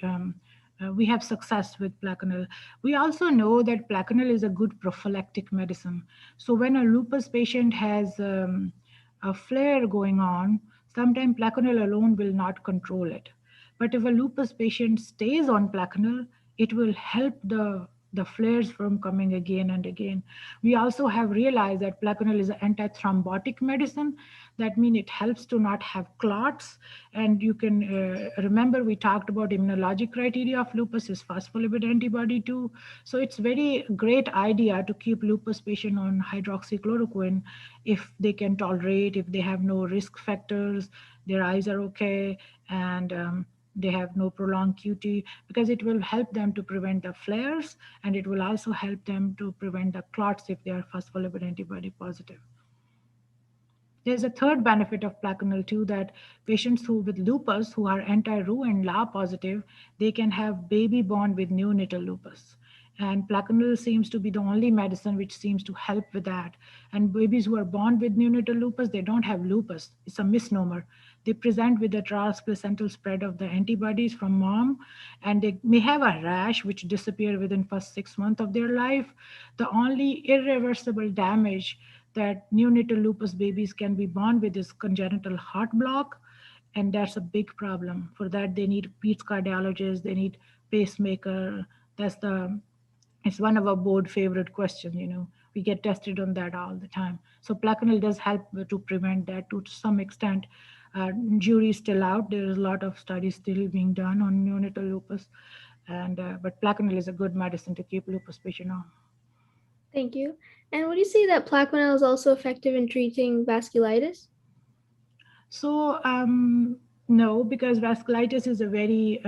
have success with Plaquenil. We also know that Plaquenil is a good prophylactic medicine. So when a lupus patient has a flare going on, sometimes Plaquenil alone will not control it. But if a lupus patient stays on Plaquenil, it will help the flares from coming again and again. We also have realized that Plaquenil is an antithrombotic medicine. That means it helps to not have clots. And you can remember we talked about immunologic criteria of lupus is phospholipid antibody too. So it's very great idea to keep lupus patient on hydroxychloroquine if they can tolerate, if they have no risk factors, their eyes are okay, and they have no prolonged QT, because it will help them to prevent the flares, and it will also help them to prevent the clots if they are phospholipid antibody positive. There's a third benefit of Plaquenil too, that patients with lupus who are anti-Ru and La positive, they can have baby born with neonatal lupus. And Plaquenil seems to be the only medicine which seems to help with that. And babies who are born with neonatal lupus, they don't have lupus. It's a misnomer. They present with a transplacental spread of the antibodies from mom, and they may have a rash which disappear within first 6 months of their life. The only irreversible damage that neonatal lupus babies can be born with is congenital heart block, and that's a big problem. For that, they need peds cardiologist, they need pacemaker. It's one of our board favorite questions, we get tested on that all the time. So Plaquenil does help to prevent that to some extent. Jury is still out. There is a lot of studies still being done on neonatal lupus, but Plaquenil is a good medicine to keep lupus patient on. Thank you. And would you say that Plaquenil is also effective in treating vasculitis? So no, because vasculitis is a very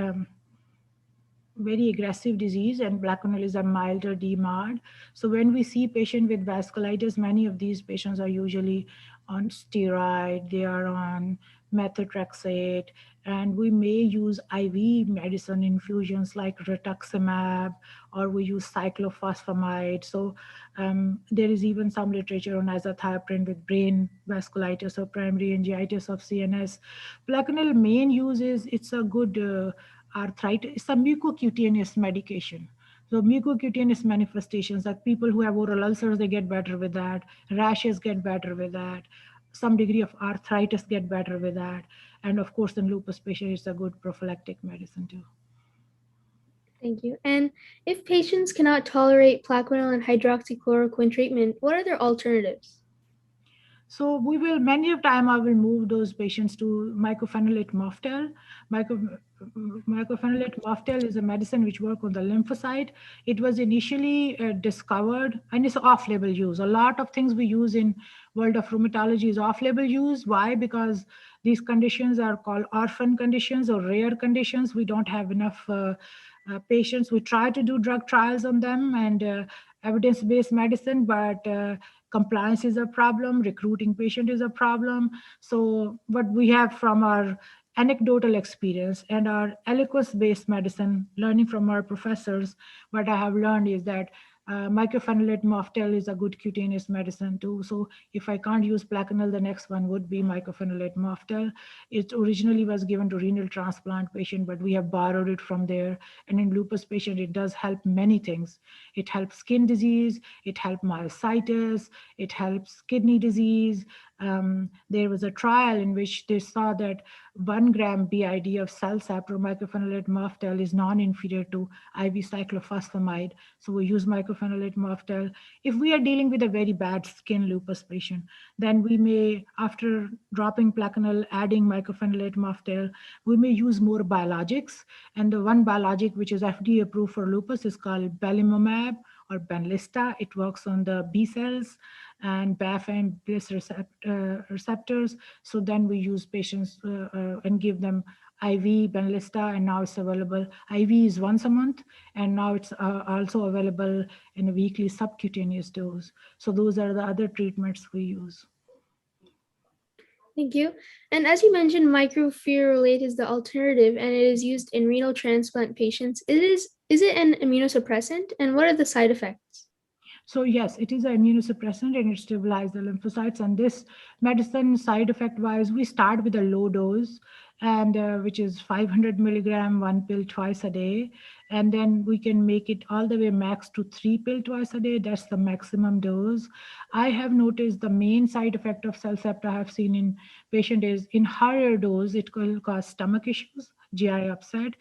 aggressive disease, and Plaquenil is a milder DMARD. So when we see patient with vasculitis, many of these patients are usually on steroid, they are on methotrexate, and we may use IV medicine infusions like rituximab, or we use cyclophosphamide. So there is even some literature on azathioprine with brain vasculitis or primary angiitis of CNS. Plaquenil main use is it's a good arthritis. It's a mucocutaneous medication. So mucocutaneous manifestations, like people who have oral ulcers, they get better with that. Rashes get better with that. Some degree of arthritis get better with that. And of course, in lupus patients, it's a good prophylactic medicine too. Thank you. And if patients cannot tolerate Plaquenil and hydroxychloroquine treatment, what are their alternatives? So we will, many of time I will move those patients to mycophenolate mofetil. Mycophenolate mofetil is a medicine which works on the lymphocyte. It was initially discovered, and it's off-label use. A lot of things we use in world of rheumatology is off-label use. Why? Because these conditions are called orphan conditions or rare conditions. We don't have enough patients. We try to do drug trials on them and evidence-based medicine, but compliance is a problem, recruiting patient is a problem. So what we have from our anecdotal experience and our eloquence-based medicine, learning from our professors, what I have learned is that mycophenolate mofetil is a good cutaneous medicine too. So if I can't use Plaquenil, the next one would be mycophenolate mofetil. It originally was given to renal transplant patient, but we have borrowed it from there. And in lupus patient, it does help many things. It helps skin disease, it helps myositis, it helps kidney disease, There was a trial in which they saw that 1 gram BID of CellSapt or mycophenolate mofetil is non-inferior to IV cyclophosphamide. So we use mycophenolate mofetil. If we are dealing with a very bad skin lupus patient, then we may, after dropping Plaquenil, adding mycophenolate mofetil, we may use more biologics. And the one biologic which is FDA approved for lupus is called belimumab or Benlysta. It works on the B cells and BAFF and BIS receptors. So then we use patients and give them IV Benlysta, and now it's available. IV is once a month, and now it's also available in a weekly subcutaneous dose. So those are the other treatments we use. Thank you. And as you mentioned, microfurolate is the alternative, and it is used in renal transplant patients. Is it an immunosuppressant, and what are the side effects? So yes, it is an immunosuppressant and it stabilizes the lymphocytes. And this medicine, side effect wise, we start with a low dose, and which is 500 milligram, 1 pill twice a day. And then we can make it all the way max to 3 pills twice a day. That's the maximum dose. I have noticed the main side effect of CellSapt I have seen in patient is in higher dose, it will cause stomach issues, GI upset.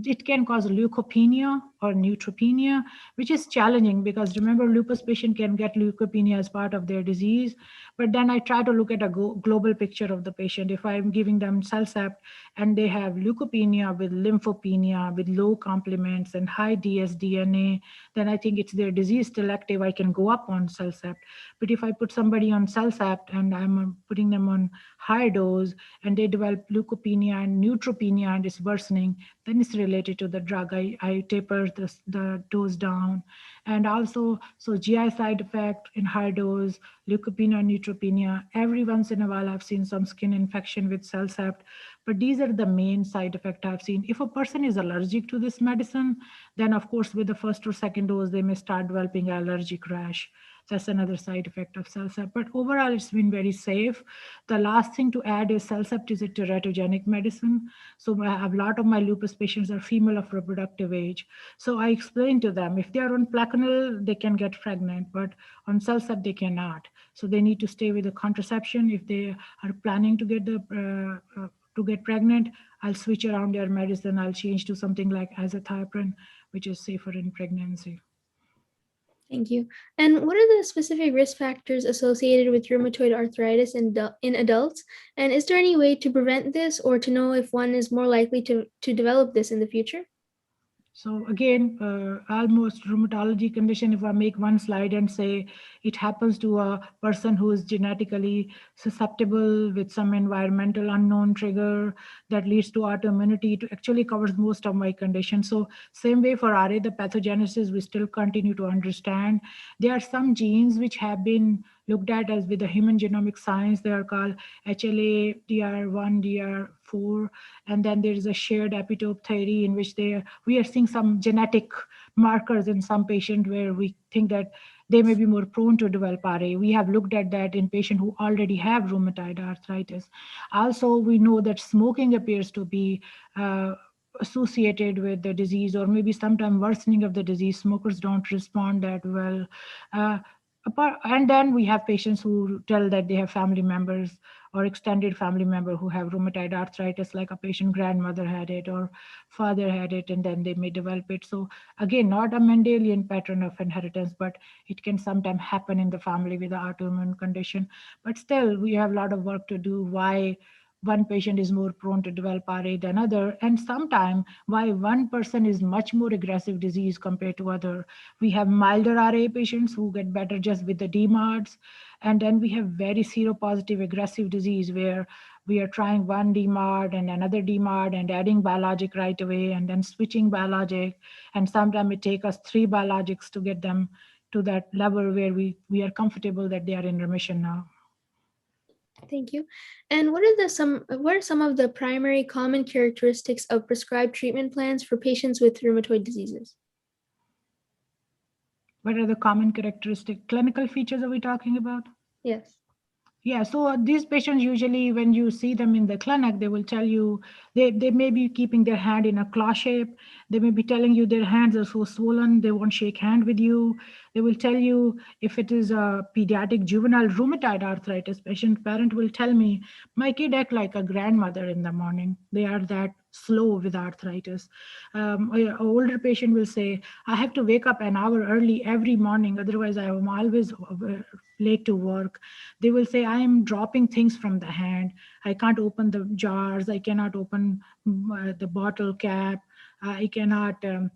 It can cause leukopenia or neutropenia, which is challenging because remember, lupus patient can get leukopenia as part of their disease. But then I try to look at a global picture of the patient. If I'm giving them CellSapt and they have leukopenia with lymphopenia, with low complements and high dsDNA, then I think it's their disease still active. I can go up on CellSapt. But if I put somebody on CellSapt and I'm putting them on high dose and they develop leukopenia and neutropenia and it's worsening, then it's related to the drug. I taper the dose down. And also, so GI side effect in high dose, leukopenia, neutropenia. Every once in a while, I've seen some skin infection with CellSapt, but these are the main side effects I've seen. If a person is allergic to this medicine, then of course, with the first or second dose, they may start developing allergic rash. That's another side effect of CellSapt. But overall, it's been very safe. The last thing to add is CellSapt is a teratogenic medicine. So a lot of my lupus patients are female of reproductive age. So I explain to them, if they are on Plaquenil, they can get pregnant, but on CellSapt, they cannot. So they need to stay with the contraception. If they are planning to get pregnant, I'll switch around their medicine. I'll change to something like azathioprine, which is safer in pregnancy. Thank you. And what are the specific risk factors associated with rheumatoid arthritis in adults? And is there any way to prevent this or to know if one is more likely to develop this in the future? So again, almost rheumatology condition, if I make one slide and say it happens to a person who is genetically susceptible with some environmental unknown trigger that leads to autoimmunity, it actually covers most of my conditions. So same way for RA, the pathogenesis, we still continue to understand. There are some genes which have been looked at as with the human genomic science. They are called HLA, DR1, DR4, and then there is a shared epitope theory in which we are seeing some genetic markers in some patient where we think that they may be more prone to develop RA. We have looked at that in patients who already have rheumatoid arthritis. Also, we know that smoking appears to be associated with the disease, or maybe sometimes worsening of the disease. Smokers don't respond that well. And then we have patients who tell that they have family members or extended family member who have rheumatoid arthritis, like a patient grandmother had it or father had it, and then they may develop it. So again, not a Mendelian pattern of inheritance, but it can sometimes happen in the family with an autoimmune condition. But still, we have a lot of work to do why one patient is more prone to develop RA than other, and sometimes why one person is much more aggressive disease compared to other. We have milder RA patients who get better just with the DMARDs, and then we have very seropositive aggressive disease where we are trying one DMARD and another DMARD and adding biologic right away and then switching biologic, and sometimes it takes us 3 biologics to get them to that level where we are comfortable that they are in remission now. Thank you. And what are some of the primary common characteristics of prescribed treatment plans for patients with rheumatoid diseases? What are the common characteristic clinical features are we talking about? Yes. Yeah, so these patients usually, when you see them in the clinic, they will tell you they may be keeping their hand in a claw shape. They may be telling you their hands are so swollen, they won't shake hand with you. They will tell you if it is a pediatric juvenile rheumatoid arthritis patient, parent will tell me, my kid act like a grandmother in the morning. They are that slow with arthritis. An older patient will say, I have to wake up an hour early every morning, otherwise I am always late to work. They will say, I am dropping things from the hand. I can't open the jars. I cannot open the bottle cap. I cannot. And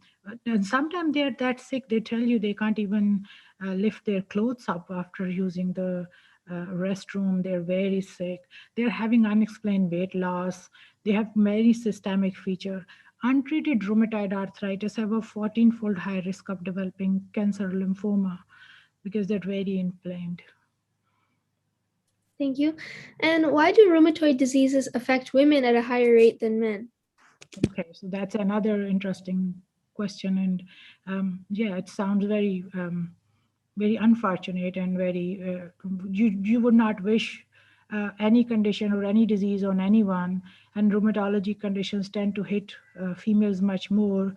sometimes they're that sick, they tell you they can't even lift their clothes up after using the restroom. They're very sick. They're having unexplained weight loss. They have very systemic feature. Untreated rheumatoid arthritis have a 14-fold high risk of developing cancer lymphoma because they're very inflamed. Thank you. And why do rheumatoid diseases affect women at a higher rate than men? Okay, so that's another interesting question, and yeah, it sounds very, very unfortunate and very. You would not wish any condition or any disease on anyone, and rheumatology conditions tend to hit females much more.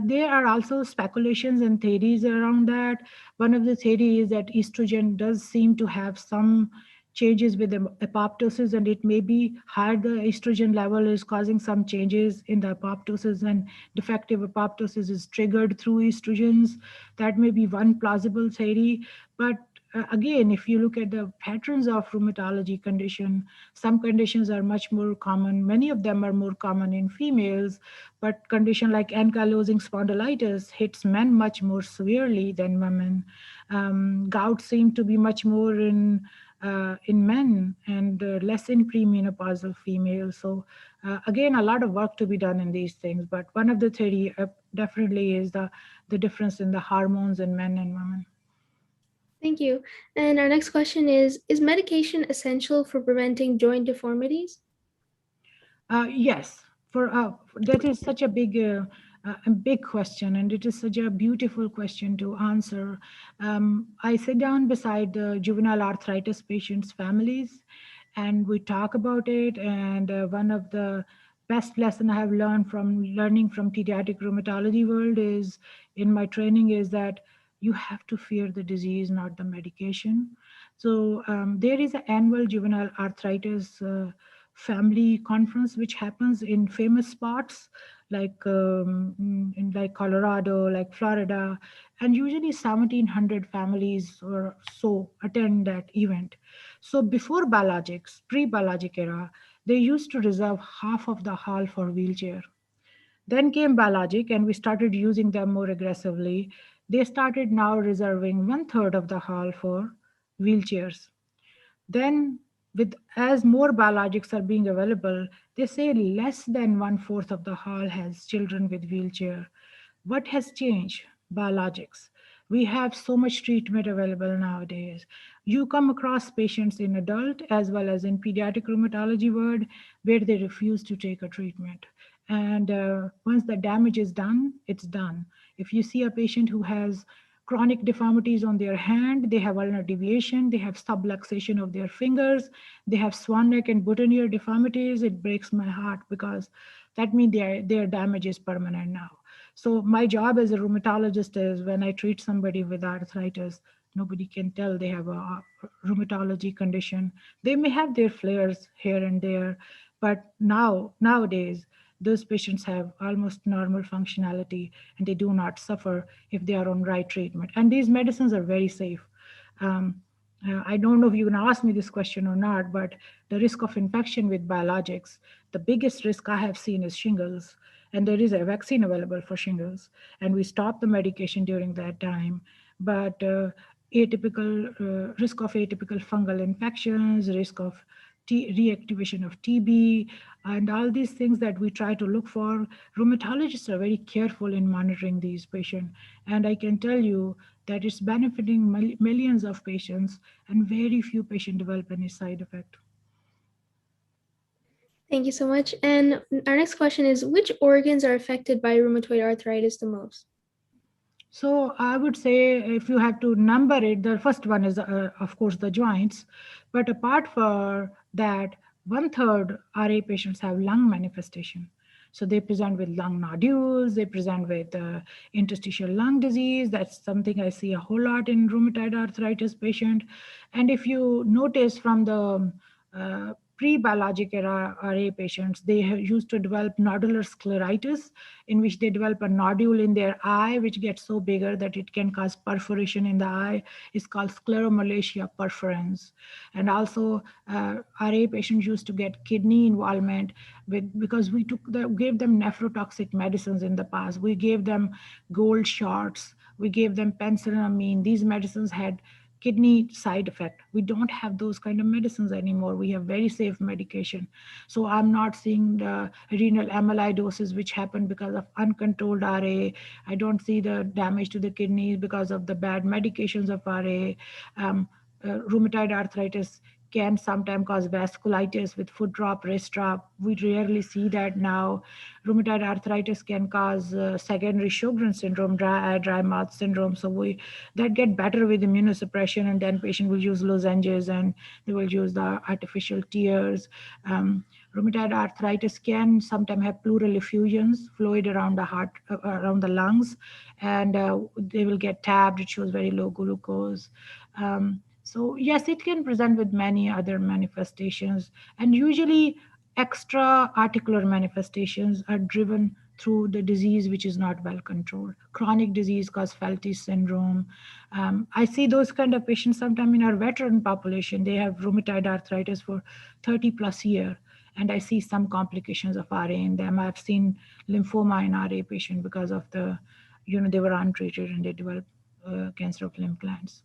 There are also speculations and theories around that. One of the theories is that estrogen does seem to have some changes with the apoptosis, and it may be higher the estrogen level is causing some changes in the apoptosis, and defective apoptosis is triggered through estrogens. That may be one plausible theory. But again, if you look at the patterns of rheumatology condition, some conditions are much more common. Many of them are more common in females, but condition like ankylosing spondylitis hits men much more severely than women. Gout seem to be much more in men and less in premenopausal females. So again, a lot of work to be done in these things. But one of the theory definitely is the difference in the hormones in men and women. Thank you. And our next question is medication essential for preventing joint deformities? Yes, for that is such a big question, and it is such a beautiful question to answer. I sit down beside the juvenile arthritis patients' families, and we talk about it. And one of the best lesson I have learning from pediatric rheumatology world is in my training is that you have to fear the disease, not the medication. So there is an annual juvenile arthritis family conference which happens in famous spots like in like Colorado, like Florida, and usually 1,700 families or so attend that event. So before biologics, pre-biologic era, they used to reserve half of the hall for wheelchair. Then came biologic, and we started using them more aggressively. They started now reserving one third of the hall for wheelchairs. Then, with as more biologics are being available, they say less than one fourth of the hall has children with wheelchair. What has changed? Biologics. We have so much treatment available nowadays. You come across patients in adult as well as in pediatric rheumatology ward where they refuse to take a treatment. And once the damage is done, it's done. If you see a patient who has chronic deformities on their hand, they have ulnar deviation, they have subluxation of their fingers, they have swan neck and boutonniere deformities, it breaks my heart because that means their damage is permanent now. So my job as a rheumatologist is when I treat somebody with arthritis, nobody can tell they have a rheumatology condition. They may have their flares here and there, but nowadays, those patients have almost normal functionality and they do not suffer if they are on right treatment. And these medicines are very safe. I don't know if you're going to ask me this question or not, but the risk of infection with biologics, the biggest risk I have seen is shingles. And there is a vaccine available for shingles. And we stop the medication during that time. But risk of atypical fungal infections, risk of reactivation of TB, and all these things that we try to look for. Rheumatologists are very careful in monitoring these patients. And I can tell you that it's benefiting millions of patients, and very few patients develop any side effect. Thank you so much. And our next question is, which organs are affected by rheumatoid arthritis the most? So I would say if you have to number it, the first one is, of course, the joints. But apart from that, 1/3 RA patients have lung manifestation. So they present with lung nodules, they present with interstitial lung disease. That's something I see a whole lot in rheumatoid arthritis patient. And if you notice from the pre-biologic era RA patients, they used to develop nodular scleritis, in which they develop a nodule in their eye, which gets so bigger that it can cause perforation in the eye. It's called scleromalacia perforans. And also, RA patients used to get kidney involvement because we gave them nephrotoxic medicines in the past. We gave them gold shots. We gave them penicillamine. These medicines had kidney side effect. We don't have those kind of medicines anymore. We have very safe medication. So I'm not seeing the renal amyloidosis, which happened because of uncontrolled RA. I don't see the damage to the kidneys because of the bad medications of RA. Rheumatoid arthritis can sometimes cause vasculitis with foot drop, wrist drop. We rarely see that now. Rheumatoid arthritis can cause secondary Sjogren's syndrome, dry eye, dry mouth syndrome. So that get better with immunosuppression, and then patient will use lozenges and they will use the artificial tears. Rheumatoid arthritis can sometimes have pleural effusions, fluid around the heart, around the lungs, and they will get tabbed. It shows very low glucose. So yes, it can present with many other manifestations, and usually extra articular manifestations are driven through the disease which is not well controlled. Chronic disease cause Felty syndrome. I see those kind of patients sometimes in our veteran population. They have rheumatoid arthritis for 30 plus years, and I see some complications of RA in them. I've seen lymphoma in RA patient because of they were untreated and they developed cancer of lymph glands.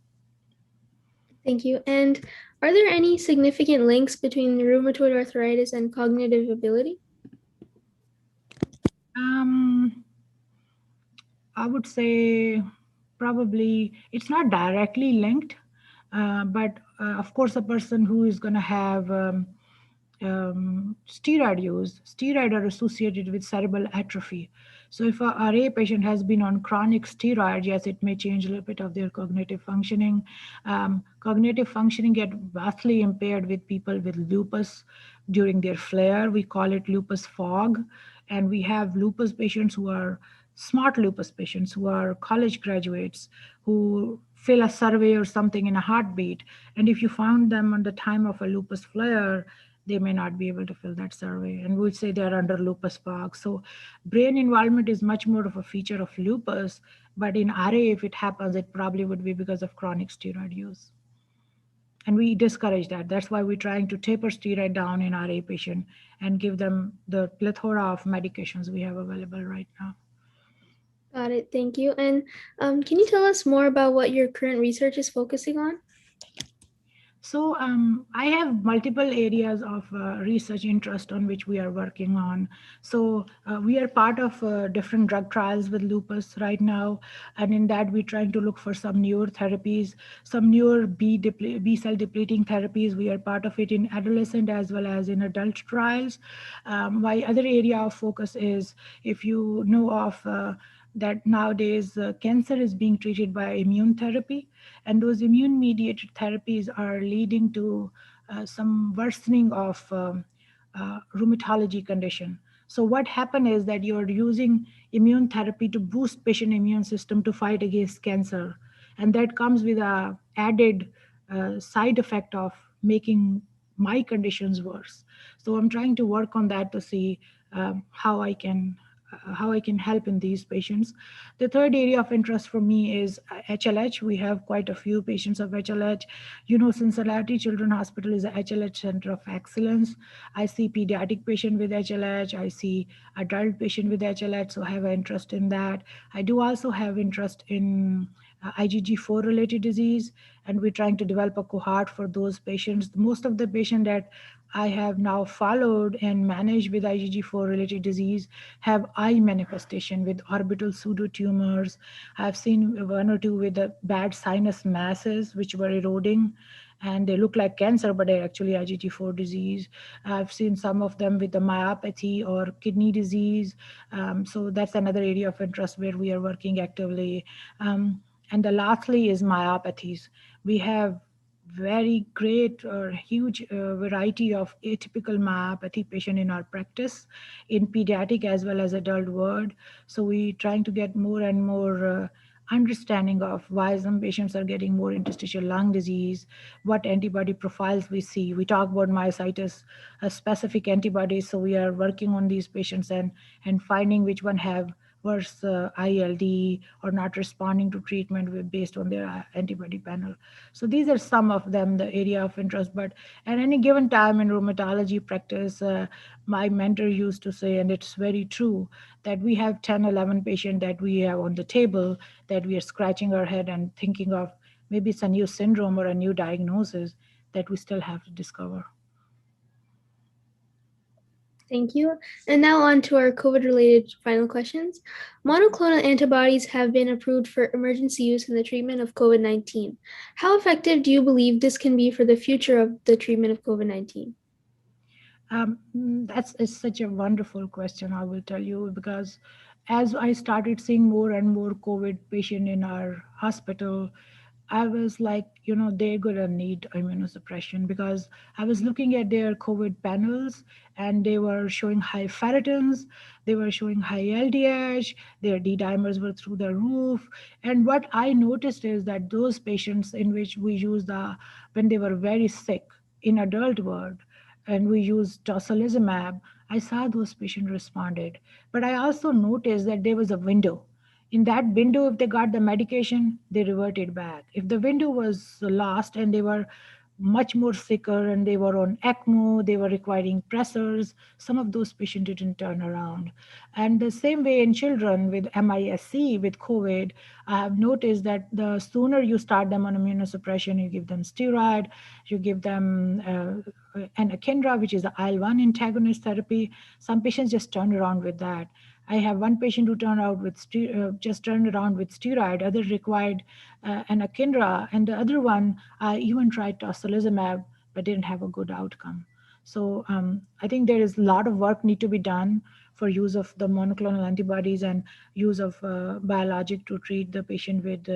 Thank you. And are there any significant links between rheumatoid arthritis and cognitive ability? I would say probably it's not directly linked, but of course, a person who is going to have steroid are associated with cerebral atrophy. So if a RA patient has been on chronic steroid, yes, it may change a little bit of their cognitive functioning. Cognitive functioning get vastly impaired with people with lupus during their flare. We call it lupus fog. And we have lupus patients who are smart lupus patients who are college graduates who fill a survey or something in a heartbeat. And if you found them on the time of a lupus flare, they may not be able to fill that survey, and we'd say they're under lupus fog. So brain involvement is much more of a feature of lupus, but in RA, if it happens, it probably would be because of chronic steroid use. And we discourage that. That's why we're trying to taper steroid down in RA patient and give them the plethora of medications we have available right now. Got it. Thank you. And can you tell us more about what your current research is focusing on? So I have multiple areas of research interest on which we are working on. So we are part of different drug trials with lupus right now. And in that, we're trying to look for some newer therapies, some newer B cell depleting therapies. We are part of it in adolescent as well as in adult trials. My other area of focus is, if you know of that nowadays cancer is being treated by immune therapy, and those immune mediated therapies are leading to some worsening of rheumatology condition. So what happened is that you're using immune therapy to boost patient immune system to fight against cancer, and that comes with a added side effect of making my conditions worse. So I'm trying to work on that to see how I can help in these patients. The third area of interest for me is HLH. We have quite a few patients of HLH. Cincinnati Children's Hospital is a HLH center of excellence. I see pediatric patient with HLH. I see adult patient with HLH, so I have an interest in that. I do also have interest in IgG4 related disease, and we're trying to develop a cohort for those patients. Most of the patients that I have now followed and managed with IgG4 related disease have eye manifestation with orbital pseudotumors. I've seen one or two with bad sinus masses which were eroding. and they look like cancer, but they're actually IgG4 disease. I've seen some of them with the myopathy or kidney disease. So that's another area of interest where we are working actively. And the lastly is myopathies. We have very great or huge variety of atypical myopathy patient in our practice in pediatric as well as adult world. So we trying to get more and more understanding of why some patients are getting more interstitial lung disease, what antibody profiles we see. We talk about myositis specific antibodies, so we are working on these patients and finding which one have worse ILD or not responding to treatment based on their antibody panel. So these are some of them, the area of interest. But at any given time in rheumatology practice, my mentor used to say, and it's very true, that we have 10, 11 patients that we have on the table that we are scratching our head and thinking of maybe it's a new syndrome or a new diagnosis that we still have to discover. Thank you. And now on to our COVID-related final questions. Monoclonal antibodies have been approved for emergency use in the treatment of COVID-19. How effective do you believe this can be for the future of the treatment of COVID-19? That's such a wonderful question, I will tell you, because as I started seeing more and more COVID patient in our hospital, I was like, they're gonna need immunosuppression, because I was looking at their COVID panels and they were showing high ferritins, they were showing high LDH, their D dimers were through the roof. And what I noticed is that those patients in which we used when they were very sick in adult world, and we used tocilizumab, I saw those patients responded. But I also noticed that there was a window. In that window, if they got the medication, they reverted back. If the window was lost and they were much more sicker and they were on ECMO, they were requiring pressors, some of those patients didn't turn around. And the same way in children with MISC, with COVID, I have noticed that the sooner you start them on immunosuppression, you give them steroid, you give them anakinra, which is the IL-1 antagonist therapy, some patients just turn around with that. I have one patient who just turned around with steroid. Others required anakinra, and the other one even tried tocilizumab but didn't have a good outcome. So I think there is a lot of work need to be done for use of the monoclonal antibodies and use of biologic to treat the patient with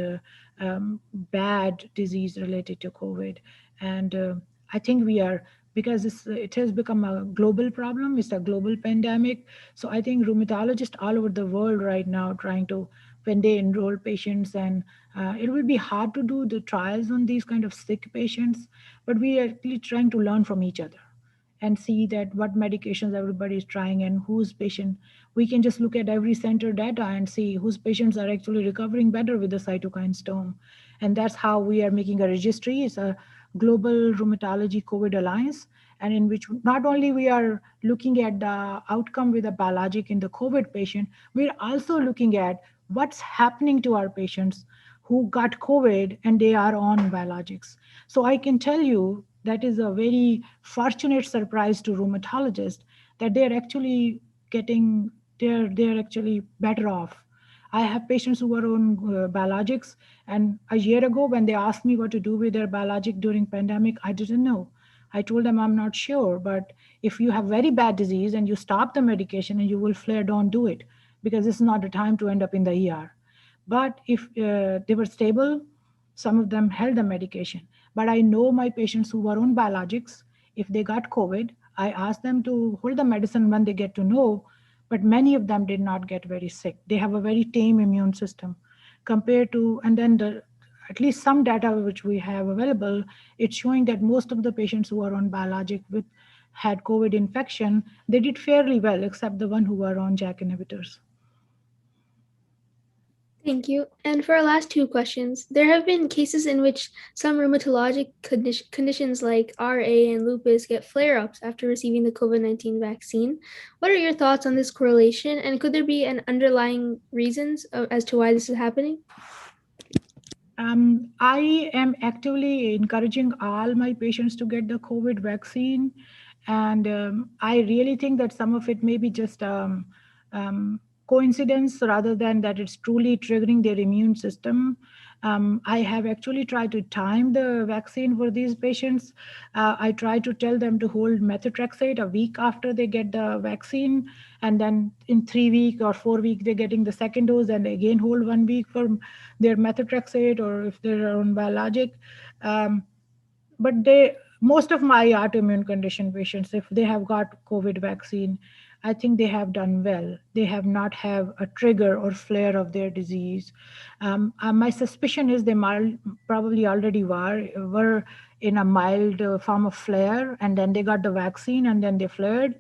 bad disease related to COVID. And I think we are, because it has become a global problem, it's a global pandemic. So I think rheumatologists all over the world right now trying to, when they enroll patients, and it will be hard to do the trials on these kind of sick patients, but we are actually trying to learn from each other and see that what medications everybody is trying and whose patient. We can just look at every center data and see whose patients are actually recovering better with the cytokine storm. And that's how we are making a registry. It's a Global Rheumatology COVID Alliance, and in which not only we are looking at the outcome with a biologic in the COVID patient, we're also looking at what's happening to our patients who got COVID and they are on biologics. So I can tell you that is a very fortunate surprise to rheumatologists that they're actually getting, they're actually better off. I have patients who were on biologics, and a year ago when they asked me what to do with their biologic during pandemic, I didn't know. I told them I'm not sure, but if you have very bad disease and you stop the medication and you will flare, don't do it, because this is not the time to end up in the ER. But if they were stable, some of them held the medication. But I know my patients who were on biologics, if they got COVID, I asked them to hold the medicine when they get to know, but many of them did not get very sick. They have a very tame immune system compared to, and then at least some data which we have available, it's showing that most of the patients who are on biologic had COVID infection, they did fairly well, except the one who were on JAK inhibitors. Thank you. And for our last two questions, there have been cases in which some rheumatologic conditions like RA and lupus get flare-ups after receiving the COVID-19 vaccine. What are your thoughts on this correlation, and could there be an underlying reasons as to why this is happening? I am actively encouraging all my patients to get the COVID vaccine. And I really think that some of it may be just coincidence rather than that it's truly triggering their immune system. I have actually tried to time the vaccine for these patients. I try to tell them to hold methotrexate a week after they get the vaccine, and then in 3 weeks or 4 weeks they're getting the second dose, and again hold 1 week for their methotrexate, or if they're on biologic. But most of my autoimmune condition patients, if they have got COVID vaccine, I think they have done well. They have not have a trigger or flare of their disease. My suspicion is they probably already were in a mild form of flare, and then they got the vaccine and then they flared.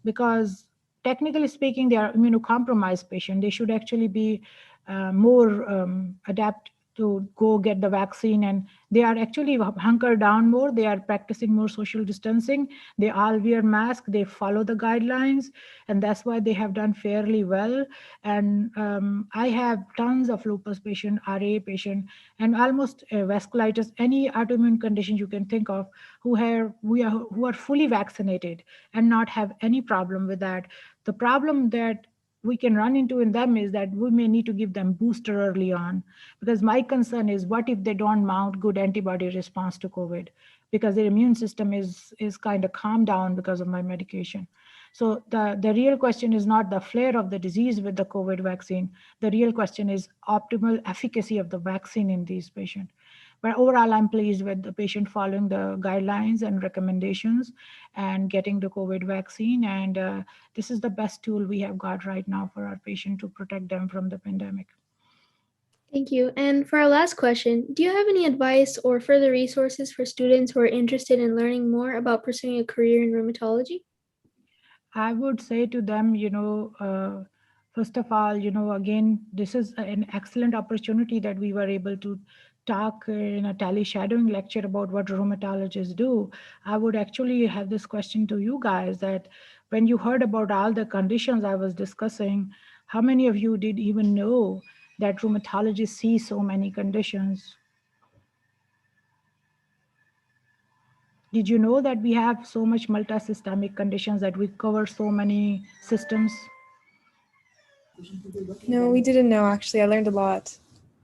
Because technically speaking, they are immunocompromised patient. They should actually be more adapt to go get the vaccine, and they are actually hunkered down more. They are practicing more social distancing. They all wear masks. They follow the guidelines, and that's why they have done fairly well. And I have tons of lupus patient, RA patient, and almost vasculitis, any autoimmune condition you can think of, who are fully vaccinated and not have any problem with that. The problem that we can run into in them is that we may need to give them booster early on, because my concern is, what if they don't mount good antibody response to COVID, because their immune system is kind of calmed down because of my medication. So the real question is not the flare of the disease with the COVID vaccine. The real question is optimal efficacy of the vaccine in these patients. But overall, I'm pleased with the patient following the guidelines and recommendations and getting the COVID vaccine. And this is the best tool we have got right now for our patient to protect them from the pandemic. Thank you. And for our last question, do you have any advice or further resources for students who are interested in learning more about pursuing a career in rheumatology? I would say to them, first of all, again, this is an excellent opportunity that we were able to talk in a TeleShadowing lecture about what rheumatologists do. I would actually have this question to you guys, that when you heard about all the conditions I was discussing, how many of you did even know that rheumatologists see so many conditions? Did you know that we have so much multisystemic conditions, that we cover so many systems? No, we didn't know, actually. I learned a lot.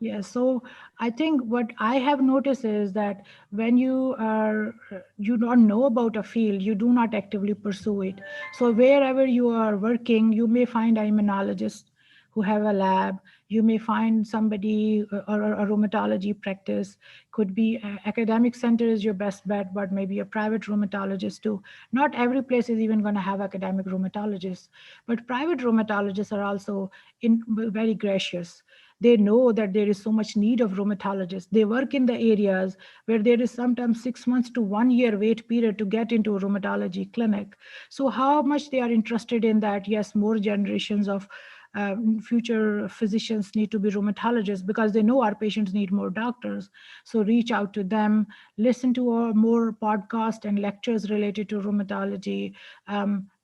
Yeah, so I think what I have noticed is that when you don't know about a field, you do not actively pursue it. So wherever you are working, you may find an immunologist who have a lab. You may find somebody or a rheumatology practice. Could be academic center is your best bet, but maybe a private rheumatologist too. Not every place is even going to have academic rheumatologists, but private rheumatologists are also very gracious. They know that there is so much need of rheumatologists. They work in the areas where there is sometimes 6 months to 1 year wait period to get into a rheumatology clinic. So how much they are interested in that? Yes, more generations of future physicians need to be rheumatologists, because they know our patients need more doctors. So reach out to them, listen to more podcasts and lectures related to rheumatology.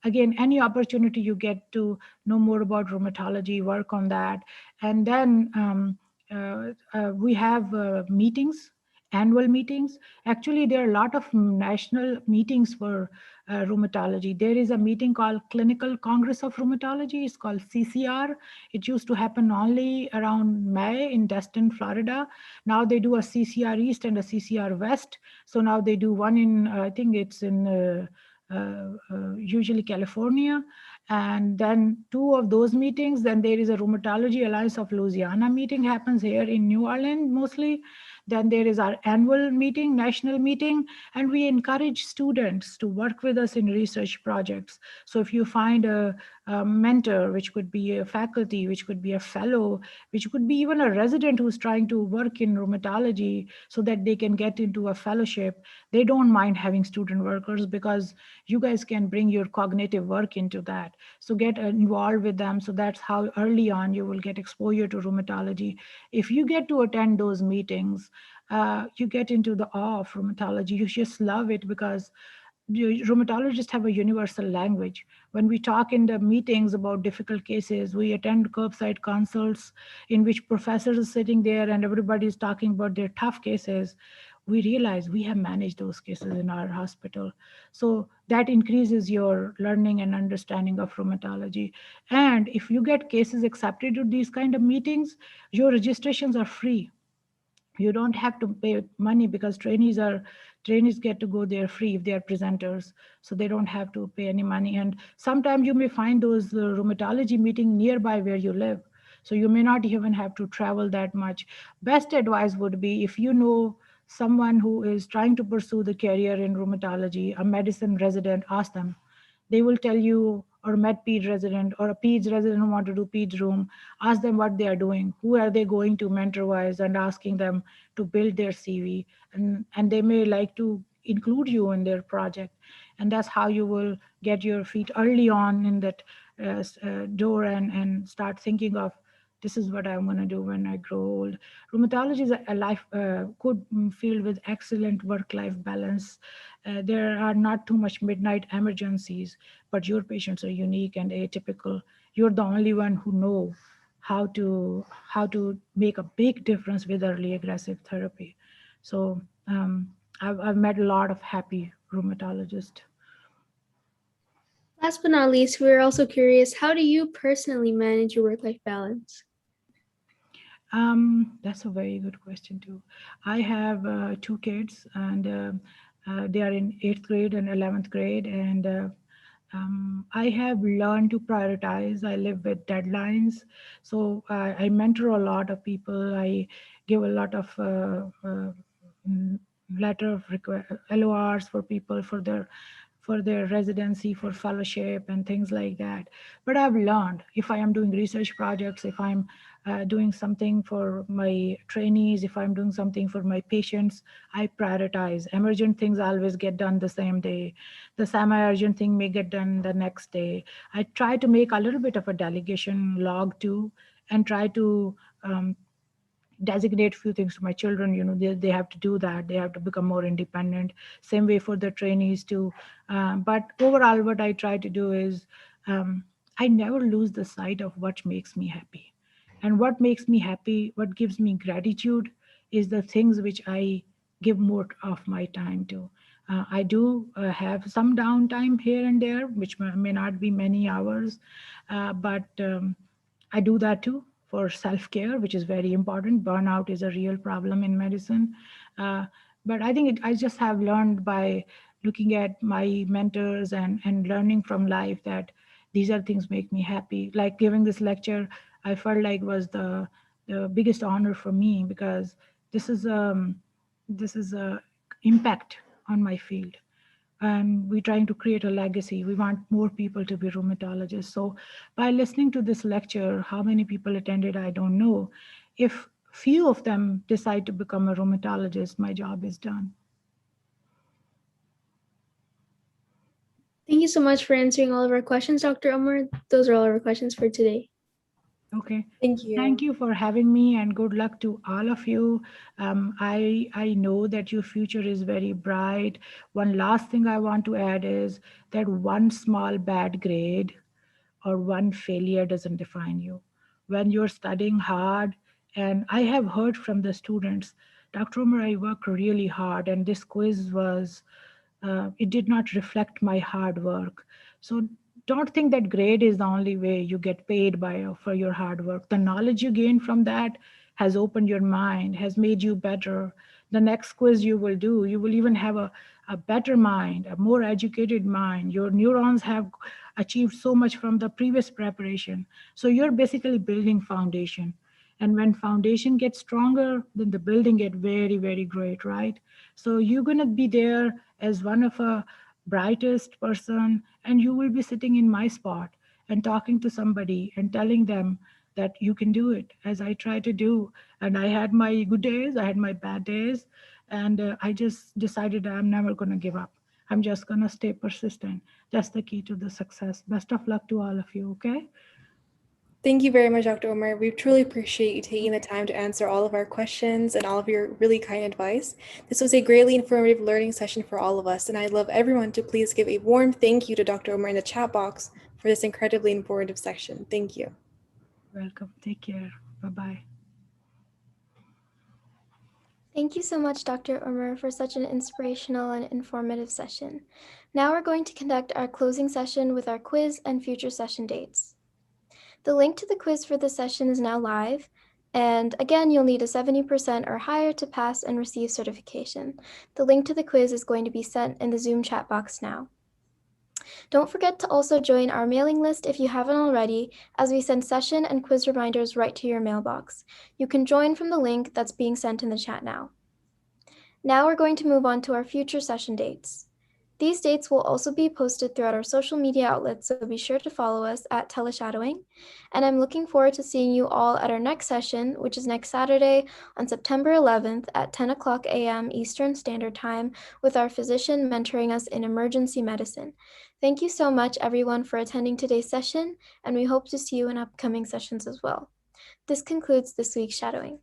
Again, any opportunity you get to know more about rheumatology, work on that. And then we have meetings, annual meetings. Actually, there are a lot of national meetings for rheumatology. There is a meeting called Clinical Congress of Rheumatology. It's called CCR. It used to happen only around May in Destin, Florida. Now they do a CCR East and a CCR West. So now they do one in, I think it's in usually California. And then 2 of those meetings, then there is a Rheumatology Alliance of Louisiana meeting happens here in New Orleans mostly. Then there is our annual meeting, national meeting, and we encourage students to work with us in research projects. So if you find a mentor, which could be a faculty, which could be a fellow, which could be even a resident who's trying to work in rheumatology so that they can get into a fellowship, they don't mind having student workers, because you guys can bring your cognitive work into that. So get involved with them. So that's how early on you will get exposure to rheumatology. If you get to attend those meetings, you get into the awe of rheumatology. You just love it, because rheumatologists have a universal language. When we talk in the meetings about difficult cases, we attend curbside consults in which professors are sitting there and everybody is talking about their tough cases. we realize we have managed those cases in our hospital. So that increases your learning and understanding of rheumatology. And if you get cases accepted to these kind of meetings, your registrations are free. You don't have to pay money because trainees get to go there free if they are presenters, so they don't have to pay any money. And sometimes you may find those rheumatology meeting nearby where you live, so you may not even have to travel that much. Best advice would be, if you know someone who is trying to pursue the career in rheumatology, a medicine resident, ask them. They will tell you, or med ped resident or a peds resident who want to do peds room, ask them what they are doing, who are they going to mentor wise, and asking them to build their CV, and they may like to include you in their project. And that's how you will get your feet early on in that door, and start thinking of, this is what I'm going to do when I grow old. Rheumatology is a life good field with excellent work-life balance. There are not too much midnight emergencies, but your patients are unique and atypical. You're the only one who know how to make a big difference with early aggressive therapy. So I've met a lot of happy rheumatologists. Last but not least, we're also curious, how do you personally manage your work-life balance? That's a very good question too. I have 2 kids, and they are in 8th grade and 11th grade, and I have learned to prioritize. I live with deadlines, so I mentor a lot of people. I give a lot of letter of LORs for people for their residency, for fellowship and things like that. But I've learned, if I am doing research projects, if I'm doing something for my trainees, if I'm doing something for my patients, I prioritize. Emergent things always get done the same day. The semi-urgent thing may get done the next day. I try to make a little bit of a delegation log too, and try to designate few things to my children. They have to do that. They have to become more independent. Same way for the trainees too. But overall, what I try to do is I never lose the sight of what makes me happy. And what makes me happy, what gives me gratitude, is the things which I give more of my time to. I do have some downtime here and there, which may not be many hours, but I do that too for self-care, which is very important. Burnout is a real problem in medicine. But I think I just have learned by looking at my mentors and learning from life that these are things make me happy. Like giving this lecture, I felt like was the biggest honor for me, because this is a impact on my field, and we're trying to create a legacy. We want more people to be rheumatologists. So by listening to this lecture, how many people attended, I don't know. If few of them decide to become a rheumatologist, my job is done. Thank you so much for answering all of our questions, Dr. Umer. Those are all our questions for today. Okay. Thank you. Thank you for having me, and good luck to all of you. I know that your future is very bright. One last thing I want to add is that one small bad grade or one failure doesn't define you. When you're studying hard, and I have heard from the students, Dr. Umer, I work really hard, and this quiz was, it did not reflect my hard work. So don't think that grade is the only way you get paid for your hard work. The knowledge you gain from that has opened your mind, has made you better. The next quiz you will do, you will even have a better mind, a more educated mind. Your neurons have achieved so much from the previous preparation. So you're basically building foundation. And when foundation gets stronger, then the building get very, very great, right? So you're going to be there as one of a brightest person, and you will be sitting in my spot and talking to somebody and telling them that you can do it, as I try to do. And I had my good days, I had my bad days, and I just decided I'm never going to give up. I'm just going to stay persistent. That's the key to the success. Best of luck to all of you, okay? Thank you very much, Dr. Umer. We truly appreciate you taking the time to answer all of our questions and all of your really kind advice. This was a greatly informative learning session for all of us, and I'd love everyone to please give a warm thank you to Dr. Umer in the chat box for this incredibly informative section. Thank you. Welcome. Take care. Bye-bye. Thank you so much, Dr. Umer, for such an inspirational and informative session. Now we're going to conduct our closing session with our quiz and future session dates. The link to the quiz for this session is now live, and again, you'll need a 70% or higher to pass and receive certification. The link to the quiz is going to be sent in the Zoom chat box now. Don't forget to also join our mailing list if you haven't already, as we send session and quiz reminders right to your mailbox. You can join from the link that's being sent in the chat now. Now we're going to move on to our future session dates. These dates will also be posted throughout our social media outlets, so be sure to follow us at TeleShadowing. And I'm looking forward to seeing you all at our next session, which is next Saturday on September 11th at 10 o'clock a.m. Eastern Standard Time with our physician mentoring us in emergency medicine. Thank you so much, everyone, for attending today's session, and we hope to see you in upcoming sessions as well. This concludes this week's shadowing.